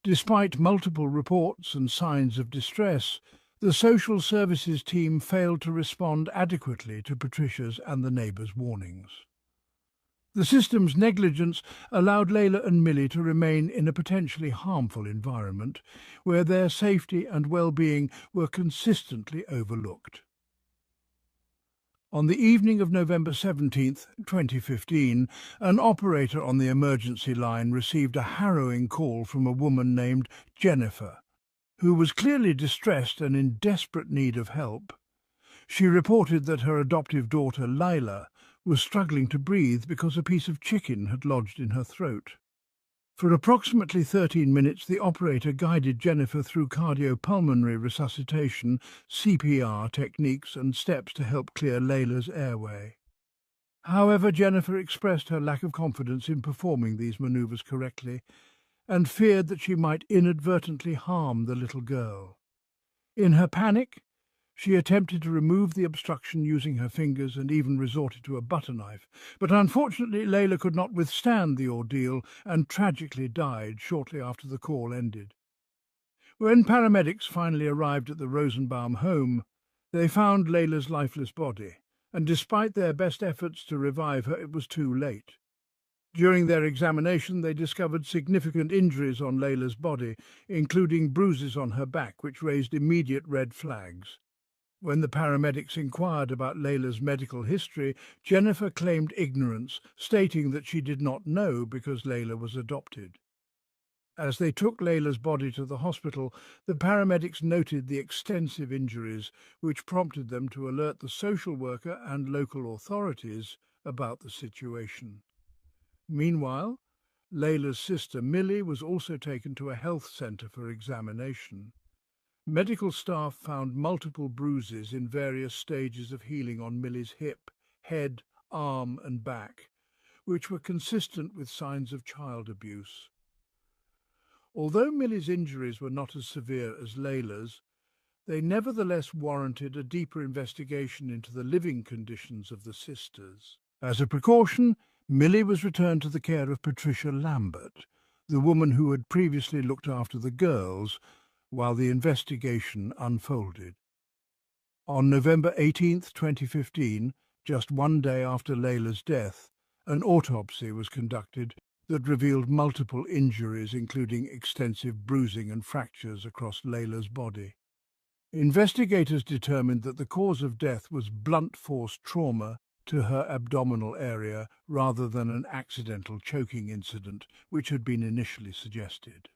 Despite multiple reports and signs of distress, the social services team failed to respond adequately to Patricia's and the neighbours' warnings. The system's negligence allowed Layla and Millie to remain in a potentially harmful environment, where their safety and well-being were consistently overlooked. On the evening of November 17, 2015, an operator on the emergency line received a harrowing call from a woman named Jennifer, who was clearly distressed and in desperate need of help. She reported that her adoptive daughter, Layla, was struggling to breathe because a piece of chicken had lodged in her throat. For approximately 13 minutes, the operator guided Jennifer through cardiopulmonary resuscitation, CPR techniques and steps to help clear Layla's airway. However, Jennifer expressed her lack of confidence in performing these maneuvers correctly and feared that she might inadvertently harm the little girl. In her panic, she attempted to remove the obstruction using her fingers and even resorted to a butter knife, but unfortunately Layla could not withstand the ordeal and tragically died shortly after the call ended. When paramedics finally arrived at the Rosenbaum home, they found Layla's lifeless body, and despite their best efforts to revive her, it was too late. During their examination, they discovered significant injuries on Layla's body, including bruises on her back, which raised immediate red flags. When the paramedics inquired about Layla's medical history, Jennifer claimed ignorance, stating that she did not know because Layla was adopted. As they took Layla's body to the hospital, the paramedics noted the extensive injuries, which prompted them to alert the social worker and local authorities about the situation. Meanwhile, Layla's sister Millie was also taken to a health centre for examination. Medical staff found multiple bruises in various stages of healing on Millie's hip, head, arm and back, which were consistent with signs of child abuse. Although Millie's injuries were not as severe as Layla's, they nevertheless warranted a deeper investigation into the living conditions of the sisters. As a precaution, Millie was returned to the care of Patricia Lambert, the woman who had previously looked after the girls while the investigation unfolded. On November 18, 2015, just one day after Layla's death, an autopsy was conducted that revealed multiple injuries, including extensive bruising and fractures across Layla's body. Investigators determined that the cause of death was blunt force trauma to her abdominal area rather than an accidental choking incident, which had been initially suggested.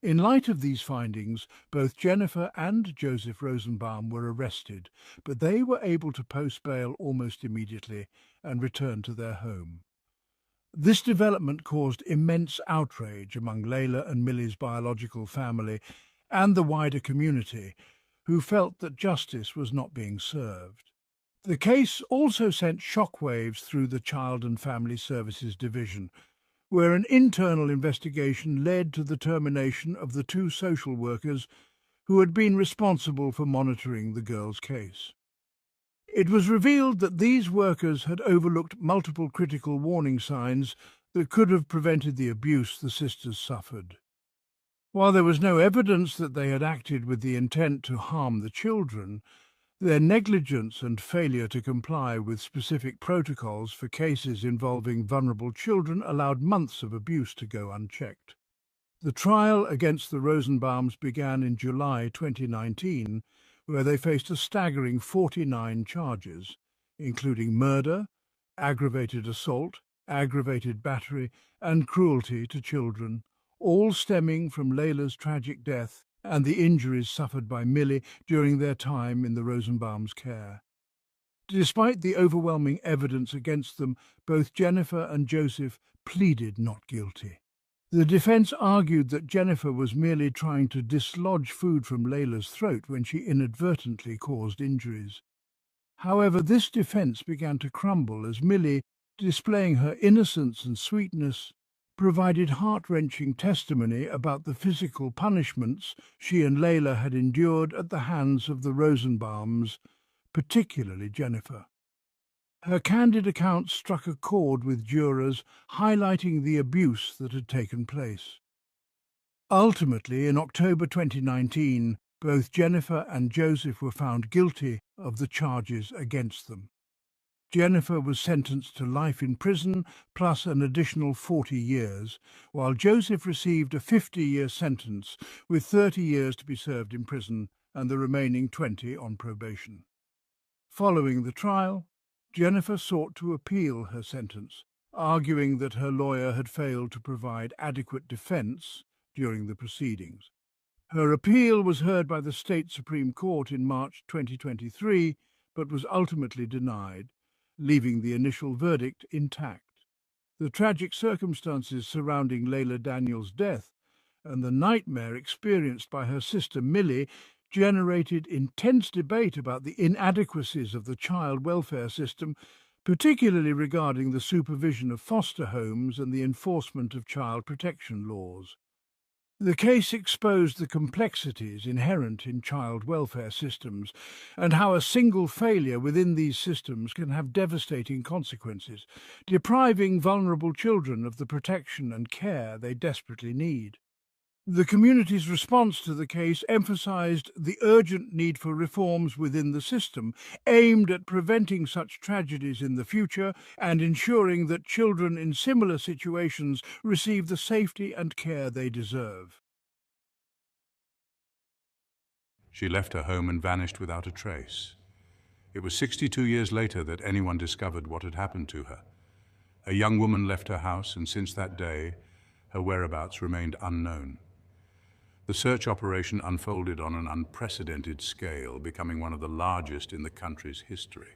In light of these findings, both Jennifer and Joseph Rosenbaum were arrested, but they were able to post bail almost immediately and return to their home. This development caused immense outrage among Layla and Millie's biological family and the wider community, who felt that justice was not being served. The case also sent shockwaves through the Child and Family Services Division, where an internal investigation led to the termination of the two social workers who had been responsible for monitoring the girls' case. It was revealed that these workers had overlooked multiple critical warning signs that could have prevented the abuse the sisters suffered. While there was no evidence that they had acted with the intent to harm the children, their negligence and failure to comply with specific protocols for cases involving vulnerable children allowed months of abuse to go unchecked. The trial against the Rosenbaums began in July 2019, where they faced a staggering 49 charges, including murder, aggravated assault, aggravated battery, and cruelty to children, all stemming from Layla's tragic death and the injuries suffered by Millie during their time in the Rosenbaums' care. Despite the overwhelming evidence against them, both Jennifer and Joseph pleaded not guilty. The defense argued that Jennifer was merely trying to dislodge food from Layla's throat when she inadvertently caused injuries. However, this defense began to crumble as Millie, displaying her innocence and sweetness, provided heart-wrenching testimony about the physical punishments she and Layla had endured at the hands of the Rosenbaums, particularly Jennifer. Her candid account struck a chord with jurors, highlighting the abuse that had taken place. Ultimately, in October 2019, both Jennifer and Joseph were found guilty of the charges against them. Jennifer was sentenced to life in prison plus an additional 40 years, while Joseph received a 50-year sentence with 30 years to be served in prison and the remaining 20 on probation. Following the trial, Jennifer sought to appeal her sentence, arguing that her lawyer had failed to provide adequate defense during the proceedings. Her appeal was heard by the state Supreme Court in March 2023, but was ultimately denied, leaving the initial verdict intact. The tragic circumstances surrounding Layla Daniels' death and the nightmare experienced by her sister Millie generated intense debate about the inadequacies of the child welfare system, particularly regarding the supervision of foster homes and the enforcement of child protection laws. The case exposed the complexities inherent in child welfare systems and how a single failure within these systems can have devastating consequences, depriving vulnerable children of the protection and care they desperately need. The community's response to the case emphasized the urgent need for reforms within the system, aimed at preventing such tragedies in the future and ensuring that children in similar situations receive the safety and care they deserve. She left her home and vanished without a trace. It was 62 years later that anyone discovered what had happened to her. A young woman left her house, and since that day, her whereabouts remained unknown. The search operation unfolded on an unprecedented scale, becoming one of the largest in the country's history.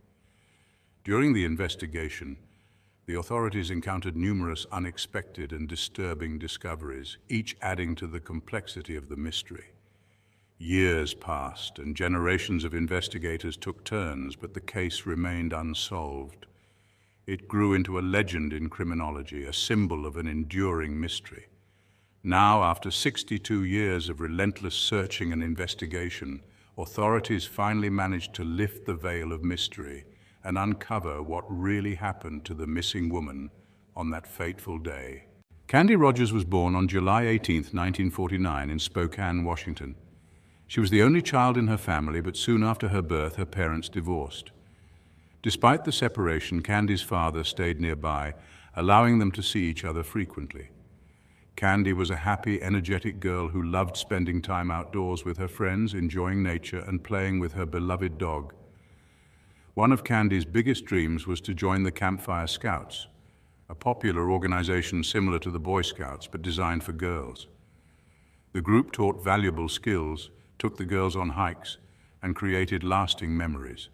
During the investigation, the authorities encountered numerous unexpected and disturbing discoveries, each adding to the complexity of the mystery. Years passed, and generations of investigators took turns, but the case remained unsolved. It grew into a legend in criminology, a symbol of an enduring mystery. Now, after 62 years of relentless searching and investigation, authorities finally managed to lift the veil of mystery and uncover what really happened to the missing woman on that fateful day. Candy Rogers was born on July 18, 1949, in Spokane, Washington. She was the only child in her family, but soon after her birth, her parents divorced. Despite the separation, Candy's father stayed nearby, allowing them to see each other frequently. Candy was a happy, energetic girl who loved spending time outdoors with her friends, enjoying nature and playing with her beloved dog. One of Candy's biggest dreams was to join the Campfire Scouts, a popular organization similar to the Boy Scouts but designed for girls. The group taught valuable skills, took the girls on hikes, and created lasting memories.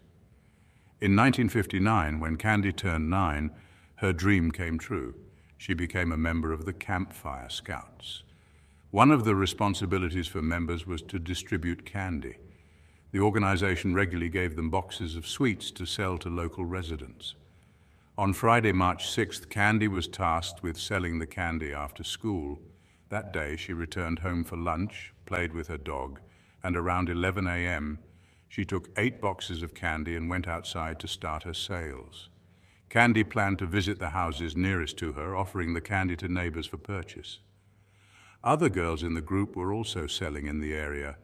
In 1959, when Candy turned 9, her dream came true. She became a member of the Campfire Scouts. One of the responsibilities for members was to distribute candy. The organization regularly gave them boxes of sweets to sell to local residents. On Friday, March 6th, Candy was tasked with selling the candy after school. That day, she returned home for lunch, played with her dog, and around 11 a.m., she took 8 boxes of candy and went outside to start her sales. Candy planned to visit the houses nearest to her, offering the candy to neighbors for purchase. Other girls in the group were also selling in the area,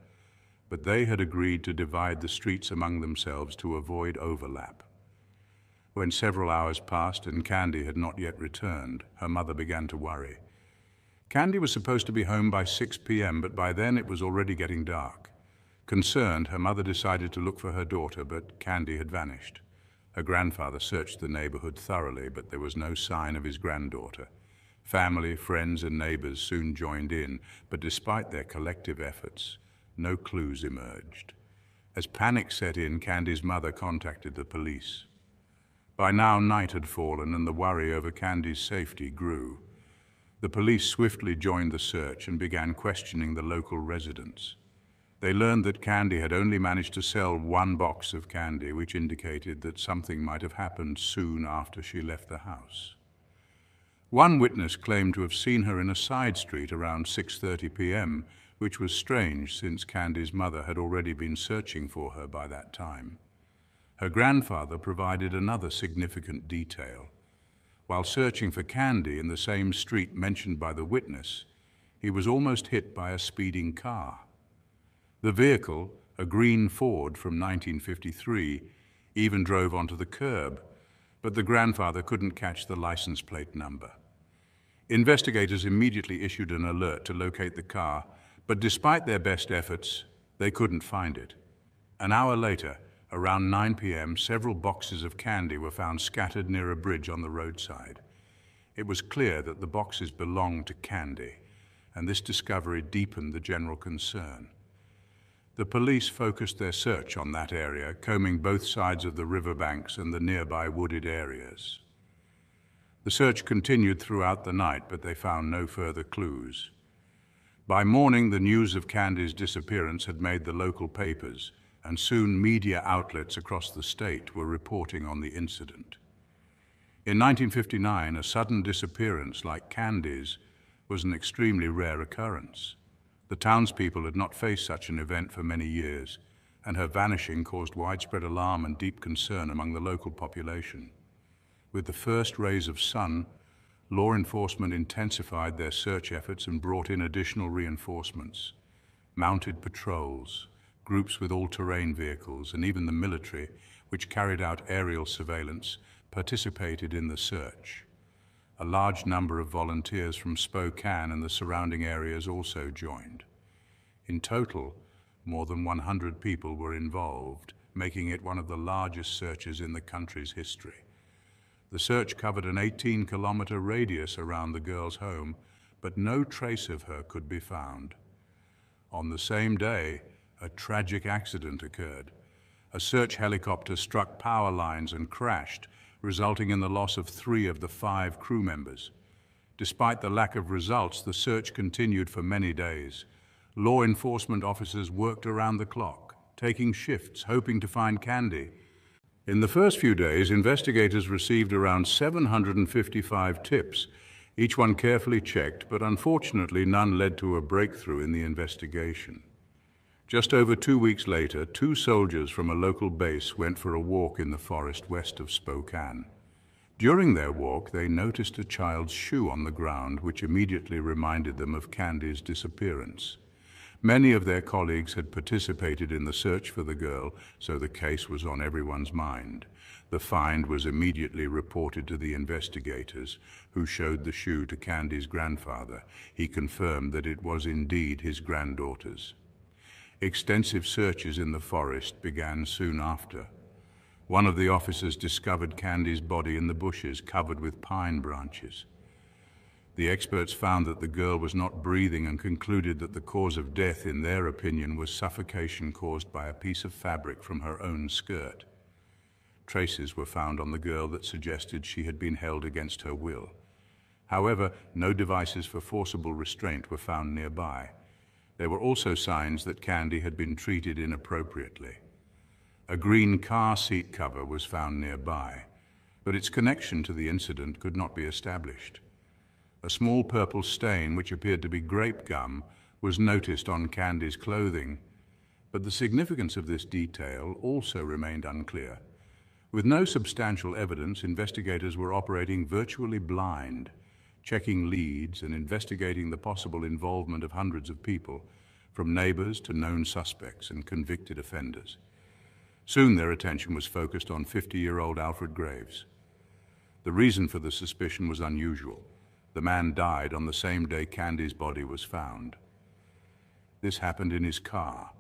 but they had agreed to divide the streets among themselves to avoid overlap. When several hours passed and Candy had not yet returned, her mother began to worry. Candy was supposed to be home by 6 p.m., but by then it was already getting dark. Concerned, her mother decided to look for her daughter, but Candy had vanished. Her grandfather searched the neighborhood thoroughly, but there was no sign of his granddaughter. Family, friends, and neighbors soon joined in, but despite their collective efforts, no clues emerged. As panic set in, Candy's mother contacted the police. By now, night had fallen, and the worry over Candy's safety grew. The police swiftly joined the search and began questioning the local residents. They learned that Candy had only managed to sell 1 box of candy, which indicated that something might have happened soon after she left the house. One witness claimed to have seen her in a side street around 6:30 p.m., which was strange since Candy's mother had already been searching for her by that time. Her grandfather provided another significant detail. While searching for Candy in the same street mentioned by the witness, he was almost hit by a speeding car. The vehicle, a green Ford from 1953, even drove onto the curb, but the grandfather couldn't catch the license plate number. Investigators immediately issued an alert to locate the car, but despite their best efforts, they couldn't find it. An hour later, around 9 p.m., several boxes of candy were found scattered near a bridge on the roadside. It was clear that the boxes belonged to Candy, and this discovery deepened the general concern. The police focused their search on that area, combing both sides of the riverbanks and the nearby wooded areas. The search continued throughout the night, but they found no further clues. By morning, the news of Candy's disappearance had made the local papers, and soon media outlets across the state were reporting on the incident. In 1959, a sudden disappearance like Candy's was an extremely rare occurrence. The townspeople had not faced such an event for many years, and her vanishing caused widespread alarm and deep concern among the local population. With the first rays of sun, law enforcement intensified their search efforts and brought in additional reinforcements. Mounted patrols, groups with all-terrain vehicles, and even the military, which carried out aerial surveillance, participated in the search. A large number of volunteers from Spokane and the surrounding areas also joined. In total, More than 100 people were involved, making it one of the largest searches in the country's history. The search covered an 18-kilometer radius around the girl's home, but no trace of her could be found. On the same day, a tragic accident occurred. A search helicopter struck power lines and crashed, resulting in the loss of 3 of the 5 crew members. Despite the lack of results, the search continued for many days. Law enforcement officers worked around the clock, taking shifts, hoping to find Candy. In the first few days, investigators received around 755 tips, each one carefully checked, but unfortunately none led to a breakthrough in the investigation. Just over 2 weeks later, 2 soldiers from a local base went for a walk in the forest west of Spokane. During their walk, they noticed a child's shoe on the ground, which immediately reminded them of Candy's disappearance. Many of their colleagues had participated in the search for the girl, so the case was on everyone's mind. The find was immediately reported to the investigators, who showed the shoe to Candy's grandfather. He confirmed that it was indeed his granddaughter's. Extensive searches in the forest began soon after. One of the officers discovered Candy's body in the bushes, covered with pine branches. The experts found that the girl was not breathing and concluded that the cause of death, in their opinion, was suffocation caused by a piece of fabric from her own skirt. Traces were found on the girl that suggested she had been held against her will. However, no devices for forcible restraint were found nearby. There were also signs that Candy had been treated inappropriately. A green car seat cover was found nearby, but its connection to the incident could not be established. A small purple stain, which appeared to be grape gum, was noticed on Candy's clothing, but the significance of this detail also remained unclear. With no substantial evidence, investigators were operating virtually blind, checking leads and investigating the possible involvement of hundreds of people, from neighbors to known suspects and convicted offenders. Soon their attention was focused on 50-year-old Alfred Graves. The reason for the suspicion was unusual. The man died on the same day Candy's body was found. This happened in his car,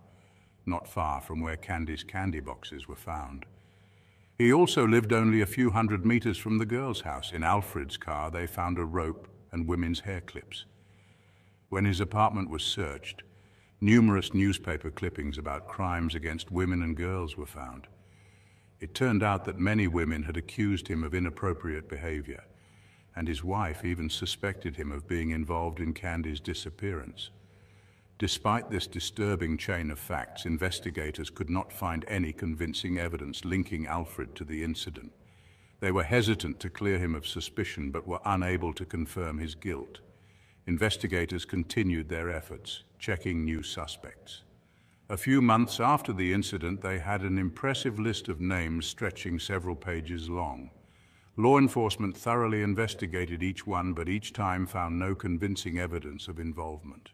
not far from where Candy's candy boxes were found. He also lived only a few hundred meters from the girl's house. In Alfred's car, they found a rope and women's hair clips. When his apartment was searched, numerous newspaper clippings about crimes against women and girls were found. It turned out that many women had accused him of inappropriate behavior, and his wife even suspected him of being involved in Candy's disappearance. Despite this disturbing chain of facts, investigators could not find any convincing evidence linking Alfred to the incident. They were hesitant to clear him of suspicion, but were unable to confirm his guilt. Investigators continued their efforts, checking new suspects. A few months after the incident, they had an impressive list of names stretching several pages long. Law enforcement thoroughly investigated each one, but each time found no convincing evidence of involvement.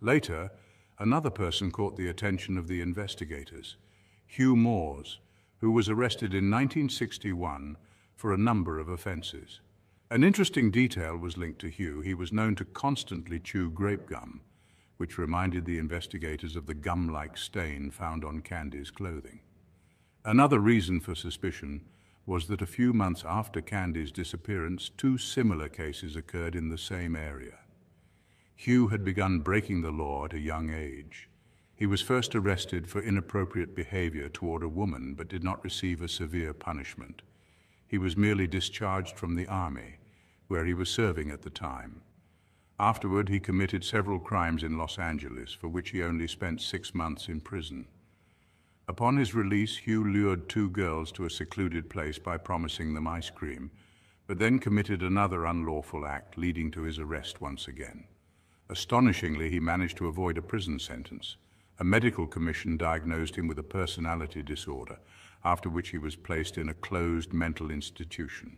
Later, another person caught the attention of the investigators, Hugh Moores, who was arrested in 1961 for a number of offenses. An interesting detail was linked to Hugh. He was known to constantly chew grape gum, which reminded the investigators of the gum-like stain found on Candy's clothing. Another reason for suspicion was that a few months after Candy's disappearance, 2 similar cases occurred in the same area. Hugh had begun breaking the law at a young age. He was first arrested for inappropriate behavior toward a woman, but did not receive a severe punishment. He was merely discharged from the army, where he was serving at the time. Afterward, he committed several crimes in Los Angeles, for which he only spent 6 months in prison. Upon his release, Hugh lured 2 girls to a secluded place by promising them ice cream, but then committed another unlawful act, leading to his arrest once again. Astonishingly, he managed to avoid a prison sentence. A medical commission diagnosed him with a personality disorder, after which he was placed in a closed mental institution.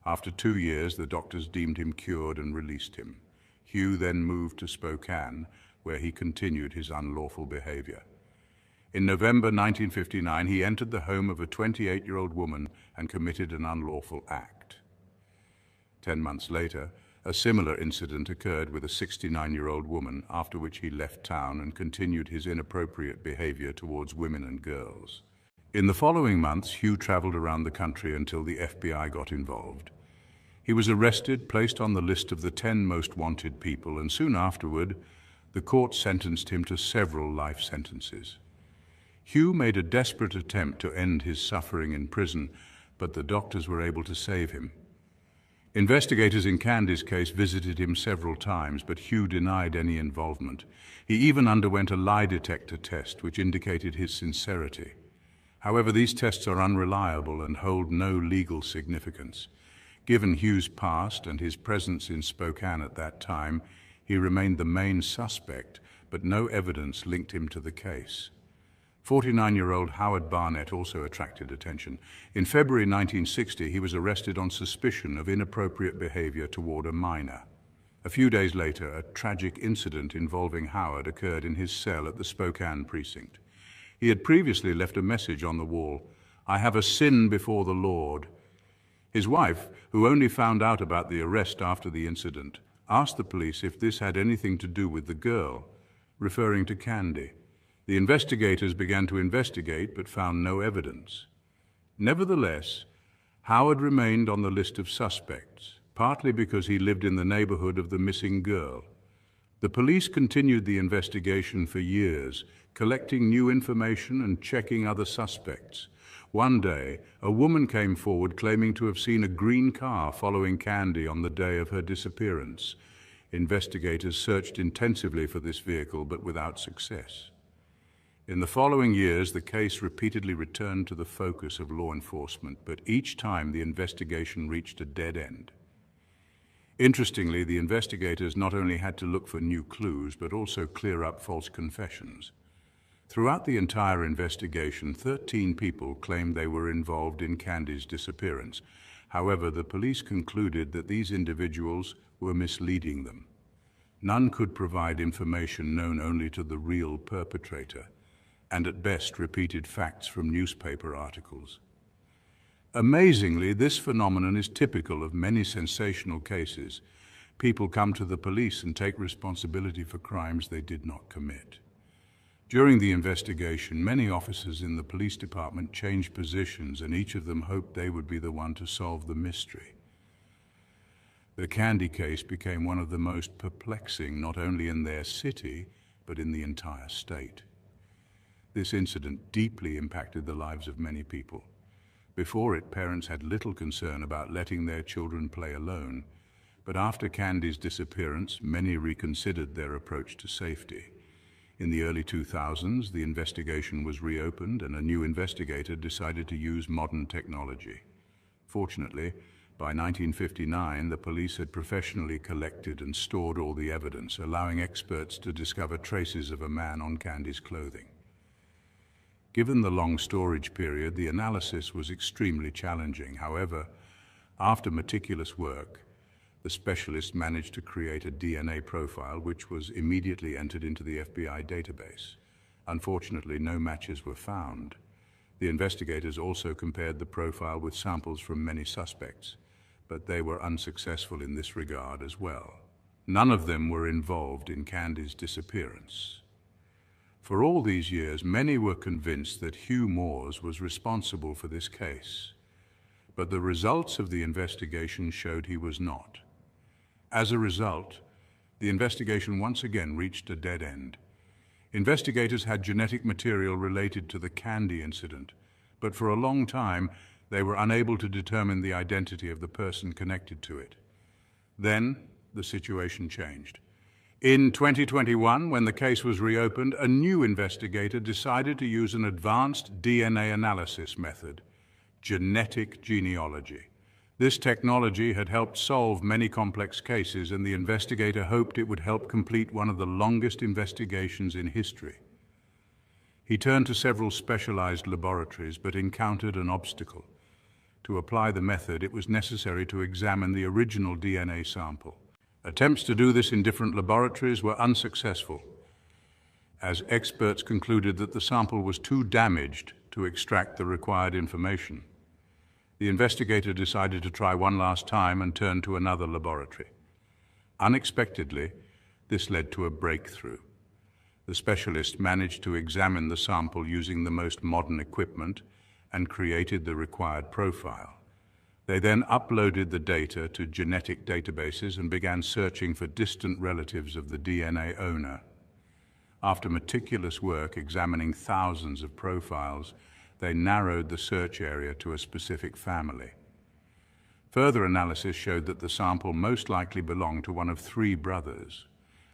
After 2 years, the doctors deemed him cured and released him. Hugh then moved to Spokane, where he continued his unlawful behavior. In November 1959, he entered the home of a 28-year-old woman and committed an unlawful act. 10 months later, A similar incident occurred with a 69-year-old woman, after which he left town and continued his inappropriate behavior towards women and girls. In the following months, Hugh traveled around the country until the FBI got involved. He was arrested, placed on the list of the 10 most wanted people, and soon afterward, the court sentenced him to several life sentences. Hugh made a desperate attempt to end his suffering in prison, but the doctors were able to save him. Investigators in Candy's case visited him several times, but Hugh denied any involvement. He even underwent a lie detector test, which indicated his sincerity. However, these tests are unreliable and hold no legal significance. Given Hugh's past and his presence in Spokane at that time, he remained the main suspect, but no evidence linked him to the case. 49-year-old Howard Barnett also attracted attention. In February 1960, he was arrested on suspicion of inappropriate behavior toward a minor. A few days later, a tragic incident involving Howard occurred in his cell at the Spokane precinct. He had previously left a message on the wall, "I have a sin before the Lord." His wife, who only found out about the arrest after the incident, asked the police if this had anything to do with the girl, referring to Candy. The investigators began to investigate but found no evidence. Nevertheless, Howard remained on the list of suspects, partly because he lived in the neighborhood of the missing girl. The police continued the investigation for years, collecting new information and checking other suspects. One day, a woman came forward claiming to have seen a green car following Candy on the day of her disappearance. Investigators searched intensively for this vehicle, but without success. In the following years, the case repeatedly returned to the focus of law enforcement, but each time the investigation reached a dead end. Interestingly, the investigators not only had to look for new clues, but also clear up false confessions. Throughout the entire investigation, 13 people claimed they were involved in Candy's disappearance. However, the police concluded that these individuals were misleading them. None could provide information known only to the real perpetrator, and at best repeated facts from newspaper articles. Amazingly, this phenomenon is typical of many sensational cases. People come to the police and take responsibility for crimes they did not commit. During the investigation, many officers in the police department changed positions, and each of them hoped they would be the one to solve the mystery. The Candy case became one of the most perplexing, not only in their city, but in the entire state. This incident deeply impacted the lives of many people. Before it, parents had little concern about letting their children play alone, but after Candy's disappearance, many reconsidered their approach to safety. In the early 2000s, the investigation was reopened, and a new investigator decided to use modern technology. Fortunately, by 1959, the police had professionally collected and stored all the evidence, allowing experts to discover traces of a man on Candy's clothing. Given the long storage period, the analysis was extremely challenging. However, after meticulous work, the specialists managed to create a DNA profile which was immediately entered into the FBI database. Unfortunately, no matches were found. The investigators also compared the profile with samples from many suspects, but they were unsuccessful in this regard as well. None of them were involved in Candy's disappearance. For all these years, many were convinced that Hugh Moores was responsible for this case, but the results of the investigation showed he was not. As a result, the investigation once again reached a dead end. Investigators had genetic material related to the Candy incident, but for a long time, they were unable to determine the identity of the person connected to it. Then, the situation changed. In 2021, when the case was reopened, a new investigator decided to use an advanced DNA analysis method, genetic genealogy. This technology had helped solve many complex cases, and the investigator hoped it would help complete one of the longest investigations in history. He turned to several specialized laboratories, but encountered an obstacle. To apply the method, it was necessary to examine the original DNA sample. Attempts to do this in different laboratories were unsuccessful, as experts concluded that the sample was too damaged to extract the required information. The investigator decided to try one last time and turned to another laboratory. Unexpectedly, this led to a breakthrough. The specialist managed to examine the sample using the most modern equipment and created the required profile. They then uploaded the data to genetic databases and began searching for distant relatives of the DNA owner. After meticulous work examining thousands of profiles, they narrowed the search area to a specific family. Further analysis showed that the sample most likely belonged to one of three brothers.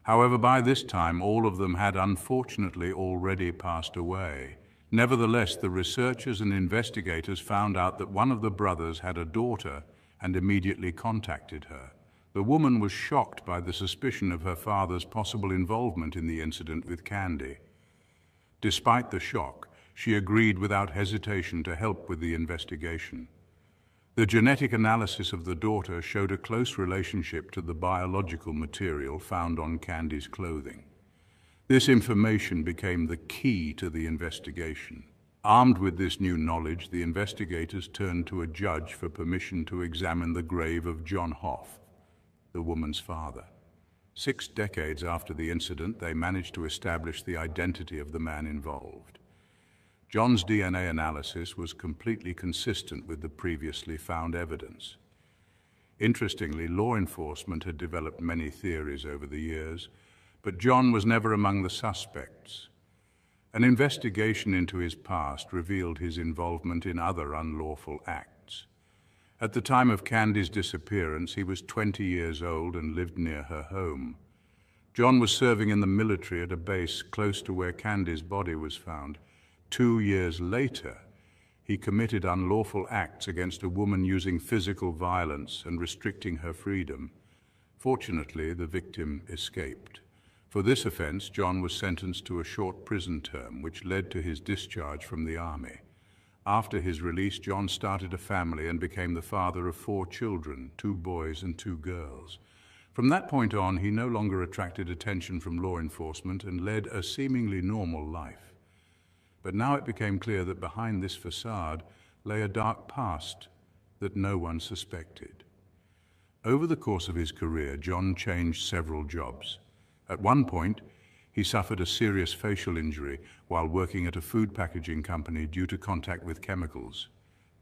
However, by this time, all of them had unfortunately already passed away. Nevertheless, the researchers and investigators found out that one of the brothers had a daughter and immediately contacted her. The woman was shocked by the suspicion of her father's possible involvement in the incident with Candy. Despite the shock, she agreed without hesitation to help with the investigation. The genetic analysis of the daughter showed a close relationship to the biological material found on Candy's clothing. This information became the key to the investigation. Armed with this new knowledge, the investigators turned to a judge for permission to examine the grave of John Hoff, the woman's father. 6 decades after the incident, they managed to establish the identity of the man involved. John's DNA analysis was completely consistent with the previously found evidence. Interestingly, law enforcement had developed many theories over the years, but John was never among the suspects. An investigation into his past revealed his involvement in other unlawful acts. At the time of Candy's disappearance, he was 20 years old and lived near her home. John was serving in the military at a base close to where Candy's body was found. 2 years later, he committed unlawful acts against a woman using physical violence and restricting her freedom. Fortunately, the victim escaped. For this offense, John was sentenced to a short prison term, which led to his discharge from the army. After his release, John started a family and became the father of 4 children, 2 boys and 2 girls. From that point on, he no longer attracted attention from law enforcement and led a seemingly normal life. But now it became clear that behind this facade lay a dark past that no one suspected. Over the course of his career, John changed several jobs. At one point, he suffered a serious facial injury while working at a food packaging company due to contact with chemicals.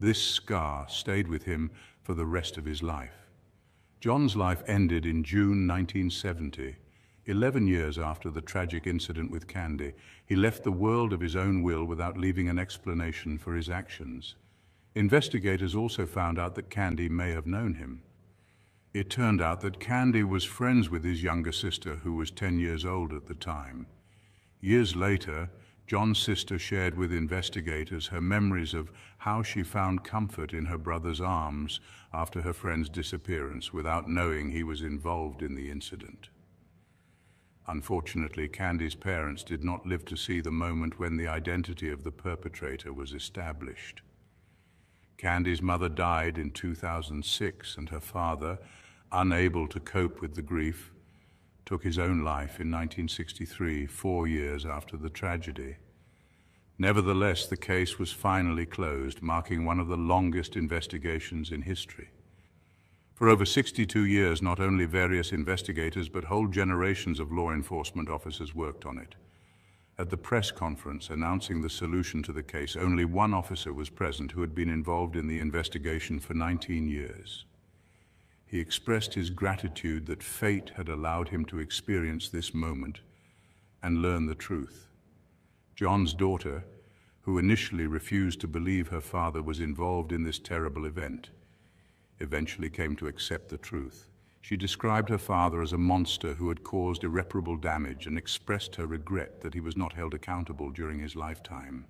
This scar stayed with him for the rest of his life. John's life ended in June 1970. 11 years after the tragic incident with Candy, he left the world of his own will without leaving an explanation for his actions. Investigators also found out that Candy may have known him. It turned out that Candy was friends with his younger sister, who was 10 years old at the time. Years later, John's sister shared with investigators her memories of how she found comfort in her brother's arms after her friend's disappearance without knowing he was involved in the incident. Unfortunately, Candy's parents did not live to see the moment when the identity of the perpetrator was established. Candy's mother died in 2006, and her father, unable to cope with the grief, took his own life in 1963, 4 years after the tragedy. Nevertheless, the case was finally closed, marking one of the longest investigations in history. For over 62 years, not only various investigators, but whole generations of law enforcement officers worked on it. At the press conference announcing the solution to the case, only one officer was present who had been involved in the investigation for 19 years. He expressed his gratitude that fate had allowed him to experience this moment and learn the truth. John's daughter, who initially refused to believe her father was involved in this terrible event, eventually came to accept the truth. She described her father as a monster who had caused irreparable damage and expressed her regret that he was not held accountable during his lifetime.